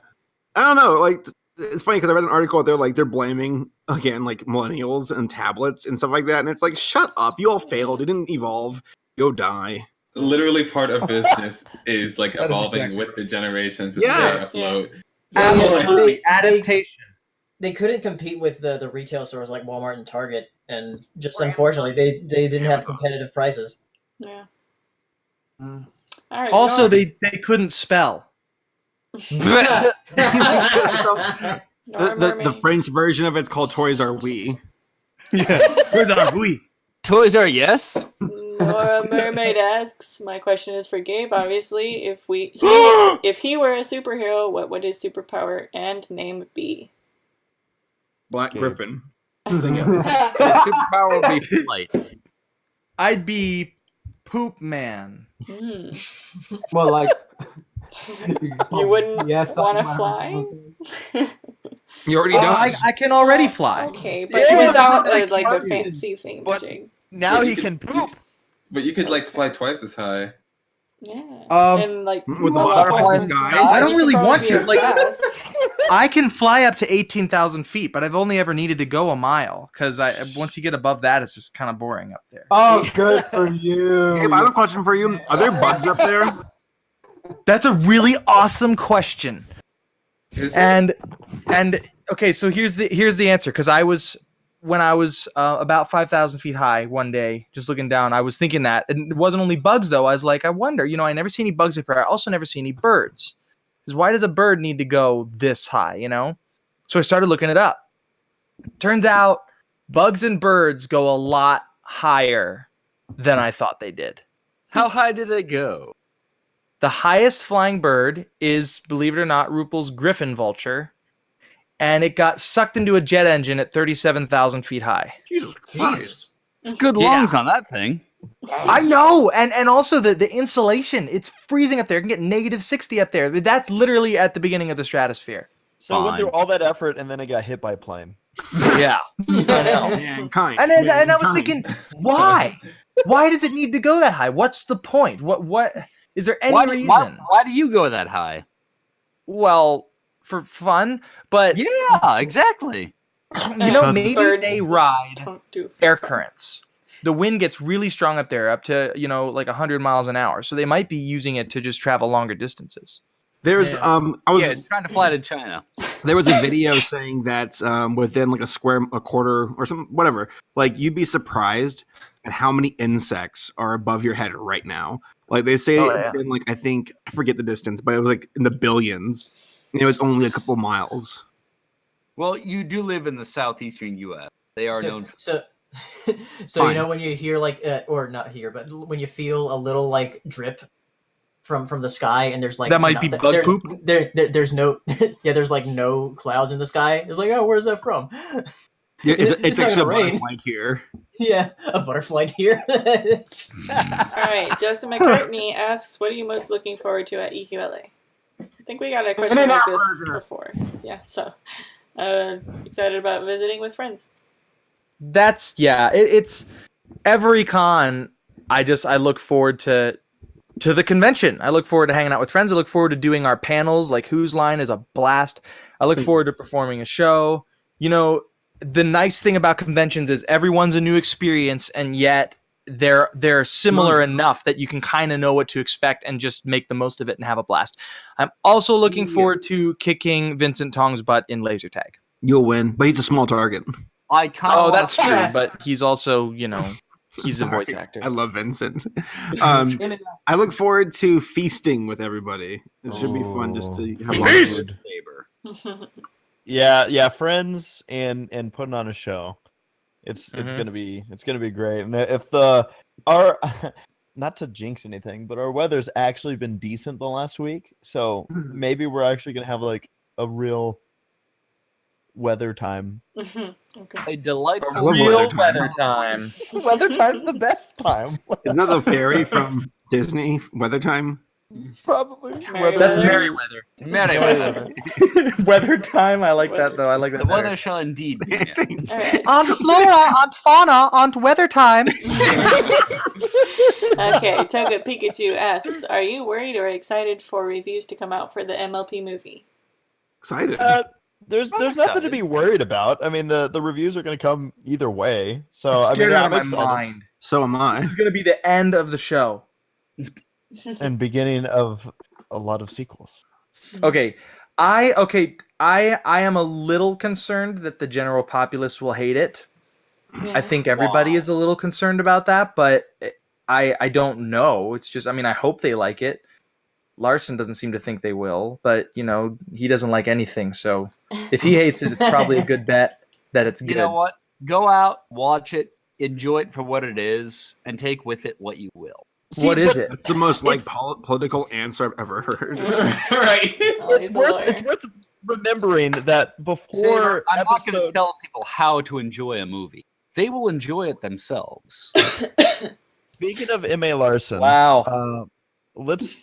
Speaker 6: don't know. Like, it's funny because I read an article. They're blaming again like millennials and tablets and stuff like that, and it's like, shut up! You all failed. It didn't evolve. Go die.
Speaker 7: Literally, part of business is like
Speaker 9: That is
Speaker 7: evolving
Speaker 9: exactly
Speaker 7: with the generations to
Speaker 6: Yeah.
Speaker 7: stay afloat.
Speaker 9: Absolutely. Adaptation.
Speaker 5: They couldn't compete with the retail stores like Walmart and Target, and just unfortunately, they didn't have competitive prices.
Speaker 2: Yeah. All right.
Speaker 9: Also,
Speaker 2: Norm.
Speaker 9: they couldn't spell.
Speaker 6: The
Speaker 2: Norm
Speaker 6: French version of it's called Toys R We.
Speaker 9: Yeah. Where's our we?
Speaker 4: Toys are yes.
Speaker 2: Nora Mermaid asks, my question is for Gabe, obviously. If he were a superhero, what would his superpower and name be?
Speaker 6: Black Griffin.
Speaker 4: The superpower would be flight.
Speaker 9: I'd be Poop Man.
Speaker 8: Well, like
Speaker 2: You wouldn't
Speaker 8: Yes,
Speaker 2: want to
Speaker 8: something
Speaker 2: fly?
Speaker 6: You already
Speaker 9: Oh,
Speaker 6: know.
Speaker 9: I can already fly.
Speaker 2: Okay, but
Speaker 1: Yeah,
Speaker 2: without
Speaker 1: but
Speaker 2: like a
Speaker 1: like-
Speaker 2: fancy thing.
Speaker 1: But-
Speaker 2: Jing.
Speaker 1: now he can poop.
Speaker 7: But you could like fly twice as high.
Speaker 2: Yeah.
Speaker 9: Um,
Speaker 2: and like
Speaker 6: with the
Speaker 2: a lot
Speaker 6: butterflies
Speaker 2: of
Speaker 6: in the sky?
Speaker 9: I don't
Speaker 2: you could
Speaker 9: really
Speaker 2: probably
Speaker 9: want
Speaker 2: be
Speaker 9: to,
Speaker 2: as
Speaker 9: like-
Speaker 2: fast.
Speaker 9: I can fly up to 18,000 feet, but I've only ever needed to go a mile because once you get above that, it's just kind of boring up there.
Speaker 8: Oh, good for you.
Speaker 6: Hey, I have a question for you. Are there bugs up there?
Speaker 9: That's a really awesome question.
Speaker 7: Is it?
Speaker 9: And okay, so here's the answer. Because when I was about 5,000 feet high one day, just looking down, I was thinking that, and it wasn't only bugs though. I was like, I wonder, I never see any bugs up here. I also never see any birds. Because why does a bird need to go this high? So I started looking it up. Turns out, bugs and birds go a lot higher than I thought they did.
Speaker 4: How high did it go?
Speaker 9: The highest flying bird is, believe it or not, Ruppel's griffin vulture, and it got sucked into a jet engine at 37,000 feet high.
Speaker 6: Jesus Christ.
Speaker 4: It's good lungs on that thing.
Speaker 9: I know, and also the insulation, it's freezing up there. It can get negative 60 up there. That's literally at the beginning of the stratosphere.
Speaker 1: So it went
Speaker 4: Fine.
Speaker 1: through all that effort and then it got hit by a plane.
Speaker 9: Yeah.
Speaker 6: Mankind.
Speaker 9: And I was thinking, why? Why does it need to go that high? What's the point? What is there any reason?
Speaker 4: Why do you go that high?
Speaker 9: Well, for fun, but
Speaker 4: Yeah, exactly.
Speaker 9: maybe
Speaker 2: Birds
Speaker 9: they ride
Speaker 2: don't do
Speaker 9: air currents. The wind gets really strong up there, up to like 100 miles an hour. So they might be using it to just travel longer distances.
Speaker 6: There's I was
Speaker 4: Trying to fly to China.
Speaker 6: there was a video saying that within like a quarter or some whatever, like you'd be surprised at how many insects are above your head right now. Like they say within, like I forget the distance, but it was like in the billions. And it was only a couple miles.
Speaker 4: Well, you do live in the southeastern U.S. They are known.
Speaker 5: So
Speaker 6: Fine.
Speaker 5: when you hear like or not hear, but when you feel a little like drip from the sky, and there's like
Speaker 9: That might be bug poop?
Speaker 5: There's no there's like no clouds in the sky. It's like, oh, where's that from?
Speaker 6: Yeah,
Speaker 5: It's
Speaker 6: it's
Speaker 5: not
Speaker 6: actually a
Speaker 5: gonna rain.
Speaker 6: butterfly here.
Speaker 5: Yeah, a butterfly here.
Speaker 2: All right, Justin McCartney asks, what are you most looking forward to at EQLA? I think we got a question like this before. Yeah, so excited about visiting with friends.
Speaker 9: That's it's every con. I look forward to the convention. I look forward to hanging out with friends. I look forward to doing our panels. Like Whose Line is a blast. I look forward to performing a show. The nice thing about conventions is everyone's a new experience, and yet they're similar enough that you can kind of know what to expect and just make the most of it and have a blast. I'm also looking forward to kicking Vincent Tong's butt in laser tag.
Speaker 6: You'll win, but he's a small target.
Speaker 4: I kind of.
Speaker 9: Oh, that's true, but he's also, He's a voice
Speaker 6: Sorry.
Speaker 9: actor.
Speaker 6: I love Vincent.
Speaker 8: In and out.
Speaker 6: I look forward to feasting with everybody. It should be fun just to have a
Speaker 4: Feast!
Speaker 1: Yeah, friends and putting on a show. It's
Speaker 9: Mhm.
Speaker 1: gonna be great. And if our not to jinx anything, but our weather's actually been decent the last week, so maybe we're actually gonna have like a real weather time.
Speaker 2: Okay.
Speaker 4: A delightful
Speaker 6: I love
Speaker 9: Real
Speaker 6: weather
Speaker 9: weather time.
Speaker 1: Weather time's the best time.
Speaker 6: Isn't that the fairy from Disney? Weather time?
Speaker 1: Probably.
Speaker 9: That's
Speaker 2: Merry
Speaker 9: Merryweather.
Speaker 4: Merryweather.
Speaker 9: Weather time. I like that though. I like that.
Speaker 4: The
Speaker 9: better.
Speaker 4: weather shall indeed be.
Speaker 2: All right.
Speaker 9: Aunt Flora, Aunt Fauna, Aunt Weather time.
Speaker 2: Okay, Toga Pikachu asks, are you worried or excited for reviews to come out for the MLP movie?
Speaker 6: Excited.
Speaker 1: There's
Speaker 4: I'm
Speaker 1: nothing to
Speaker 4: excited.
Speaker 1: be worried about. I mean, the reviews are going to come either way. So
Speaker 9: I'm
Speaker 1: I
Speaker 9: scared
Speaker 1: mean,
Speaker 9: out
Speaker 1: I'm
Speaker 9: of my
Speaker 1: excited.
Speaker 9: mind.
Speaker 6: So am I.
Speaker 9: It's gonna be the end of the show.
Speaker 1: And beginning of a lot of sequels.
Speaker 9: Okay, I am a little concerned that the general populace will hate it. I think everybody is a little concerned about that, but I don't know. It's just, I mean, I hope they like it. Larson doesn't seem to think they will, but you know, he doesn't like anything. So if he hates it, it's probably a good bet that it's good.
Speaker 4: You know what? Go out, watch it, enjoy it for what it is, and take with it what you will.
Speaker 9: What is it?
Speaker 6: That's the most like political answer I've ever heard.
Speaker 7: Right.
Speaker 1: It's worth remembering that before
Speaker 4: I'm not going to
Speaker 1: episode
Speaker 4: tell people how to enjoy a movie. They will enjoy it themselves.
Speaker 1: Speaking of M.A. Larson,
Speaker 9: Wow.
Speaker 1: let's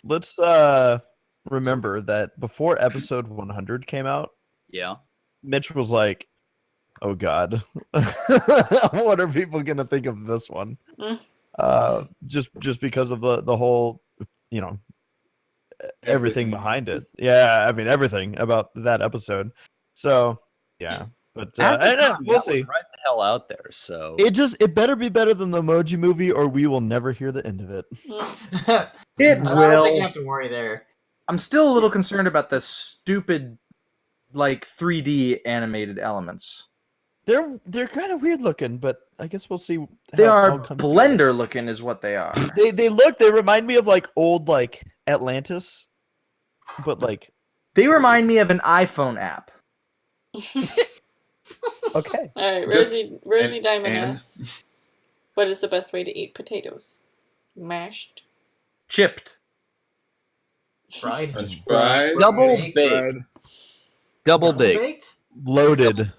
Speaker 1: remember that before episode 100 came out,
Speaker 4: Yeah.
Speaker 1: Mitch was like, "Oh God, what are people gonna think of this one?" Just because of the whole, you know, everything behind it. Yeah, I mean everything about that episode. So yeah, but
Speaker 4: At the
Speaker 1: I know,
Speaker 4: time,
Speaker 1: we'll
Speaker 4: that was
Speaker 1: see.
Speaker 4: right the hell out there. So
Speaker 1: It better be better than the Emoji Movie, or we will never hear the end of it.
Speaker 9: It
Speaker 5: I don't think
Speaker 9: will.
Speaker 5: you have to worry there.
Speaker 9: I'm still a little concerned about the stupid, like 3D animated elements.
Speaker 1: They're kind of weird looking, but I guess we'll see.
Speaker 9: They
Speaker 1: how it
Speaker 9: are
Speaker 1: all comes
Speaker 9: Blender looking, is what they are.
Speaker 1: together. They remind me of like old like Atlantis, but like
Speaker 9: They remind me of an iPhone app.
Speaker 1: okay.
Speaker 2: All right,
Speaker 7: Just-
Speaker 2: Rosie Diamond
Speaker 7: and-
Speaker 2: asks, what is the best way to eat potatoes? Mashed?
Speaker 9: Chipped.
Speaker 5: Fried.
Speaker 7: French fries.
Speaker 4: double
Speaker 5: Baked.
Speaker 4: baked. Double baked.
Speaker 5: baked?
Speaker 1: Loaded.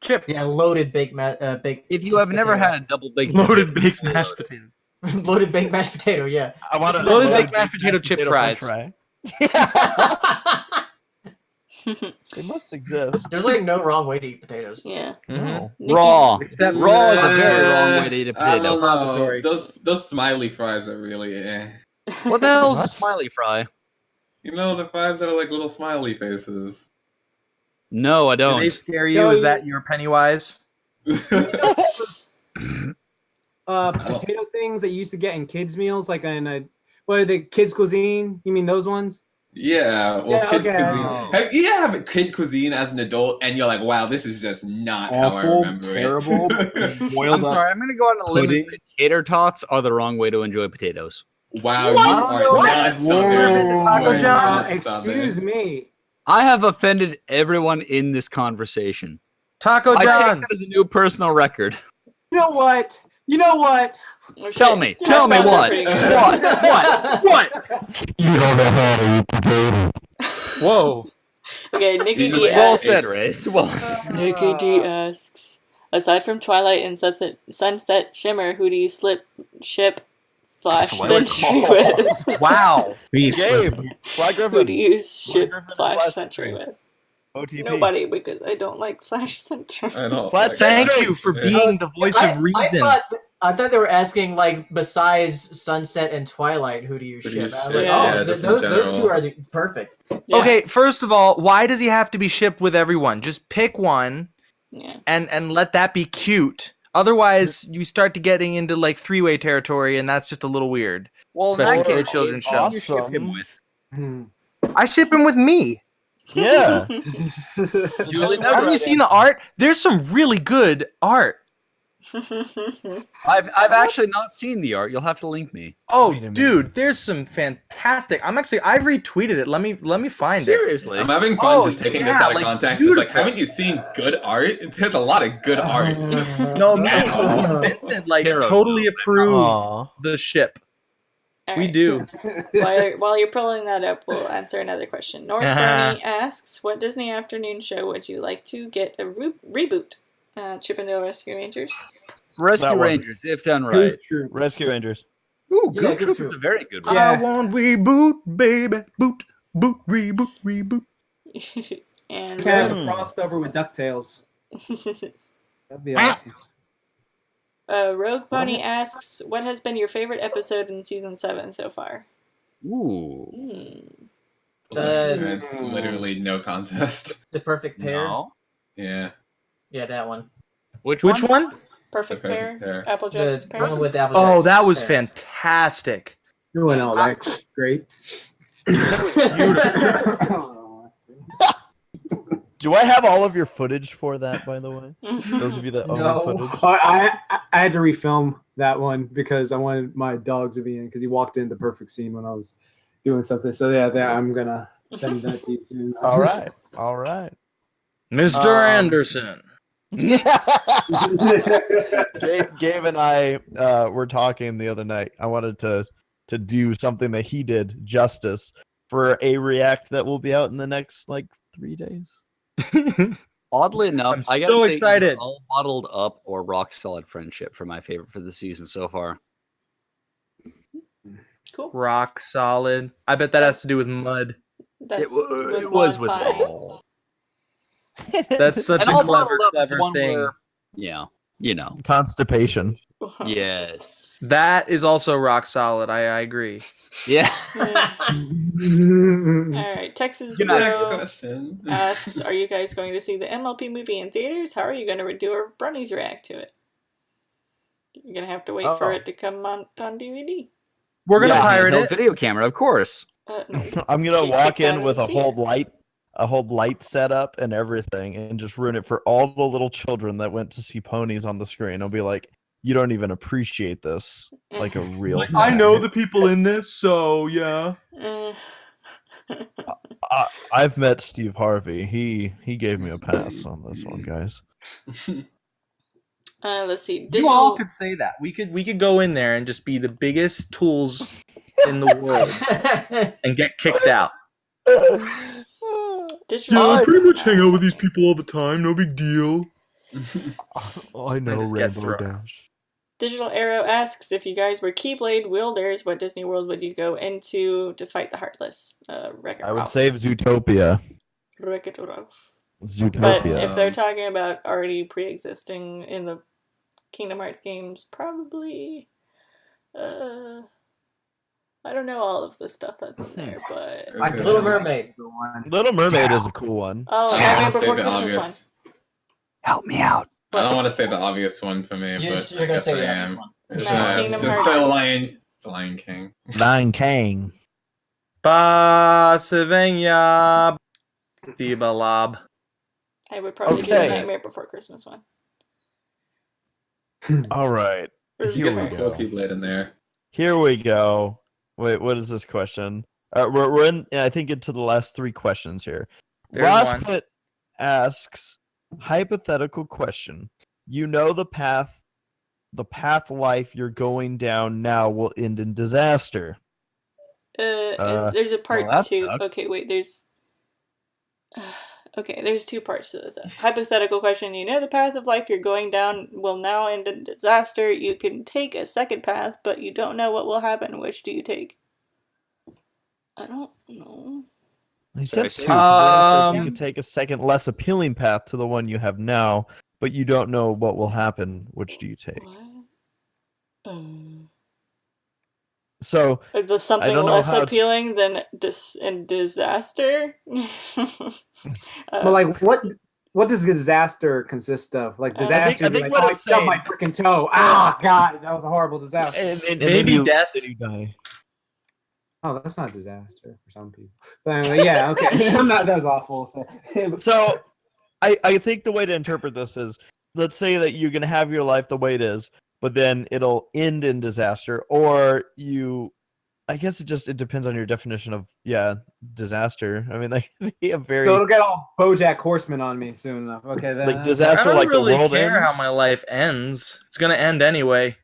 Speaker 9: Chipped.
Speaker 5: Yeah, loaded baked baked.
Speaker 4: If you have never had a double baked
Speaker 9: Loaded baked mashed potatoes.
Speaker 5: loaded baked mashed potato, yeah.
Speaker 1: I want a
Speaker 9: Loaded baked mashed potato chip
Speaker 1: French
Speaker 9: fries.
Speaker 1: fry. They must exist.
Speaker 5: There's like no wrong way to eat potatoes.
Speaker 2: Yeah.
Speaker 1: No.
Speaker 2: Nikki-
Speaker 4: Raw.
Speaker 9: Except
Speaker 4: Raw is a very wrong way to eat a
Speaker 7: I
Speaker 4: potato.
Speaker 7: don't know.
Speaker 9: Repository.
Speaker 7: Those smiley fries are really
Speaker 4: What the hell is a
Speaker 1: What?
Speaker 4: smiley fry?
Speaker 7: You know the fries that are like little smiley faces.
Speaker 4: No, I
Speaker 9: Do they
Speaker 4: don't.
Speaker 9: scare you? Is that your Pennywise?
Speaker 8: Potato things that you used to get in kids' meals, like in a what are the kids' cuisine? You mean those ones?
Speaker 7: Yeah, well,
Speaker 8: Yeah,
Speaker 7: kids'
Speaker 8: okay.
Speaker 7: cuisine. You have a kid cuisine as an adult, and you're like, wow, this is just not how I
Speaker 6: Awful,
Speaker 7: remember
Speaker 6: terrible,
Speaker 7: it.
Speaker 6: boiled
Speaker 4: I'm
Speaker 6: up.
Speaker 4: sorry. I'm going to go on a limb and
Speaker 6: pudding.
Speaker 4: say tater tots are the wrong way to enjoy potatoes.
Speaker 7: Wow,
Speaker 8: What?
Speaker 7: you are
Speaker 8: What?
Speaker 7: not southern.
Speaker 6: Whoa.
Speaker 7: You are
Speaker 9: John,
Speaker 7: not southern.
Speaker 8: Excuse me.
Speaker 4: I have offended everyone in this conversation.
Speaker 9: Taco
Speaker 4: I take
Speaker 9: John's.
Speaker 4: that as a new personal record.
Speaker 8: You know what? You know what?
Speaker 2: Oh,
Speaker 4: Tell
Speaker 2: shit.
Speaker 4: me.
Speaker 2: Hash
Speaker 4: Tell me
Speaker 2: browns are
Speaker 4: what.
Speaker 2: pretty good.
Speaker 9: What?
Speaker 1: You don't know how to eat potato.
Speaker 9: Whoa.
Speaker 2: Okay, Nikki
Speaker 7: You
Speaker 2: D
Speaker 7: just-
Speaker 4: Well
Speaker 2: asks,
Speaker 4: said, Race. Well said.
Speaker 2: Nikki D asks, aside from Twilight and Sunset Shimmer, who do you ship Flash
Speaker 1: Swear.
Speaker 2: Century with?
Speaker 9: Wow.
Speaker 1: Gabe, Black
Speaker 2: Who
Speaker 1: Griffin,
Speaker 2: do you ship
Speaker 1: Griffin and
Speaker 2: Flash
Speaker 1: Flash
Speaker 2: Century
Speaker 1: Century.
Speaker 2: with?
Speaker 1: OTP.
Speaker 2: Nobody, because I don't like Flash Century.
Speaker 7: I don't
Speaker 1: Flash
Speaker 7: like
Speaker 1: Century.
Speaker 7: that.
Speaker 9: Thank you for
Speaker 7: Yeah.
Speaker 9: being the voice of reason.
Speaker 5: I thought they were asking like besides Sunset and Twilight, who do you
Speaker 7: Who do you
Speaker 5: ship? I was
Speaker 7: ship?
Speaker 5: like,
Speaker 2: Yeah,
Speaker 5: oh,
Speaker 7: just in
Speaker 5: those two
Speaker 7: general.
Speaker 5: are perfect.
Speaker 2: Yeah.
Speaker 9: Okay, first of all, why does he have to be shipped with everyone? Just pick one
Speaker 2: Yeah.
Speaker 9: and let that be cute. Otherwise, you start to getting into like three-way territory, and that's just a little weird.
Speaker 4: Well, in
Speaker 9: Especially
Speaker 4: that
Speaker 9: for a
Speaker 4: case,
Speaker 9: children's
Speaker 4: who
Speaker 9: show.
Speaker 4: do you ship him with?
Speaker 8: Hmm.
Speaker 9: I ship him with me.
Speaker 1: Yeah.
Speaker 4: Julie,
Speaker 9: Have you seen the art? There's some really good art.
Speaker 4: I've actually not seen the art. You'll have to link me.
Speaker 9: Oh,
Speaker 1: Wait a minute.
Speaker 9: dude, there's some fantastic. I've retweeted it. Let me find
Speaker 4: Seriously.
Speaker 10: I'm having fun
Speaker 9: Oh,
Speaker 10: just taking this
Speaker 9: yeah,
Speaker 10: out of
Speaker 9: like,
Speaker 10: context. It's like,
Speaker 9: beautiful.
Speaker 10: haven't you seen good art? There's a lot of good art.
Speaker 9: it. No, me and Vincent
Speaker 4: Hero.
Speaker 9: totally approve
Speaker 1: Aw.
Speaker 9: the ship.
Speaker 2: All
Speaker 9: We
Speaker 2: right.
Speaker 9: do.
Speaker 2: While you're pulling that up, we'll answer another question. North Bernie asks, "What Disney afternoon show would you like to get a reboot? Chip and Dale Rescue Rangers."
Speaker 4: Rescue
Speaker 1: That one.
Speaker 4: Rangers, if done right.
Speaker 8: Goof Troop.
Speaker 1: Rescue Rangers.
Speaker 4: Ooh,
Speaker 5: Yeah,
Speaker 4: Goof
Speaker 5: Goof
Speaker 4: Troop
Speaker 5: Troop.
Speaker 4: is a very good one.
Speaker 8: Yeah.
Speaker 9: I want reboot, baby, boot, reboot.
Speaker 2: And
Speaker 8: Can have a
Speaker 1: Hmm.
Speaker 8: crossover with DuckTales. That'd be awesome.
Speaker 2: Rogue Pony asks, "What has been your favorite episode in season 7 so far?"
Speaker 4: Ooh.
Speaker 10: It's literally no contest.
Speaker 5: The perfect pair.
Speaker 4: No.
Speaker 10: Yeah.
Speaker 5: Yeah, that one.
Speaker 4: Which
Speaker 9: Which
Speaker 4: one?
Speaker 9: one?
Speaker 2: Perfect
Speaker 10: The
Speaker 2: pair.
Speaker 10: perfect pair.
Speaker 2: Applejack's
Speaker 5: The one
Speaker 2: parents.
Speaker 5: with Applejack's
Speaker 9: Oh, that was
Speaker 5: parents.
Speaker 9: fantastic.
Speaker 8: Doing all that great.
Speaker 1: Do I have all of your footage for that, by the way? Those of you that own
Speaker 5: No.
Speaker 1: footage.
Speaker 8: I had to refilm that one because I wanted my dog to be in because he walked in the perfect scene when I was doing something. So yeah, I'm gonna send that to you soon.
Speaker 1: All right. All right.
Speaker 9: Mr. Anderson.
Speaker 1: Gabe and I were talking the other night. I wanted to do something that he did justice for a react that will be out in the next 3 days.
Speaker 4: Oddly enough,
Speaker 9: I'm
Speaker 4: I gotta
Speaker 9: so
Speaker 4: say,
Speaker 9: excited.
Speaker 4: All Bottled Up or Rock Solid Friendship for my favorite for the season so far.
Speaker 2: Cool.
Speaker 9: Rock solid. I bet that has to do with mud.
Speaker 2: That's
Speaker 4: It was with
Speaker 2: Pie.
Speaker 4: all.
Speaker 9: That's such
Speaker 4: And
Speaker 9: a
Speaker 4: All
Speaker 9: clever,
Speaker 4: Bottled Up is
Speaker 9: clever
Speaker 4: one
Speaker 9: thing.
Speaker 4: where, yeah, you know.
Speaker 1: Constipation.
Speaker 4: Yes.
Speaker 9: That is also rock solid. I agree.
Speaker 4: Yeah.
Speaker 2: All right, Texas
Speaker 10: Good next
Speaker 2: Bro
Speaker 10: question.
Speaker 2: asks, "Are you guys going to see the MLP movie in theaters? How are you going to do a Brownies react to it? You're going to have to wait for
Speaker 1: Oh.
Speaker 2: it to come on DVD."
Speaker 9: We're gonna
Speaker 1: Yeah,
Speaker 9: pirate
Speaker 4: Handheld
Speaker 9: it.
Speaker 4: video camera, of course.
Speaker 2: No.
Speaker 1: I'm gonna
Speaker 2: Get
Speaker 1: walk
Speaker 2: kicked out
Speaker 1: in
Speaker 2: of
Speaker 1: with
Speaker 2: the
Speaker 1: a whole light setup and everything, and just ruin it for all the little children that went to see ponies on the screen. I'll be like, "You don't even appreciate this like a real."
Speaker 9: I
Speaker 1: fan."
Speaker 9: know the people in this, so yeah.
Speaker 1: I've met Steve Harvey. He gave me a pass on this one, guys.
Speaker 2: Let's see.
Speaker 9: You all could say that. We could go in there and just be the biggest tools in the world and get kicked out.
Speaker 2: Digital,
Speaker 1: I pretty
Speaker 9: much hang out with these people all the time. No big deal.
Speaker 1: I know
Speaker 9: just get
Speaker 1: Rainbow
Speaker 9: thrown.
Speaker 1: Dash.
Speaker 2: Digital Arrow asks, "If you guys were Keyblade wielders, what Disney World would you go into to fight the Heartless?" Wreck-It
Speaker 1: I would
Speaker 2: Ralph.
Speaker 1: save Zootopia.
Speaker 2: Wreck-It Ralph. But
Speaker 1: Zootopia.
Speaker 2: if they're talking about already pre-existing in the Kingdom Hearts games, probably, I don't know all of the stuff that's in there, but
Speaker 5: Little Mermaid.
Speaker 1: Little Mermaid is a cool one.
Speaker 2: oh,
Speaker 10: I
Speaker 2: Nightmare
Speaker 10: don't say
Speaker 2: Before
Speaker 10: the
Speaker 2: Christmas one.
Speaker 10: obvious.
Speaker 4: Help me out.
Speaker 10: I don't want to say the obvious one for me,
Speaker 5: You're
Speaker 10: but
Speaker 5: gonna
Speaker 10: I guess
Speaker 5: say
Speaker 10: I
Speaker 5: the obvious
Speaker 10: am.
Speaker 5: one.
Speaker 10: It's,
Speaker 2: No,
Speaker 10: it's
Speaker 2: Kingdom
Speaker 10: the
Speaker 2: Hearts.
Speaker 10: Lion King.
Speaker 1: Lion King.
Speaker 9: Pasivenya Lob.
Speaker 2: I would probably do
Speaker 1: Okay.
Speaker 2: the Nightmare Before Christmas one.
Speaker 1: All right. Here
Speaker 10: Get
Speaker 1: we
Speaker 10: some
Speaker 1: go.
Speaker 10: cool Keyblade in there.
Speaker 1: Here we go. Wait, what is this question? We're in. I think into the last 3 questions here.
Speaker 9: There's
Speaker 1: Ross
Speaker 9: one.
Speaker 1: Pitt asks, hypothetical question. You know the path life you're going down now will end in disaster.
Speaker 2: There's a part
Speaker 4: well, that
Speaker 2: 2.
Speaker 4: sucks.
Speaker 2: Okay, wait, there's 2 parts to this. Hypothetical question. You know the path of life you're going down will now end in disaster. You can take a second path, but you don't know what will happen. Which do you take? I don't know.
Speaker 1: He
Speaker 4: Sorry,
Speaker 1: said
Speaker 4: say
Speaker 1: 2.
Speaker 4: it.
Speaker 1: 'Cause then he said you could take a second, less appealing path to the one you have now, but you don't know what will happen. Which do you take?
Speaker 2: What?
Speaker 1: So
Speaker 2: There's something
Speaker 1: don't know
Speaker 2: less
Speaker 1: how it's-
Speaker 2: appealing than disaster?
Speaker 8: But like, what does disaster consist of? Like disaster,
Speaker 1: I
Speaker 8: would be
Speaker 1: think
Speaker 8: like,
Speaker 1: what
Speaker 8: I
Speaker 1: it's
Speaker 8: stubbed my
Speaker 1: saying-
Speaker 8: freaking toe. Ah, God, that was a horrible disaster.
Speaker 1: and
Speaker 9: Maybe
Speaker 1: then
Speaker 9: death.
Speaker 1: then you die.
Speaker 8: Oh, that's not disaster for some people. But anyway, yeah, okay. I'm not. That was awful. So,
Speaker 1: So I think the way to interpret this is let's say that you're gonna have your life the way it is, but then it'll end in disaster, or you. I guess it depends on your definition of disaster. I mean, like be a very
Speaker 8: So it'll get all BoJack Horseman on me soon enough. Okay, then.
Speaker 1: like
Speaker 9: I
Speaker 1: disaster,
Speaker 9: don't
Speaker 1: like
Speaker 9: really
Speaker 1: the world
Speaker 9: care
Speaker 1: ends.
Speaker 9: how my life ends. It's gonna end anyway.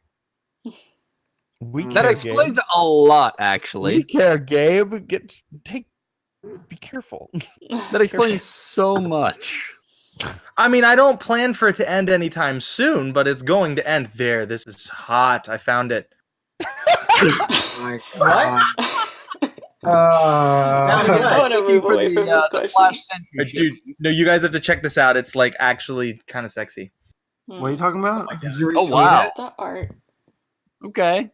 Speaker 1: We
Speaker 6: That
Speaker 4: That
Speaker 1: care,
Speaker 4: explains
Speaker 1: Gabe.
Speaker 4: a lot,
Speaker 1: We
Speaker 4: actually.
Speaker 1: care, Gabe. Be careful.
Speaker 4: That explains so much.
Speaker 9: I mean, I don't plan for it to end anytime soon, but it's going to end. There, this is hot. I found it.
Speaker 8: My
Speaker 5: What?
Speaker 8: God.
Speaker 2: I want to move away from this question.
Speaker 9: Dude, no, you guys have to check this out. It's like actually kind of sexy.
Speaker 6: What are you talking about?
Speaker 8: Did you
Speaker 4: Oh
Speaker 8: retweet
Speaker 4: wow.
Speaker 8: it?
Speaker 2: The art.
Speaker 4: Okay.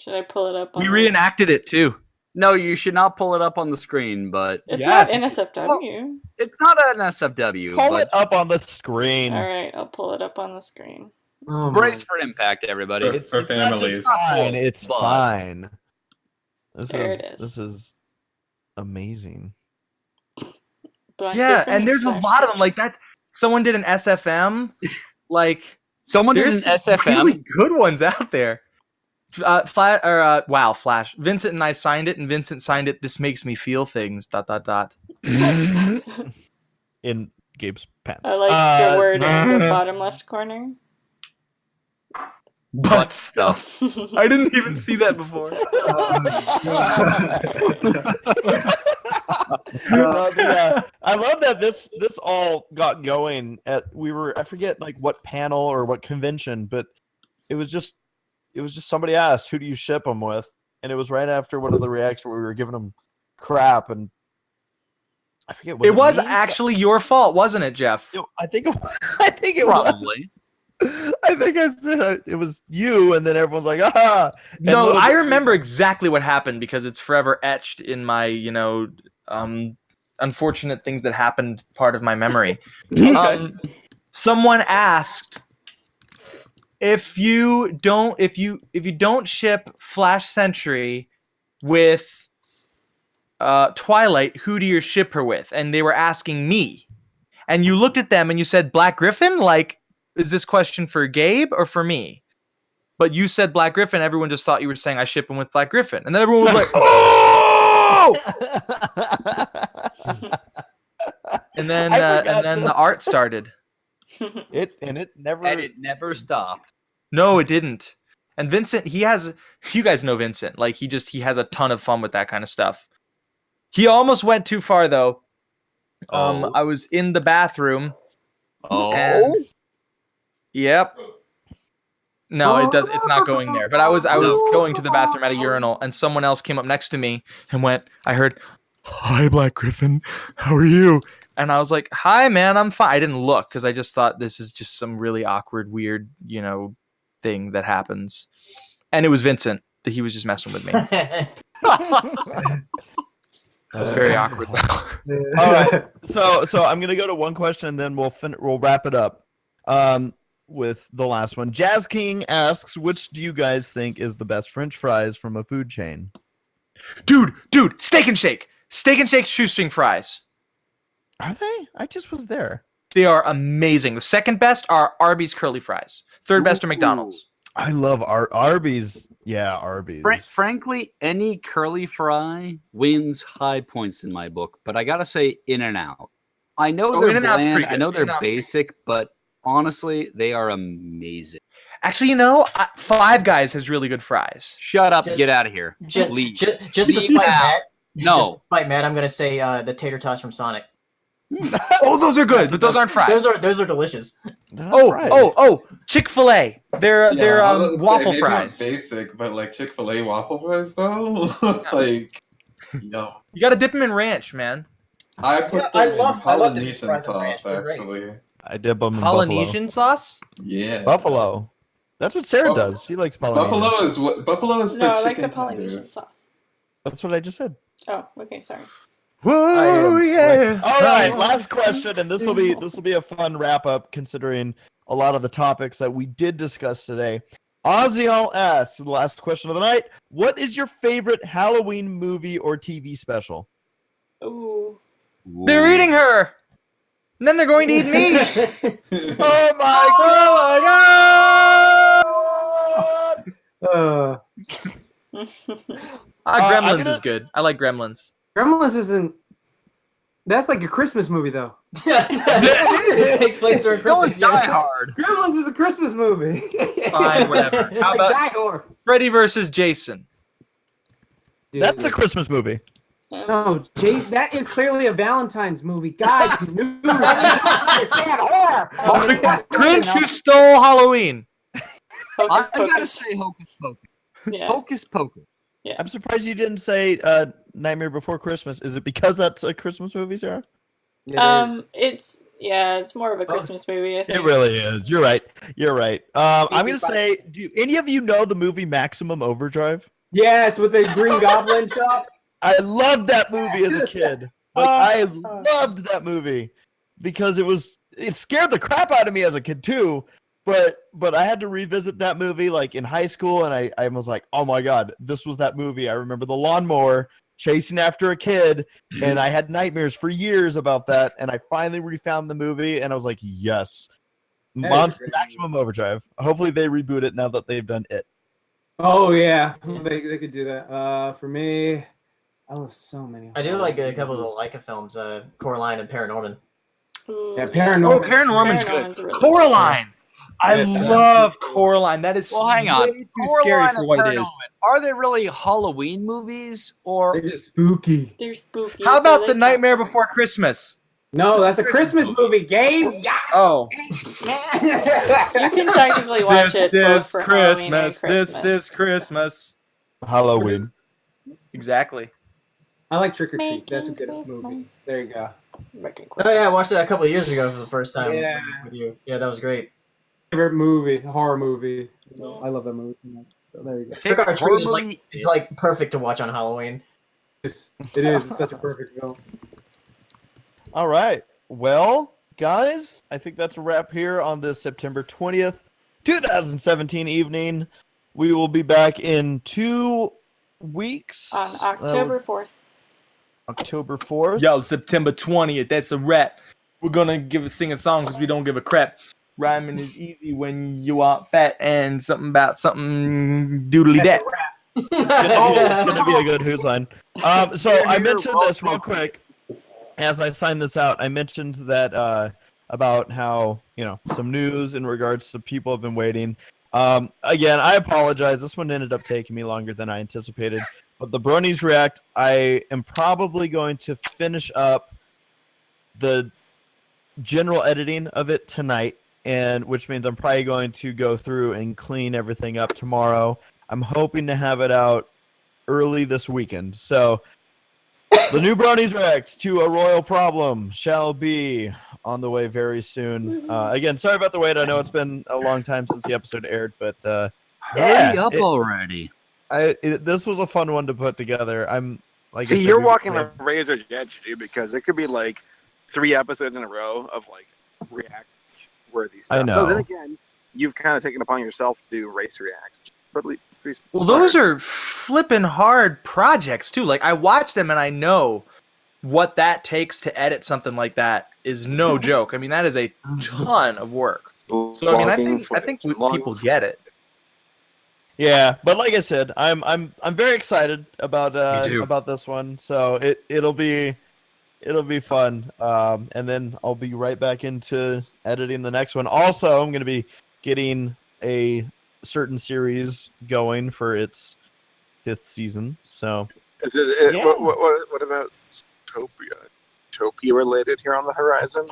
Speaker 2: Should I pull it up?
Speaker 9: We
Speaker 2: on
Speaker 9: reenacted it too.
Speaker 4: No, you should not pull it up on the screen, but
Speaker 2: It's
Speaker 9: Yes.
Speaker 2: not NSFW.
Speaker 4: it's not an SFW.
Speaker 1: Pull
Speaker 4: but
Speaker 1: it up on the screen.
Speaker 2: All right, I'll pull it up on the screen.
Speaker 8: Oh
Speaker 4: brace
Speaker 8: my-
Speaker 4: for impact, everybody.
Speaker 10: For
Speaker 1: It's not just
Speaker 10: families.
Speaker 1: fine. It's
Speaker 4: But-
Speaker 1: fine.
Speaker 2: There it is.
Speaker 1: This is amazing.
Speaker 2: Black
Speaker 9: Yeah,
Speaker 2: Griffin
Speaker 9: and there's a
Speaker 2: slash
Speaker 9: lot of them.
Speaker 2: Sentry.
Speaker 9: Like that's someone did an SFM. Like
Speaker 4: Someone did an
Speaker 9: there's
Speaker 4: SFM.
Speaker 9: really good ones out there. Flash. Vincent and I signed it, and Vincent signed it. This makes me feel things. ...
Speaker 1: In Gabe's pants.
Speaker 2: I like the word in the bottom left corner.
Speaker 9: Butt stuff. I didn't even see that before.
Speaker 1: I love that this all got going at I forget like what panel or what convention, but it was just somebody asked, who do you ship them with? And it was right after one of the reacts where we were giving them crap, and I forget.
Speaker 9: It was
Speaker 1: me?
Speaker 9: actually your fault, wasn't it, Jeff?
Speaker 1: I think it was.
Speaker 4: Probably.
Speaker 1: I think I said it was you, and then everyone's like, ah. And
Speaker 9: No,
Speaker 1: little
Speaker 9: I
Speaker 1: bit-
Speaker 9: remember exactly what happened because it's forever etched in my, unfortunate things that happened part of my memory. Someone asked if you don't ship Flash Sentry with Twilight, who do you ship her with? And they were asking me. And you looked at them and you said Black Griffin? Like, is this question for Gabe or for me? But you said Black Griffin, everyone just thought you were saying I ship him with Black Griffin. And then everyone was like, oh! And then the art started.
Speaker 1: it never.
Speaker 4: And it never stopped.
Speaker 9: No, it didn't. And Vincent, you guys know Vincent. Like he has a ton of fun with that kind of stuff. He almost went too far though.
Speaker 4: Oh.
Speaker 9: I was in the bathroom.
Speaker 4: Oh.
Speaker 9: And, yep. No, it's not going there. But I was going to the bathroom at a urinal, and someone else came up next to me and I heard, "Hi, Black Griffin. How are you?" And I was like, "Hi, man. I'm fine." I didn't look because I just thought this is just some really awkward, weird, thing that happens. And it was Vincent. He was just messing with me. That's very awkward.
Speaker 1: All right. So I'm gonna go to one question, and then we'll wrap it up. With the last one. Jazz King asks, which do you guys think is the best French fries from a food chain?
Speaker 9: Dude, Steak and Shake. Steak and Shake shoestring fries.
Speaker 1: Are they? I just was there.
Speaker 9: They are amazing. The second best are Arby's curly fries. Third best are McDonald's.
Speaker 1: I love Arby's. Yeah, Arby's.
Speaker 4: Frankly, any curly fry wins high points in my book, but I gotta say In-N-Out. I know they're
Speaker 9: In-N-Out's
Speaker 4: bland,
Speaker 9: pretty
Speaker 4: I
Speaker 9: good.
Speaker 4: know they're
Speaker 9: In-N-Out's
Speaker 4: basic, but honestly, they are amazing.
Speaker 9: Actually, Five Guys has really good fries.
Speaker 4: Shut up,
Speaker 5: Just-
Speaker 4: get out of here.
Speaker 5: Just
Speaker 4: Leave.
Speaker 5: to
Speaker 4: Leave
Speaker 5: spite
Speaker 4: now.
Speaker 5: Matt.
Speaker 4: No.
Speaker 5: Just to spite Matt, I'm gonna say the tater tots from Sonic.
Speaker 9: Oh, those are good, but those aren't fries.
Speaker 5: Those are delicious.
Speaker 9: Oh, Chick-fil-A. They're
Speaker 10: I was gonna say,
Speaker 9: waffle
Speaker 10: maybe not
Speaker 9: fries.
Speaker 10: Basic, but like Chick-fil-A waffle fries though, like no.
Speaker 9: You got to dip them in ranch, man.
Speaker 10: I put
Speaker 5: Yeah,
Speaker 10: them in
Speaker 5: I love the
Speaker 10: Polynesian
Speaker 5: fries and
Speaker 10: sauce
Speaker 5: ranch, they're great.
Speaker 10: actually.
Speaker 1: I dip them in
Speaker 9: Polynesian sauce?
Speaker 10: Yeah.
Speaker 1: Buffalo. That's what Sarah
Speaker 10: Buffalo.
Speaker 1: does. She likes Polynesian.
Speaker 10: Buffalo is for
Speaker 2: No, I like
Speaker 10: chicken
Speaker 2: the Polynesian
Speaker 10: tenders.
Speaker 2: sauce.
Speaker 1: That's what I just said.
Speaker 2: Oh, okay, sorry.
Speaker 9: Whoa, yeah.
Speaker 1: All right, last question, and this will be a fun wrap up considering a lot of the topics that we did discuss today. Oziel asks, the last question of the night: what is your favorite Halloween movie or TV special?
Speaker 2: Ooh.
Speaker 9: They're eating her. And then they're going to eat me.
Speaker 1: Oh my god!
Speaker 9: Gremlins
Speaker 1: I'm gonna-
Speaker 9: is good. I like Gremlins.
Speaker 8: Gremlins isn't. That's like a Christmas movie, though.
Speaker 5: It takes place during Christmas.
Speaker 4: Die Hard.
Speaker 8: Gremlins is a Christmas movie.
Speaker 9: Fine, whatever. How about
Speaker 8: Die Hard?
Speaker 9: Freddy versus Jason?
Speaker 1: That's a Christmas movie.
Speaker 8: No, Jason. That is clearly a Valentine's movie. God, you knew. Understand horror.
Speaker 9: The Grinch who stole Halloween.
Speaker 2: Hocus
Speaker 4: I gotta
Speaker 2: Pocus.
Speaker 4: say Hocus Pocus.
Speaker 2: Yeah.
Speaker 4: Hocus Pocus.
Speaker 1: I'm surprised you didn't say Nightmare Before Christmas. Is it because that's a Christmas movie, Sarah?
Speaker 2: It's more of a Christmas movie, I think.
Speaker 1: It really is. You're right. I'm gonna say, do any of you know the movie Maximum Overdrive?
Speaker 8: Yes, with the Green Goblin shop.
Speaker 1: I loved that movie as a kid. I loved that movie because it scared the crap out of me as a kid too. But I had to revisit that movie like in high school, and I was like, oh my god, this was that movie. I remember the lawnmower chasing after a kid, and I had nightmares for years about that. And I finally refound the movie, and I was like, yes, Maximum Overdrive. Hopefully they reboot it now that they've done it.
Speaker 8: Oh yeah, they could do that. For me, I love so many.
Speaker 5: I do like a couple of the Leica films, Coraline and Paranorman.
Speaker 2: Ooh,
Speaker 8: Yeah, Paranorman.
Speaker 9: Oh, Paranorman's good.
Speaker 2: Paranorman's really
Speaker 9: Coraline. I love Coraline. That is
Speaker 4: Hang on.
Speaker 9: way too scary for what it is.
Speaker 4: Are they really Halloween movies or?
Speaker 8: They're just spooky.
Speaker 2: They're spooky.
Speaker 9: How
Speaker 2: so
Speaker 9: about
Speaker 2: they
Speaker 9: The
Speaker 2: count.
Speaker 9: Nightmare Before Christmas?
Speaker 8: No, that's a Christmas movie. Gabe.
Speaker 9: Oh,
Speaker 2: You can technically watch
Speaker 9: this
Speaker 2: it both
Speaker 9: is
Speaker 2: for Halloween and
Speaker 9: Christmas. This is Christmas.
Speaker 1: Halloween.
Speaker 9: Exactly.
Speaker 8: I like Trick or Treat. That's a good
Speaker 2: Making
Speaker 8: movie.
Speaker 2: Christmas.
Speaker 8: There you go.
Speaker 5: Oh yeah, I watched that a couple of years ago for the first time
Speaker 8: Yeah.
Speaker 5: with you. Yeah, that was great.
Speaker 8: Favorite movie, horror movie. I love that movie too much. So there you go.
Speaker 5: Trick or
Speaker 4: horror
Speaker 5: Treat is
Speaker 4: movie-
Speaker 5: like perfect to watch on Halloween.
Speaker 8: It is. It's such a perfect film.
Speaker 1: All right. Well, guys, I think that's a wrap here on this September 20th, 2017 evening. We will be back in 2 weeks.
Speaker 2: On October 4th.
Speaker 1: October 4th.
Speaker 9: Yo, September 20th. That's a wrap. We're gonna sing a song because we don't give a crap. Rhyming is easy when you aren't fat, and something about something doodly that.
Speaker 1: Oh, it's going to be a good Who's line. So I mentioned this real quick as I signed this out. I mentioned that about how, some news in regards to people have been waiting. Again, I apologize. This one ended up taking me longer than I anticipated. But the Bronies React, I am probably going to finish up the general editing of it tonight, and which means I'm probably going to go through and clean everything up tomorrow. I'm hoping to have it out early this weekend. So the new Bronies Rex to a Royal Problem shall be on the way very soon. Again, sorry about the wait. I know it's been a long time since the episode aired, but
Speaker 4: Hurry up already.
Speaker 1: This was a fun one to put together. I'm like,
Speaker 11: See, you're walking the razor's edge, dude, because it could be like 3 episodes in a row of like react-worthy stuff.
Speaker 1: I know.
Speaker 11: But then again, you've kind of taken upon yourself to do race reacts.
Speaker 9: Well, those are flipping hard projects too. Like I watch them and I know what that takes to edit something like that is no joke. I mean, that is a ton of work. So I mean, I think people get it.
Speaker 1: Yeah, but like I said, I'm very excited about this one. So it'll be fun. And then I'll be right back into editing the next one. Also, I'm going to be getting a certain series going for its 5th season. So
Speaker 11: Is it
Speaker 1: yeah.
Speaker 11: what about Topia related here on the horizon?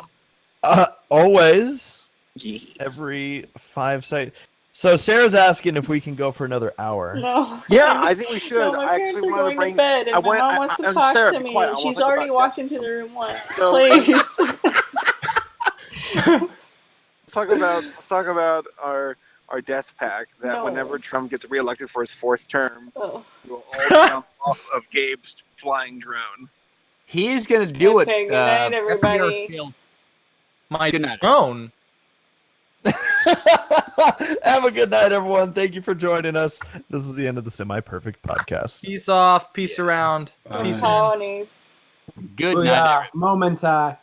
Speaker 1: Always.
Speaker 11: Yes.
Speaker 1: Every 5 seconds. So Sarah's asking if we can go for another hour.
Speaker 2: No.
Speaker 11: Yeah, I think we should.
Speaker 2: No, my
Speaker 11: I
Speaker 2: parents
Speaker 11: actually
Speaker 2: are
Speaker 11: wanted
Speaker 2: going
Speaker 11: to bring.
Speaker 2: to bed, and
Speaker 11: I
Speaker 2: my
Speaker 11: went-
Speaker 2: mom wants to
Speaker 11: I-
Speaker 2: talk
Speaker 11: Sarah,
Speaker 2: to
Speaker 11: be
Speaker 2: me,
Speaker 11: quiet.
Speaker 2: and
Speaker 11: I
Speaker 2: she's
Speaker 11: wanna think
Speaker 2: already
Speaker 11: about
Speaker 2: walked
Speaker 11: death.
Speaker 2: into the room once.
Speaker 11: So-
Speaker 2: Please.
Speaker 11: Let's talk about our death pact that
Speaker 2: No.
Speaker 11: whenever Trump gets reelected for his 4th term,
Speaker 2: Oh.
Speaker 11: we'll all jump off of Gabe's flying drone.
Speaker 4: He's gonna do
Speaker 2: Okay,
Speaker 4: it.
Speaker 2: good night,
Speaker 4: FDR
Speaker 2: everybody.
Speaker 4: failed.
Speaker 9: My
Speaker 4: Good night.
Speaker 9: own.
Speaker 1: Have a good night, everyone. Thank you for joining us. This is the end of the Semi-Perfect Podcast.
Speaker 9: Peace off. Peace around.
Speaker 7: Bye.
Speaker 9: Peace in.
Speaker 2: Colonies.
Speaker 4: Good
Speaker 8: Booyah.
Speaker 4: night.
Speaker 8: Momenta.